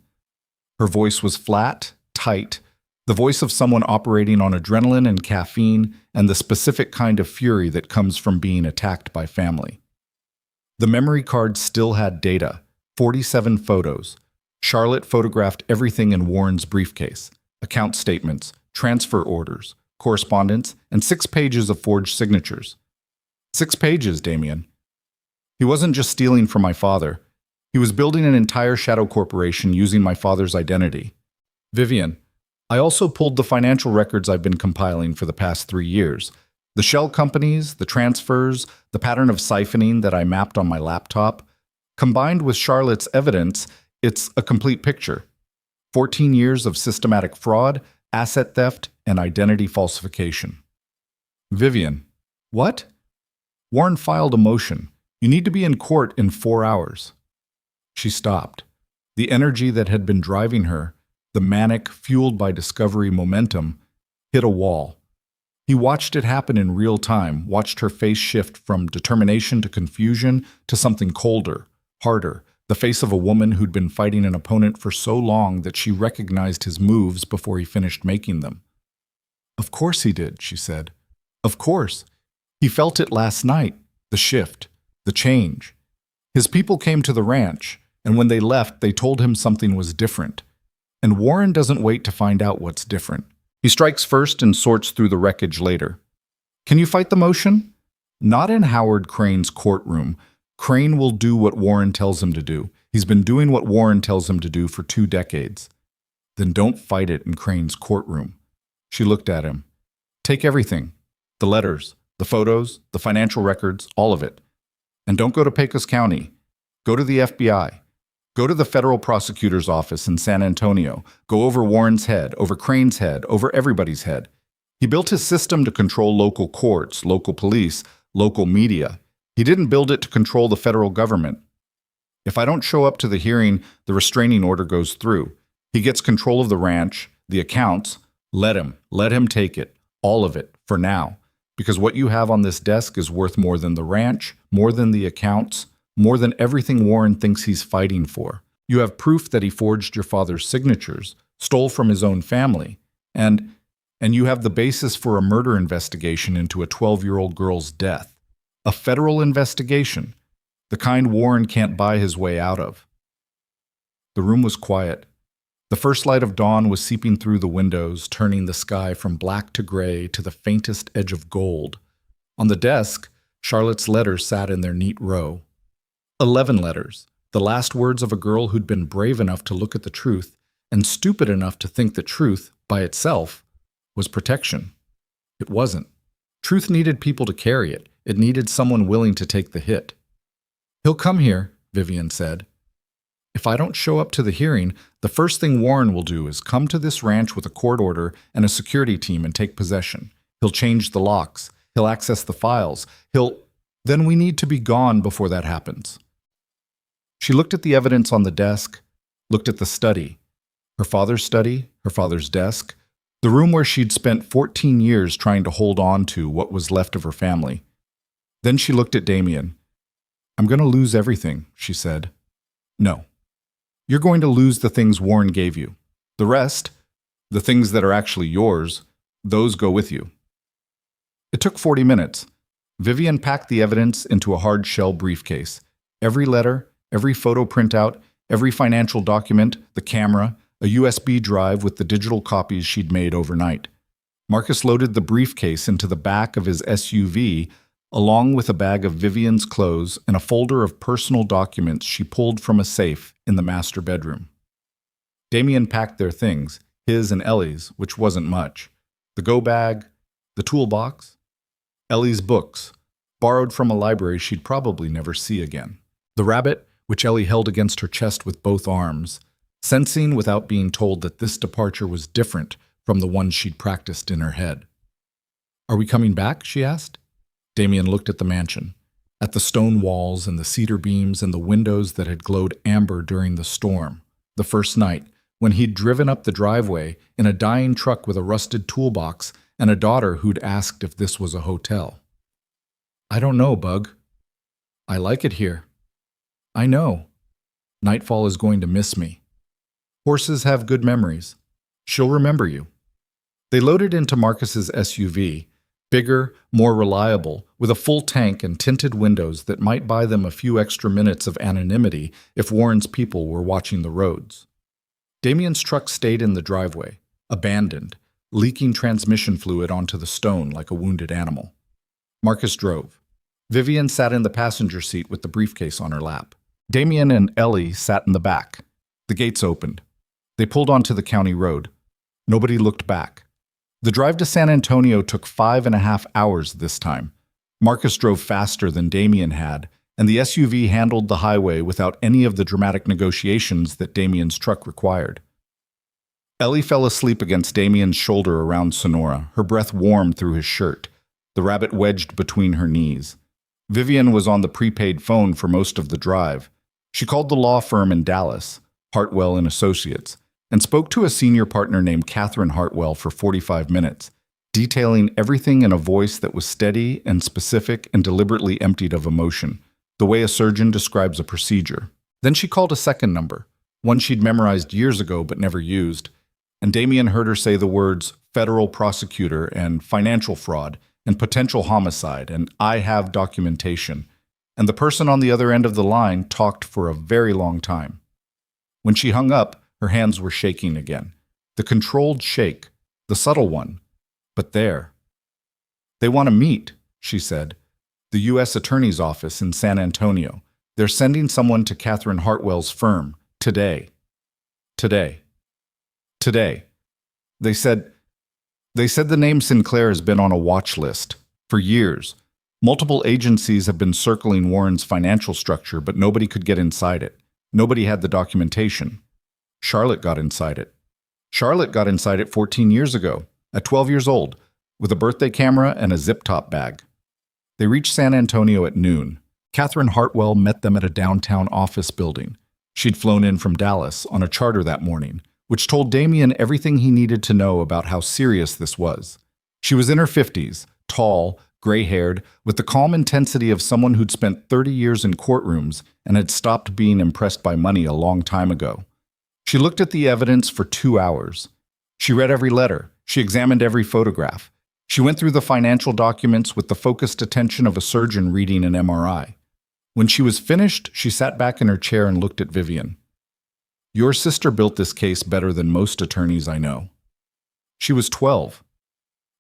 Her voice was flat, tight, the voice of someone operating on adrenaline and caffeine and the specific kind of fury that comes from being attacked by family. The memory card still had data, 47 photos. Charlotte photographed everything in Warren's briefcase, account statements, transfer orders, correspondence, and 6 pages of forged signatures. 6 pages, Damien. He wasn't just stealing from my father. He was building an entire shadow corporation using my father's identity. Vivian, I also pulled the financial records I've been compiling for the past 3 years. The shell companies, the transfers, the pattern of siphoning that I mapped on my laptop. Combined with Charlotte's evidence, it's a complete picture. 14 years of systematic fraud, asset theft, and identity falsification. Vivian, what? Warren filed a motion. You need to be in court in 4 hours. She stopped. The energy that had been driving her, the manic, fueled by discovery momentum, hit a wall. He watched it happen in real time, watched her face shift from determination to confusion to something colder, harder, the face of a woman who'd been fighting an opponent for so long that she recognized his moves before he finished making them. "Of course he did," she said. "Of course. He felt it last night, the shift, the change. His people came to the ranch, and when they left, they told him something was different. And Warren doesn't wait to find out what's different. He strikes first and sorts through the wreckage later. Can you fight the motion? Not in Howard Crane's courtroom. Crane will do what Warren tells him to do. He's been doing what Warren tells him to do for 2 decades. Then don't fight it in Crane's courtroom." She looked at him. "Take everything. The letters, the photos, the financial records, all of it. And don't go to Pecos County. Go to the FBI. Go to the federal prosecutor's office in San Antonio. Go over Warren's head, over Crane's head, over everybody's head. He built his system to control local courts, local police, local media. He didn't build it to control the federal government. If I don't show up to the hearing, the restraining order goes through. He gets control of the ranch, the accounts. Let him take it, all of it, for now. Because what you have on this desk is worth more than the ranch, more than the accounts, more than everything Warren thinks he's fighting for. You have proof that he forged your father's signatures, stole from his own family, and you have the basis for a murder investigation into a 12-year-old girl's death. A federal investigation, the kind Warren can't buy his way out of." The room was quiet. The first light of dawn was seeping through the windows, turning the sky from black to gray to the faintest edge of gold. On the desk, Charlotte's letters sat in their neat row. 11 letters, the last words of a girl who'd been brave enough to look at the truth and stupid enough to think that truth, by itself, was protection. It wasn't. Truth needed people to carry it. It needed someone willing to take the hit. "He'll come here," Vivian said. "If I don't show up to the hearing, the first thing Warren will do is come to this ranch with a court order and a security team and take possession. He'll change the locks. He'll access the files. Then we need to be gone before that happens." She looked at the evidence on the desk, looked at the study. Her father's desk, the room where she'd spent 14 years trying to hold on to what was left of her family. Then she looked at Damien. "I'm going to lose everything," she said. "No. You're going to lose the things Warren gave you. The rest, the things that are actually yours, those go with you." It took 40 minutes. Vivian packed the evidence into a hard-shell briefcase. Every letter, every photo printout, every financial document, the camera, a USB drive with the digital copies she'd made overnight. Marcus loaded the briefcase into the back of his SUV, along with a bag of Vivian's clothes and a folder of personal documents she pulled from a safe in the master bedroom. Damien packed their things, his and Ellie's, which wasn't much. The go bag, the toolbox, Ellie's books, borrowed from a library she'd probably never see again. The rabbit, which Ellie held against her chest with both arms, sensing without being told that this departure was different from the one she'd practiced in her head. "Are we coming back?" she asked. Damien looked at the mansion, at the stone walls and the cedar beams and the windows that had glowed amber during the storm, the first night, when he'd driven up the driveway in a dying truck with a rusted toolbox and a daughter who'd asked if this was a hotel. "I don't know, Bug. I like it here. I know. Nightfall is going to miss me. Horses have good memories. She'll remember you." They loaded into Marcus's SUV, bigger, more reliable, with a full tank and tinted windows that might buy them a few extra minutes of anonymity if Warren's people were watching the roads. Damien's truck stayed in the driveway, abandoned, leaking transmission fluid onto the stone like a wounded animal. Marcus drove. Vivian sat in the passenger seat with the briefcase on her lap. Damien and Ellie sat in the back. The gates opened. They pulled onto the county road. Nobody looked back. The drive to San Antonio took 5.5 hours this time. Marcus drove faster than Damien had, and the SUV handled the highway without any of the dramatic negotiations that Damien's truck required. Ellie fell asleep against Damien's shoulder around Sonora, her breath warm through his shirt, the rabbit wedged between her knees. Vivian was on the prepaid phone for most of the drive. She called the law firm in Dallas, Hartwell and Associates, and spoke to a senior partner named Catherine Hartwell for 45 minutes. detailing everything in a voice that was steady and specific and deliberately emptied of emotion, the way a surgeon describes a procedure. Then she called a second number, one she'd memorized years ago but never used, and Damien heard her say the words federal prosecutor and financial fraud and potential homicide and I have documentation, and the person on the other end of the line talked for a very long time. When she hung up, her hands were shaking again. The controlled shake, the subtle one, but there. They want to meet, she said. The U.S. Attorney's Office in San Antonio. They're sending someone to Catherine Hartwell's firm today. Today. They said the name Sinclair has been on a watch list for years. Multiple agencies have been circling Warren's financial structure, but nobody could get inside it. Nobody had the documentation. Charlotte got inside it. Charlotte got inside it 14 years ago, at 12 years old, with a birthday camera and a zip-top bag. They reached San Antonio at noon. Catherine Hartwell met them at a downtown office building. She'd flown in from Dallas on a charter that morning, which told Damien everything he needed to know about how serious this was. She was in her 50s, tall, gray-haired, with the calm intensity of someone who'd spent 30 years in courtrooms and had stopped being impressed by money a long time ago. She looked at the evidence for 2 hours. She read every letter. She examined every photograph. She went through the financial documents with the focused attention of a surgeon reading an MRI. When she was finished, she sat back in her chair and looked at Vivian. Your sister built this case better than most attorneys I know. She was 12.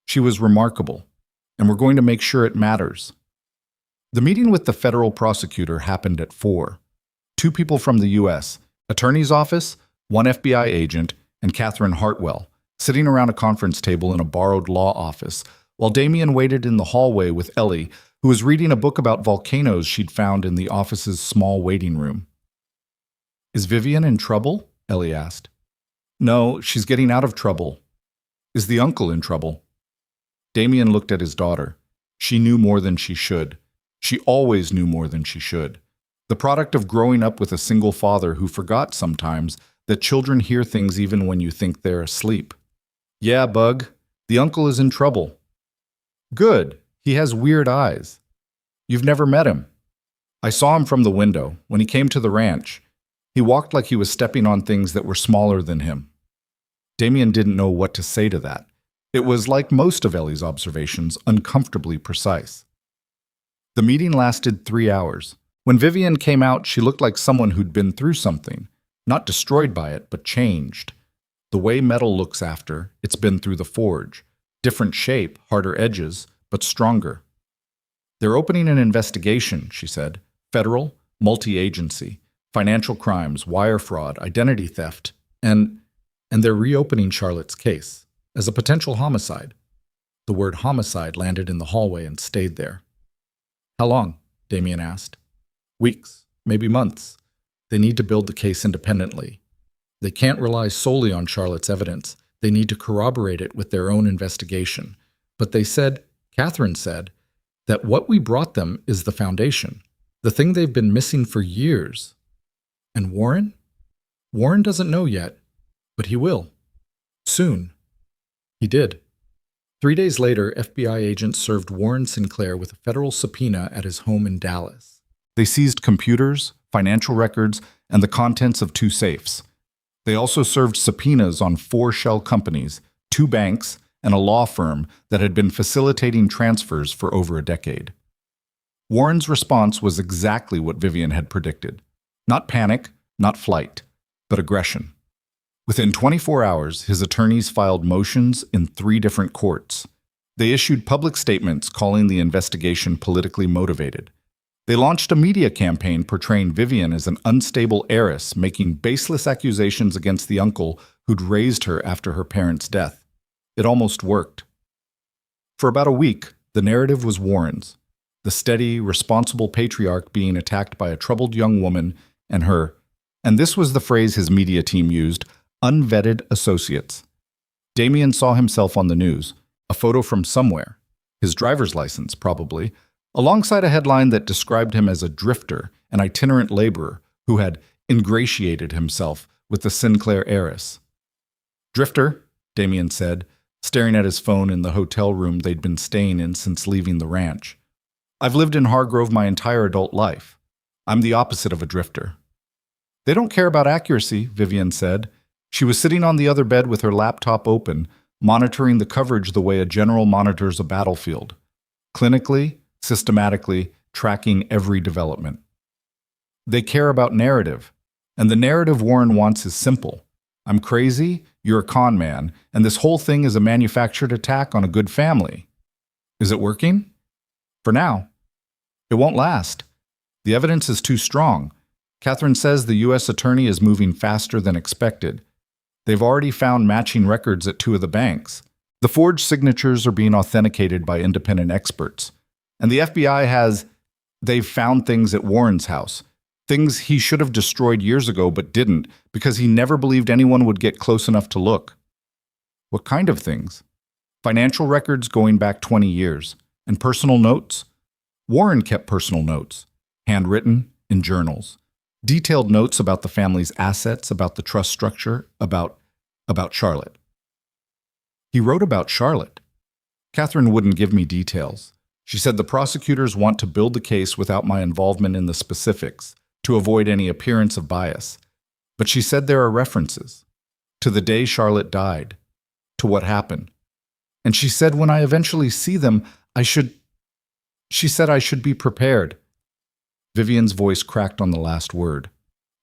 She was remarkable, and we're going to make sure it matters. The meeting with the federal prosecutor happened at 4. 2 people from the U.S., attorney's office, 1 FBI agent, and Catherine Hartwell, sitting around a conference table in a borrowed law office, while Damien waited in the hallway with Ellie, who was reading a book about volcanoes she'd found in the office's small waiting room. Is Vivian in trouble? Ellie asked. No, she's getting out of trouble. Is the uncle in trouble? Damien looked at his daughter. She knew more than she should. She always knew more than she should. The product of growing up with a single father who forgot sometimes that children hear things even when you think they're asleep. Yeah, Bug, the uncle is in trouble. Good. He has weird eyes. You've never met him. I saw him from the window when he came to the ranch. He walked like he was stepping on things that were smaller than him. Damien didn't know what to say to that. It was, like most of Ellie's observations, uncomfortably precise. The meeting lasted 3 hours. When Vivian came out, she looked like someone who'd been through something, not destroyed by it, but changed. The way metal looks after it's been through the forge. Different shape, harder edges, but stronger. They're opening an investigation, she said. Federal, multi-agency, financial crimes, wire fraud, identity theft, and they're reopening Charlotte's case as a potential homicide. The word homicide landed in the hallway and stayed there. How long? Damien asked. Weeks, maybe months. They need to build the case independently. They can't rely solely on Charlotte's evidence. They need to corroborate it with their own investigation. But they said, Catherine said, that what we brought them is the foundation, the thing they've been missing for years. And Warren? Warren doesn't know yet, but he will. Soon. He did. 3 days later, FBI agents served Warren Sinclair with a federal subpoena at his home in Dallas. They seized computers, financial records, and the contents of 2 safes. They also served subpoenas on 4 shell companies, 2 banks, and a law firm that had been facilitating transfers for over a decade. Warren's response was exactly what Vivian had predicted. Not panic, not flight, but aggression. Within 24 hours, his attorneys filed motions in 3 different courts. They issued public statements calling the investigation politically motivated. They launched a media campaign portraying Vivian as an unstable heiress making baseless accusations against the uncle who'd raised her after her parents' death. It almost worked. For about a week, the narrative was Warren's, the steady, responsible patriarch being attacked by a troubled young woman and her, and this was the phrase his media team used, unvetted associates. Damien saw himself on the news, a photo from somewhere, his driver's license probably, alongside a headline that described him as a drifter, an itinerant laborer who had ingratiated himself with the Sinclair heiress. Drifter, Damien said, staring at his phone in the hotel room they'd been staying in since leaving the ranch. "I've lived in Hargrove my entire adult life. I'm the opposite of a drifter." "They don't care about accuracy," Vivian said. She was sitting on the other bed with her laptop open, monitoring the coverage the way a general monitors a battlefield. Clinically, systematically, tracking every development. "They care about narrative. And the narrative Warren wants is simple. I'm crazy, you're a con man, and this whole thing is a manufactured attack on a good family." "Is it working?" "For now. It won't last. The evidence is too strong. Catherine says the U.S. attorney is moving faster than expected. They've already found matching records at 2 of the banks. The forged signatures are being authenticated by independent experts. And the FBI they've found things at Warren's house. Things he should have destroyed years ago but didn't because he never believed anyone would get close enough to look." "What kind of things?" "Financial records going back 20 years. And personal notes. Warren kept personal notes. Handwritten, in journals. Detailed notes about the family's assets, about the trust structure, about Charlotte." "He wrote about Charlotte." "Catherine wouldn't give me details. She said the prosecutors want to build the case without my involvement in the specifics, to avoid any appearance of bias. But she said there are references. To the day Charlotte died. To what happened. And she said when I eventually see them, she said I should be prepared." Vivian's voice cracked on the last word.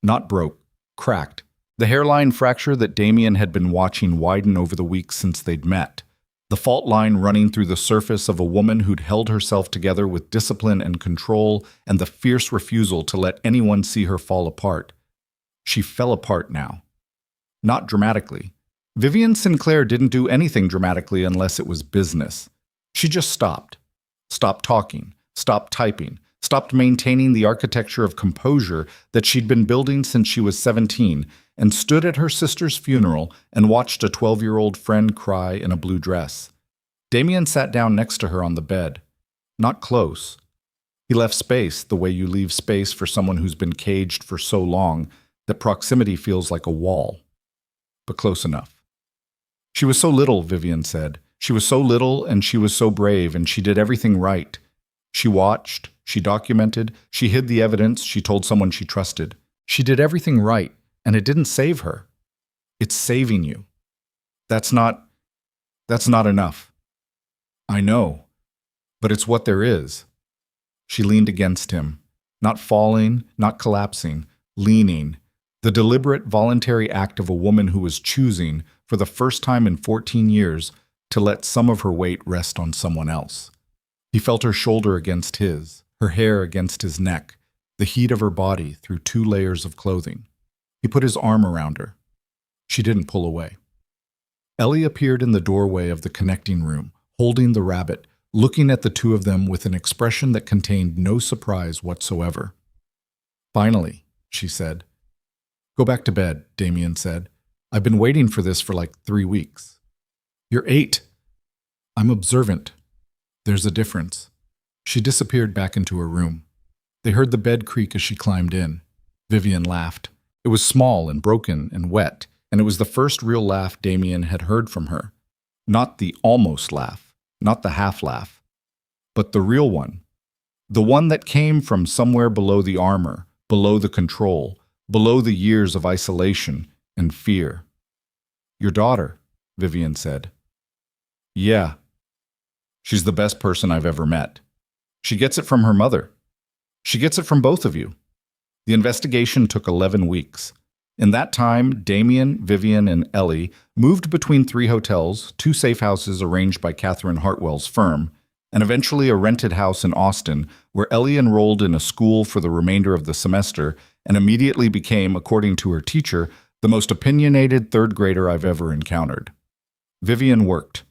Not broke, cracked. The hairline fracture that Damien had been watching widen over the weeks since they'd met. The fault line running through the surface of a woman who'd held herself together with discipline and control and the fierce refusal to let anyone see her fall apart. She fell apart now. Not dramatically. Vivian Sinclair didn't do anything dramatically unless it was business. She just stopped. Stopped talking, stopped typing, stopped maintaining the architecture of composure that she'd been building since she was 17, and stood at her sister's funeral and watched a 12-year-old friend cry in a blue dress. Damien sat down next to her on the bed. Not close. He left space the way you leave space for someone who's been caged for so long that proximity feels like a wall. But close enough. "She was so little," Vivian said. "She was so little and she was so brave and she did everything right. She watched, she documented, she hid the evidence, she told someone she trusted. She did everything right, and it didn't save her. It's saving you. That's not enough." "I know, but it's what there is." She leaned against him, not falling, not collapsing, leaning, the deliberate, voluntary act of a woman who was choosing, for the first time in 14 years, to let some of her weight rest on someone else. He felt her shoulder against his, her hair against his neck, the heat of her body through 2 layers of clothing. He put his arm around her. She didn't pull away. Ellie appeared in the doorway of the connecting room, holding the rabbit, looking at the 2 of them with an expression that contained no surprise whatsoever. "Finally," she said. "Go back to bed," Damien said. "I've been waiting for this for like 3 weeks." "You're 8. "I'm observant. There's a difference." She disappeared back into her room. They heard the bed creak as she climbed in. Vivian laughed. It was small and broken and wet, and it was the first real laugh Damien had heard from her. Not the almost laugh, not the half laugh, but the real one. The one that came from somewhere below the armor, below the control, below the years of isolation and fear. "Your daughter," Vivian said. "Yeah. She's the best person I've ever met. She gets it from her mother. She gets it from both of you." The investigation took 11 weeks. In that time, Damien, Vivian, and Ellie moved between 3 hotels, 2 safe houses arranged by Catherine Hartwell's firm, and eventually a rented house in Austin, where Ellie enrolled in a school for the remainder of the semester and immediately became, according to her teacher, the most opinionated 3rd grader I've ever encountered. Vivian worked.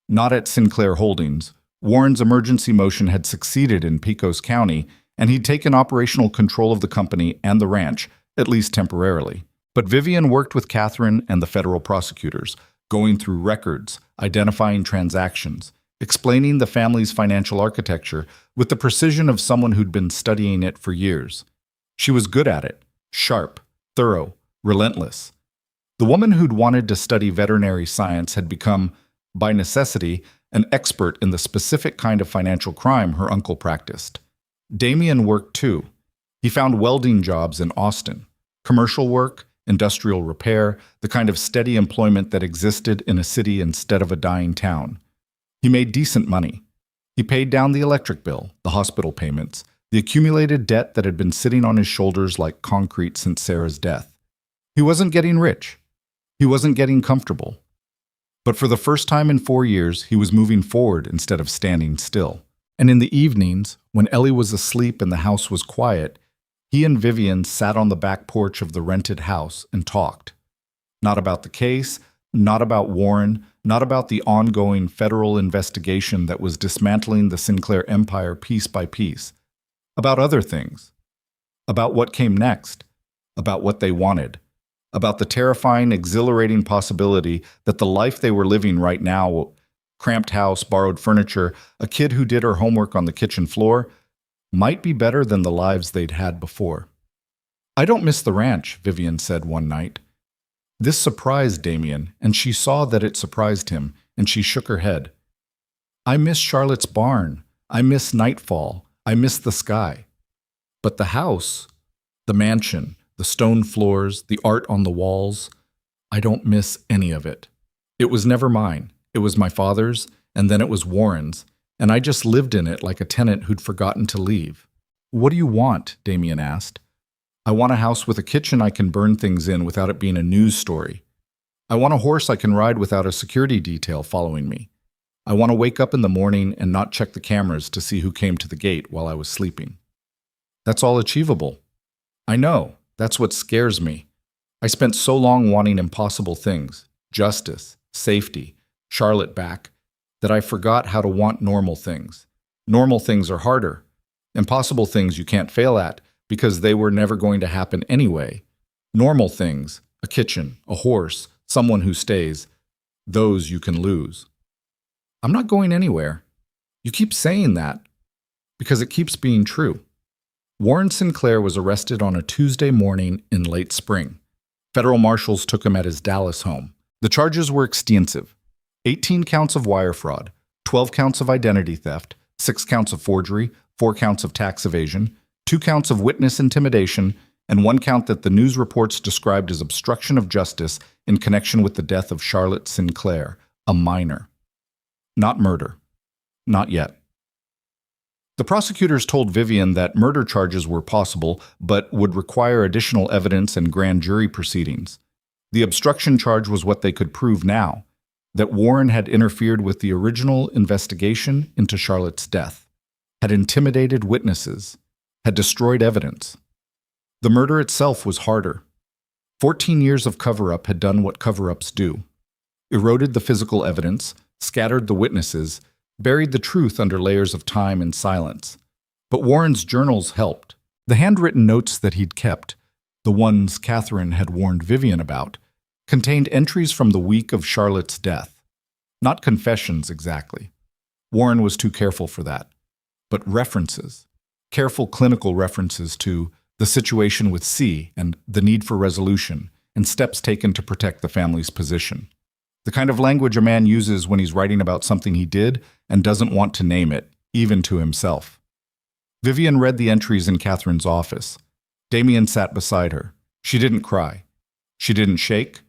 Not at Sinclair Holdings. Warren's emergency motion had succeeded in Pecos County, and he'd taken operational control of the company and the ranch, at least temporarily. But Vivian worked with Catherine and the federal prosecutors, going through records, identifying transactions, explaining the family's financial architecture with the precision of someone who'd been studying it for years. She was good at it, sharp, thorough, relentless. The woman who'd wanted to study veterinary science had become, by necessity, an expert in the specific kind of financial crime her uncle practiced. Damien worked too. He found welding jobs in Austin, commercial work, industrial repair, the kind of steady employment that existed in a city instead of a dying town. He made decent money. He paid down the electric bill, the hospital payments, the accumulated debt that had been sitting on his shoulders like concrete since Sarah's death. He wasn't getting rich. He wasn't getting comfortable. But for the first time in 4 years, he was moving forward instead of standing still. And in the evenings, when Ellie was asleep and the house was quiet, he and Vivian sat on the back porch of the rented house and talked. Not about the case, not about Warren, not about the ongoing federal investigation that was dismantling the Sinclair empire piece by piece. About other things. About what came next. About what they wanted. About the terrifying, exhilarating possibility that the life they were living right now, cramped house, borrowed furniture, a kid who did her homework on the kitchen floor, might be better than the lives they'd had before. "I don't miss the ranch," Vivian said one night. This surprised Damien, and she saw that it surprised him, and she shook her head. "I miss Charlotte's barn. I miss nightfall. I miss the sky. But the house, the mansion, the stone floors, the art on the walls, I don't miss any of it. It was never mine. It was my father's, and then it was Warren's, and I just lived in it like a tenant who'd forgotten to leave." "What do you want?" Damien asked. "I want a house with a kitchen I can burn things in without it being a news story. I want a horse I can ride without a security detail following me. I want to wake up in the morning and not check the cameras to see who came to the gate while I was sleeping." "That's all achievable." "I know. That's what scares me. I spent so long wanting impossible things, justice, safety, Charlotte back, that I forgot how to want normal things. Normal things are harder. Impossible things you can't fail at because they were never going to happen anyway. Normal things, a kitchen, a horse, someone who stays, those you can lose." "I'm not going anywhere." "You keep saying that." "Because it keeps being true." Warren Sinclair was arrested on a Tuesday morning in late spring. Federal marshals took him at his Dallas home. The charges were extensive. 18 counts of wire fraud, 12 counts of identity theft, 6 counts of forgery, 4 counts of tax evasion, 2 counts of witness intimidation, and 1 count that the news reports described as obstruction of justice in connection with the death of Charlotte Sinclair, a minor. Not murder. Not yet. The prosecutors told Vivian that murder charges were possible, but would require additional evidence and grand jury proceedings. The obstruction charge was what they could prove now, that Warren had interfered with the original investigation into Charlotte's death, had intimidated witnesses, had destroyed evidence. The murder itself was harder. 14 years of cover-up had done what cover-ups do. Eroded the physical evidence, scattered the witnesses, buried the truth under layers of time and silence. But Warren's journals helped. The handwritten notes that he'd kept, the ones Catherine had warned Vivian about, contained entries from the week of Charlotte's death. Not confessions exactly. Warren was too careful for that. But references. Careful clinical references to the situation with C and the need for resolution, and steps taken to protect the family's position. The kind of language a man uses when he's writing about something he did and doesn't want to name it, even to himself. Vivian read the entries in Catherine's office. Damien sat beside her. She didn't cry. She didn't shake.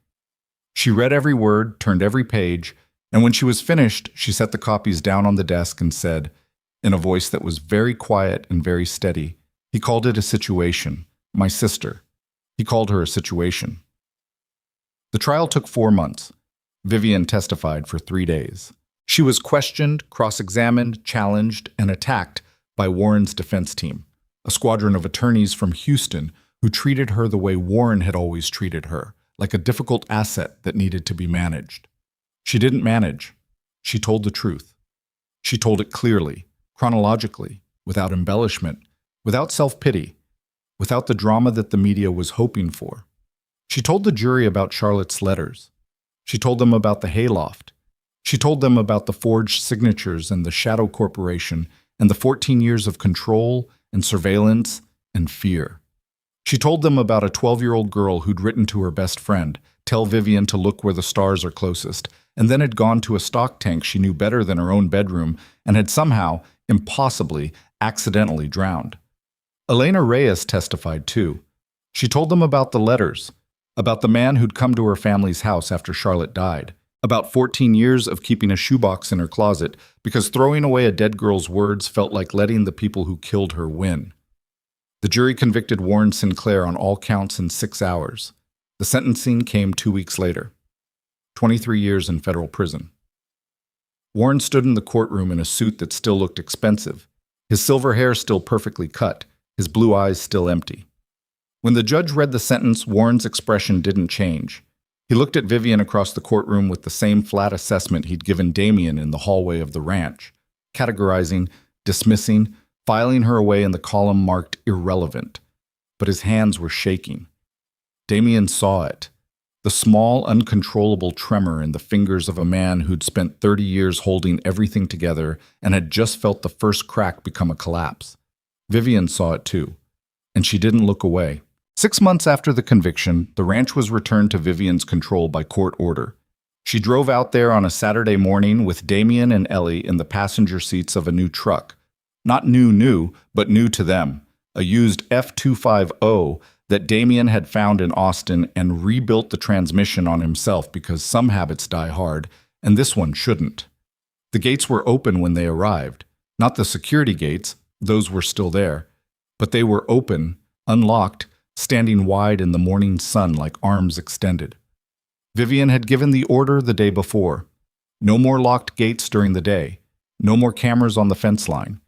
She read every word, turned every page, and when she was finished, she set the copies down on the desk and said, in a voice that was very quiet and very steady, he called it a situation. My sister. He called her a situation. The trial took 4 months. Vivian testified for 3 days. She was questioned, cross-examined, challenged, and attacked by Warren's defense team, a squadron of attorneys from Houston who treated her the way Warren had always treated her, like a difficult asset that needed to be managed. She didn't manage. She told the truth. She told it clearly, chronologically, without embellishment, without self-pity, without the drama that the media was hoping for. She told the jury about Charlotte's letters. She told them about the hayloft. She told them about the forged signatures and the shadow corporation and the 14 years of control and surveillance and fear. She told them about a 12-year-old girl who'd written to her best friend, "Tell Vivian to look where the stars are closest," and then had gone to a stock tank she knew better than her own bedroom and had somehow, impossibly, accidentally drowned. Elena Reyes testified too. She told them about the letters, about the man who'd come to her family's house after Charlotte died, about 14 years of keeping a shoebox in her closet because throwing away a dead girl's words felt like letting the people who killed her win. The jury convicted Warren Sinclair on all counts in 6 hours. The sentencing came 2 weeks later. 23 years in federal prison. Warren stood in the courtroom in a suit that still looked expensive, his silver hair still perfectly cut, his blue eyes still empty. When the judge read the sentence, Warren's expression didn't change. He looked at Vivian across the courtroom with the same flat assessment he'd given Damien in the hallway of the ranch, categorizing, dismissing, filing her away in the column marked irrelevant. But his hands were shaking. Damien saw it. The small, uncontrollable tremor in the fingers of a man who'd spent 30 years holding everything together and had just felt the first crack become a collapse. Vivian saw it too, and she didn't look away. 6 months after the conviction, the ranch was returned to Vivian's control by court order. She drove out there on a Saturday morning with Damien and Ellie in the passenger seats of a new truck. Not new, but new to them. A used F-250 that Damien had found in Austin and rebuilt the transmission on himself because some habits die hard, and this one shouldn't. The gates were open when they arrived. Not the security gates, those were still there. But they were open, unlocked, standing wide in the morning sun like arms extended. Vivian had given the order the day before. No more locked gates during the day. No more cameras on the fence line.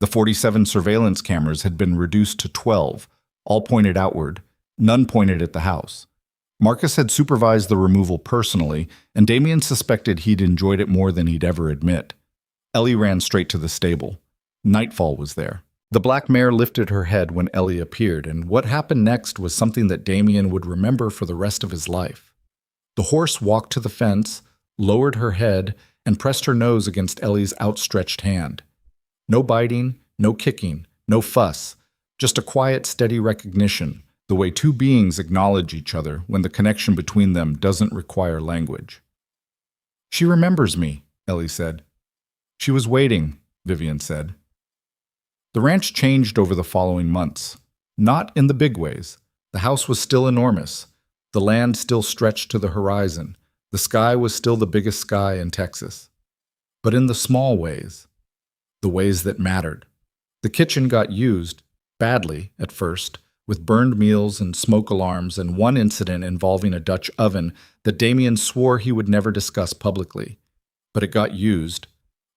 The 47 surveillance cameras had been reduced to 12, all pointed outward. None pointed at the house. Marcus had supervised the removal personally, and Damien suspected he'd enjoyed it more than he'd ever admit. Ellie ran straight to the stable. Nightfall was there. The black mare lifted her head when Ellie appeared, and what happened next was something that Damien would remember for the rest of his life. The horse walked to the fence, lowered her head, and pressed her nose against Ellie's outstretched hand. No biting, no kicking, no fuss, just a quiet, steady recognition, the way two beings acknowledge each other when the connection between them doesn't require language. "She remembers me," Ellie said. "She was waiting," Vivian said. The ranch changed over the following months. Not in the big ways. The house was still enormous. The land still stretched to the horizon. The sky was still the biggest sky in Texas. But in the small ways. The ways that mattered. The kitchen got used, badly at first, with burned meals and smoke alarms and one incident involving a Dutch oven that Damien swore he would never discuss publicly. But it got used.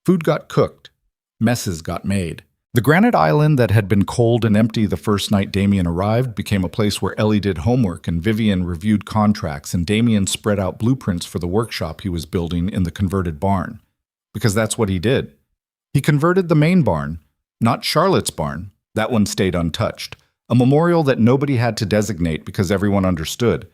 Food got cooked. Messes got made. The granite island that had been cold and empty the first night Damien arrived became a place where Ellie did homework and Vivian reviewed contracts and Damien spread out blueprints for the workshop he was building in the converted barn. Because that's what he did. He converted the main barn, not Charlotte's barn. That one stayed untouched. A memorial that nobody had to designate because everyone understood,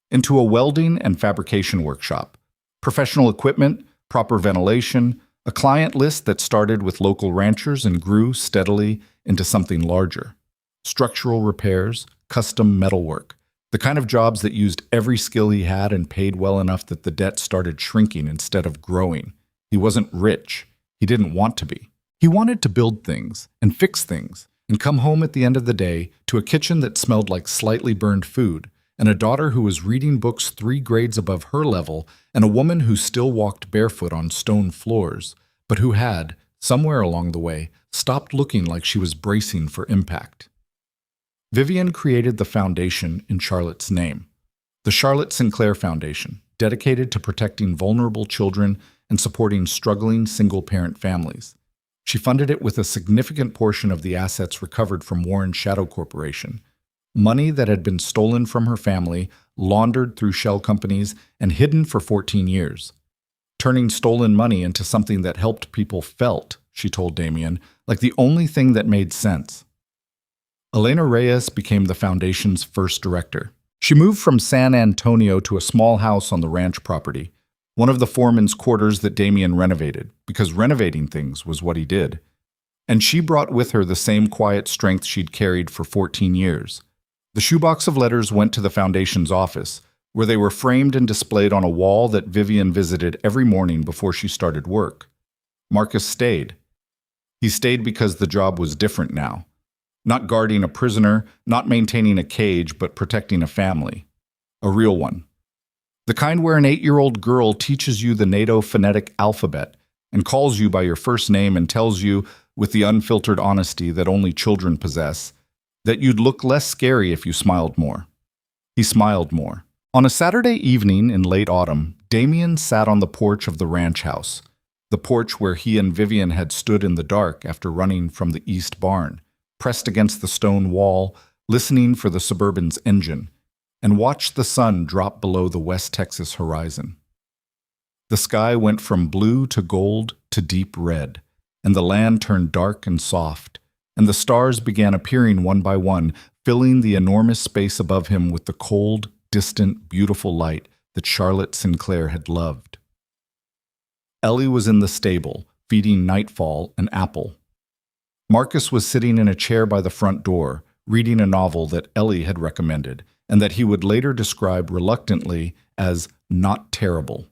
into a welding and fabrication workshop. Professional equipment, proper ventilation, a client list that started with local ranchers and grew steadily into something larger. Structural repairs, custom metalwork, the kind of jobs that used every skill he had and paid well enough that the debt started shrinking instead of growing. He wasn't rich. He didn't want to be. He wanted to build things and fix things and come home at the end of the day to a kitchen that smelled like slightly burned food and a daughter who was reading books 3 grades above her level and a woman who still walked barefoot on stone floors, but who had, somewhere along the way, stopped looking like she was bracing for impact. Vivian created the foundation in Charlotte's name, the Charlotte Sinclair Foundation, dedicated to protecting vulnerable children and supporting struggling single-parent families. She funded it with a significant portion of the assets recovered from Warren Shadow Corporation, money that had been stolen from her family, laundered through shell companies, and hidden for 14 years. Turning stolen money into something that helped people felt, she told Damien, like the only thing that made sense. Elena Reyes became the foundation's first director. She moved from San Antonio to a small house on the ranch property, one of the foreman's quarters that Damien renovated, because renovating things was what he did. And she brought with her the same quiet strength she'd carried for 14 years. The shoebox of letters went to the foundation's office, where they were framed and displayed on a wall that Vivian visited every morning before she started work. Marcus stayed. He stayed because the job was different now. Not guarding a prisoner, not maintaining a cage, but protecting a family. A real one. The kind where an 8-year-old girl teaches you the NATO phonetic alphabet and calls you by your first name and tells you, with the unfiltered honesty that only children possess, that you'd look less scary if you smiled more. He smiled more. On a Saturday evening in late autumn, Damien sat on the porch of the ranch house, the porch where he and Vivian had stood in the dark after running from the east barn, pressed against the stone wall, listening for the Suburban's engine, and watched the sun drop below the West Texas horizon. The sky went from blue to gold to deep red, and the land turned dark and soft, and the stars began appearing one by one, filling the enormous space above him with the cold, distant, beautiful light that Charlotte Sinclair had loved. Ellie was in the stable, feeding Nightfall an apple. Marcus was sitting in a chair by the front door, reading a novel that Ellie had recommended, and that he would later describe reluctantly as not terrible.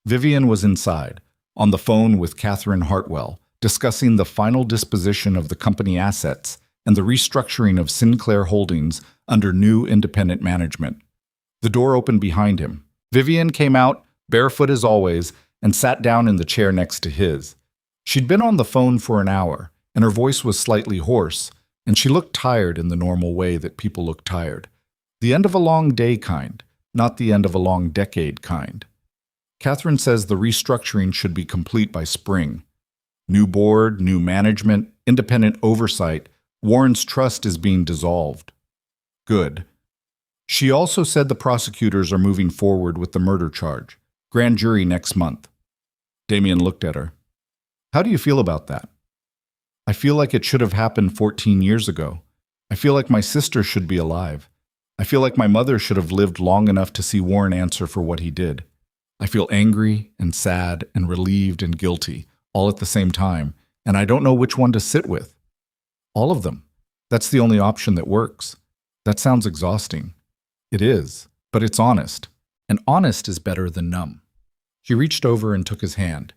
Vivian was inside, on the phone with Catherine Hartwell, discussing the final disposition of the company assets and the restructuring of Sinclair Holdings under new independent management. The door opened behind him. Vivian came out, barefoot as always, and sat down in the chair next to his. She'd been on the phone for an hour, and her voice was slightly hoarse, and she looked tired in the normal way that people look tired. The end of a long day kind, not the end of a long decade kind. Catherine says the restructuring should be complete by spring. New board, new management, independent oversight. Warren's trust is being dissolved. Good. She also said the prosecutors are moving forward with the murder charge. Grand jury next month. Damien looked at her. How do you feel about that? I feel like it should have happened 14 years ago. I feel like my sister should be alive. I feel like my mother should have lived long enough to see Warren answer for what he did. I feel angry and sad and relieved and guilty, all at the same time, and I don't know which one to sit with. All of them. That's the only option that works. That sounds exhausting. It is, but it's honest. And honest is better than numb. She reached over and took his hand.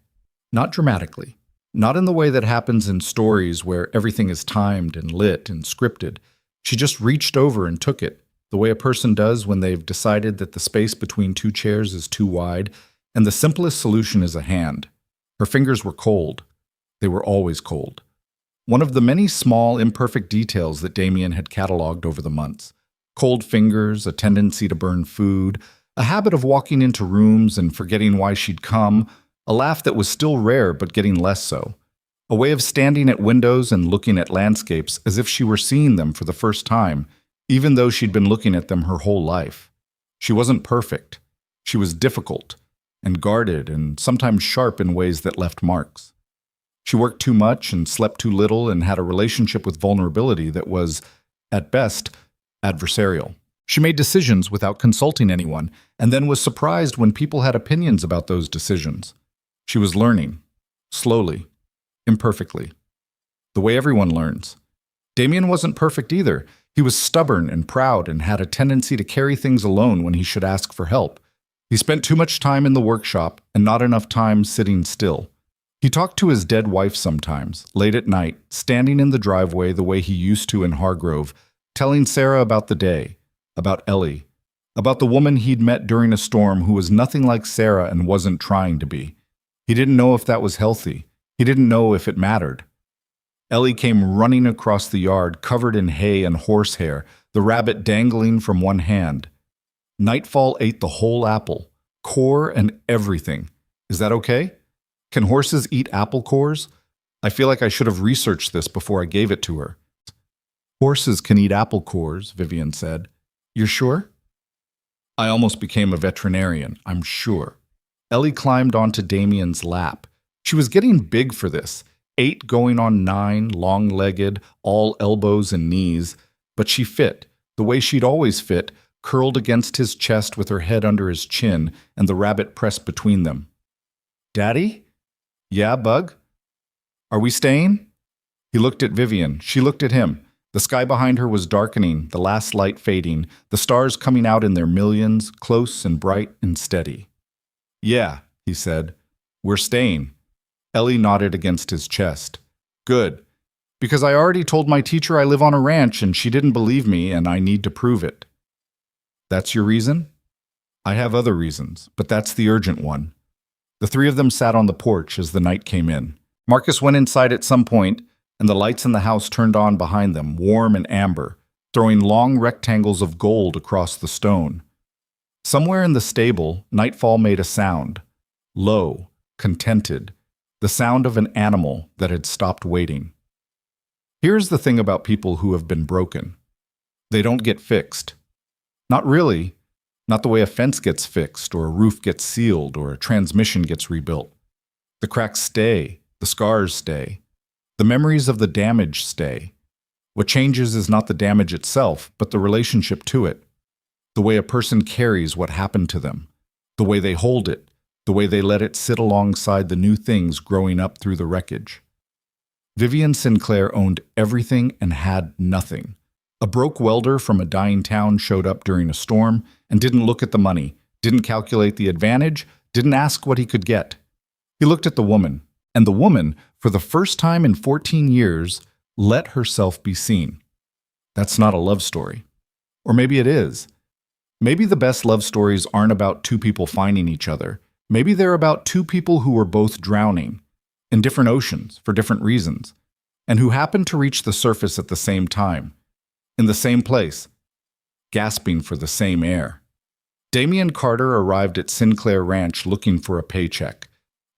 Not dramatically. Not in the way that happens in stories where everything is timed and lit and scripted. She just reached over and took it, the way a person does when they've decided that the space between two chairs is too wide, and the simplest solution is a hand. Her fingers were cold. They were always cold. One of the many small, imperfect details that Damien had cataloged over the months. Cold fingers, a tendency to burn food, a habit of walking into rooms and forgetting why she'd come, a laugh that was still rare but getting less so, a way of standing at windows and looking at landscapes as if she were seeing them for the first time, even though she'd been looking at them her whole life. She wasn't perfect. She was difficult and guarded and sometimes sharp in ways that left marks. She worked too much and slept too little and had a relationship with vulnerability that was, at best, adversarial. She made decisions without consulting anyone and then was surprised when people had opinions about those decisions. She was learning, slowly, imperfectly, the way everyone learns. Damien wasn't perfect either. He was stubborn and proud and had a tendency to carry things alone when he should ask for help. He spent too much time in the workshop and not enough time sitting still. He talked to his dead wife sometimes, late at night, standing in the driveway the way he used to in Hargrove, telling Sarah about the day, about Ellie, about the woman he'd met during a storm who was nothing like Sarah and wasn't trying to be. He didn't know if that was healthy. He didn't know if it mattered. Ellie came running across the yard, covered in hay and horsehair, the rabbit dangling from one hand. Nightfall ate the whole apple, core and everything. Is that okay? Can horses eat apple cores? I feel like I should have researched this before I gave it to her. Horses can eat apple cores, Vivian said. You're sure? I almost became a veterinarian, I'm sure. Ellie climbed onto Damien's lap. She was getting big for this, 8 going on 9, long-legged, all elbows and knees, but she fit, the way she'd always fit, curled against his chest with her head under his chin and the rabbit pressed between them. Daddy? Yeah, Bug? Are we staying? He looked at Vivian. She looked at him. The sky behind her was darkening, the last light fading, the stars coming out in their millions, close and bright and steady. "Yeah," he said. "We're staying." Ellie nodded against his chest. "Good. Because I already told my teacher I live on a ranch and she didn't believe me and I need to prove it." "That's your reason?" "I have other reasons, but that's the urgent one." The three of them sat on the porch as the night came in. Marcus went inside at some point, and the lights in the house turned on behind them, warm and amber, throwing long rectangles of gold across the stone. Somewhere in the stable, nightfall made a sound. Low, contented, the sound of an animal that had stopped waiting. Here's the thing about people who have been broken. They don't get fixed. Not really. Not the way a fence gets fixed, or a roof gets sealed, or a transmission gets rebuilt. The cracks stay, the scars stay. The memories of the damage stay. What changes is not the damage itself, but the relationship to it. The way a person carries what happened to them. The way they hold it. The way they let it sit alongside the new things growing up through the wreckage. Vivian Sinclair owned everything and had nothing. A broke welder from a dying town showed up during a storm and didn't look at the money, didn't calculate the advantage, didn't ask what he could get. He looked at the woman, and the woman, for the first time in 14 years, let herself be seen. That's not a love story. Or maybe it is. Maybe the best love stories aren't about two people finding each other. Maybe they're about two people who were both drowning, in different oceans, for different reasons, and who happened to reach the surface at the same time, in the same place, gasping for the same air. Damian Carter arrived at Sinclair Ranch looking for a paycheck.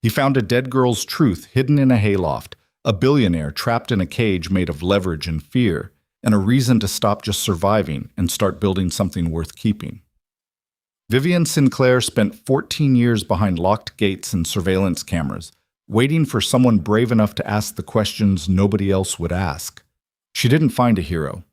He found a dead girl's truth hidden in a hayloft, a billionaire trapped in a cage made of leverage and fear, and a reason to stop just surviving and start building something worth keeping. Vivian Sinclair spent 14 years behind locked gates and surveillance cameras, waiting for someone brave enough to ask the questions nobody else would ask. She didn't find a hero.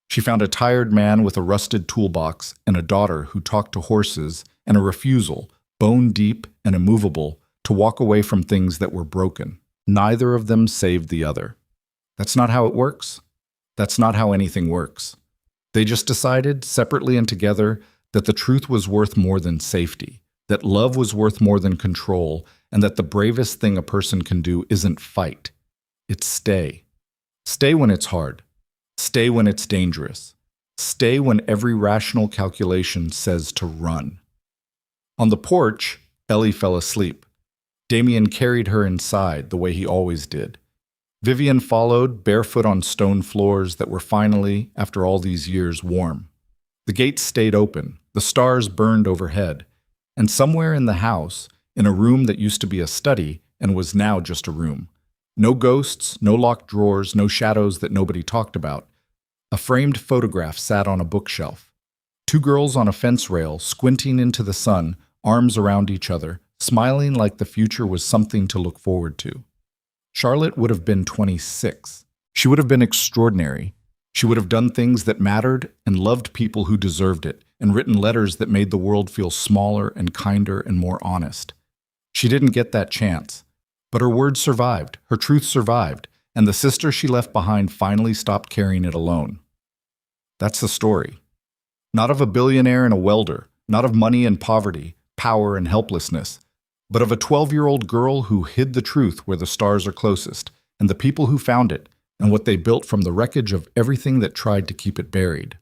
She found a tired man with a rusted toolbox and a daughter who talked to horses and a refusal, bone deep and immovable, to walk away from things that were broken. Neither of them saved the other. That's not how it works. That's not how anything works. They just decided, separately and together, that the truth was worth more than safety, that love was worth more than control, and that the bravest thing a person can do isn't fight. It's stay. Stay when it's hard. Stay when it's dangerous. Stay when every rational calculation says to run. On the porch, Ellie fell asleep. Damian carried her inside the way he always did. Vivian followed, barefoot on stone floors that were finally, after all these years, warm. The gates stayed open, the stars burned overhead, and somewhere in the house, in a room that used to be a study and was now just a room, no ghosts, no locked drawers, no shadows that nobody talked about, a framed photograph sat on a bookshelf. Two girls on a fence rail, squinting into the sun, arms around each other, smiling like the future was something to look forward to. Charlotte would have been 26. She would have been extraordinary. She would have done things that mattered and loved people who deserved it, and written letters that made the world feel smaller and kinder and more honest. She didn't get that chance. But her words survived, her truth survived, and the sister she left behind finally stopped carrying it alone. That's the story. Not of a billionaire and a welder, not of money and poverty, power and helplessness, but of a 12-year-old girl who hid the truth where the stars are closest, and the people who found it, and what they built from the wreckage of everything that tried to keep it buried.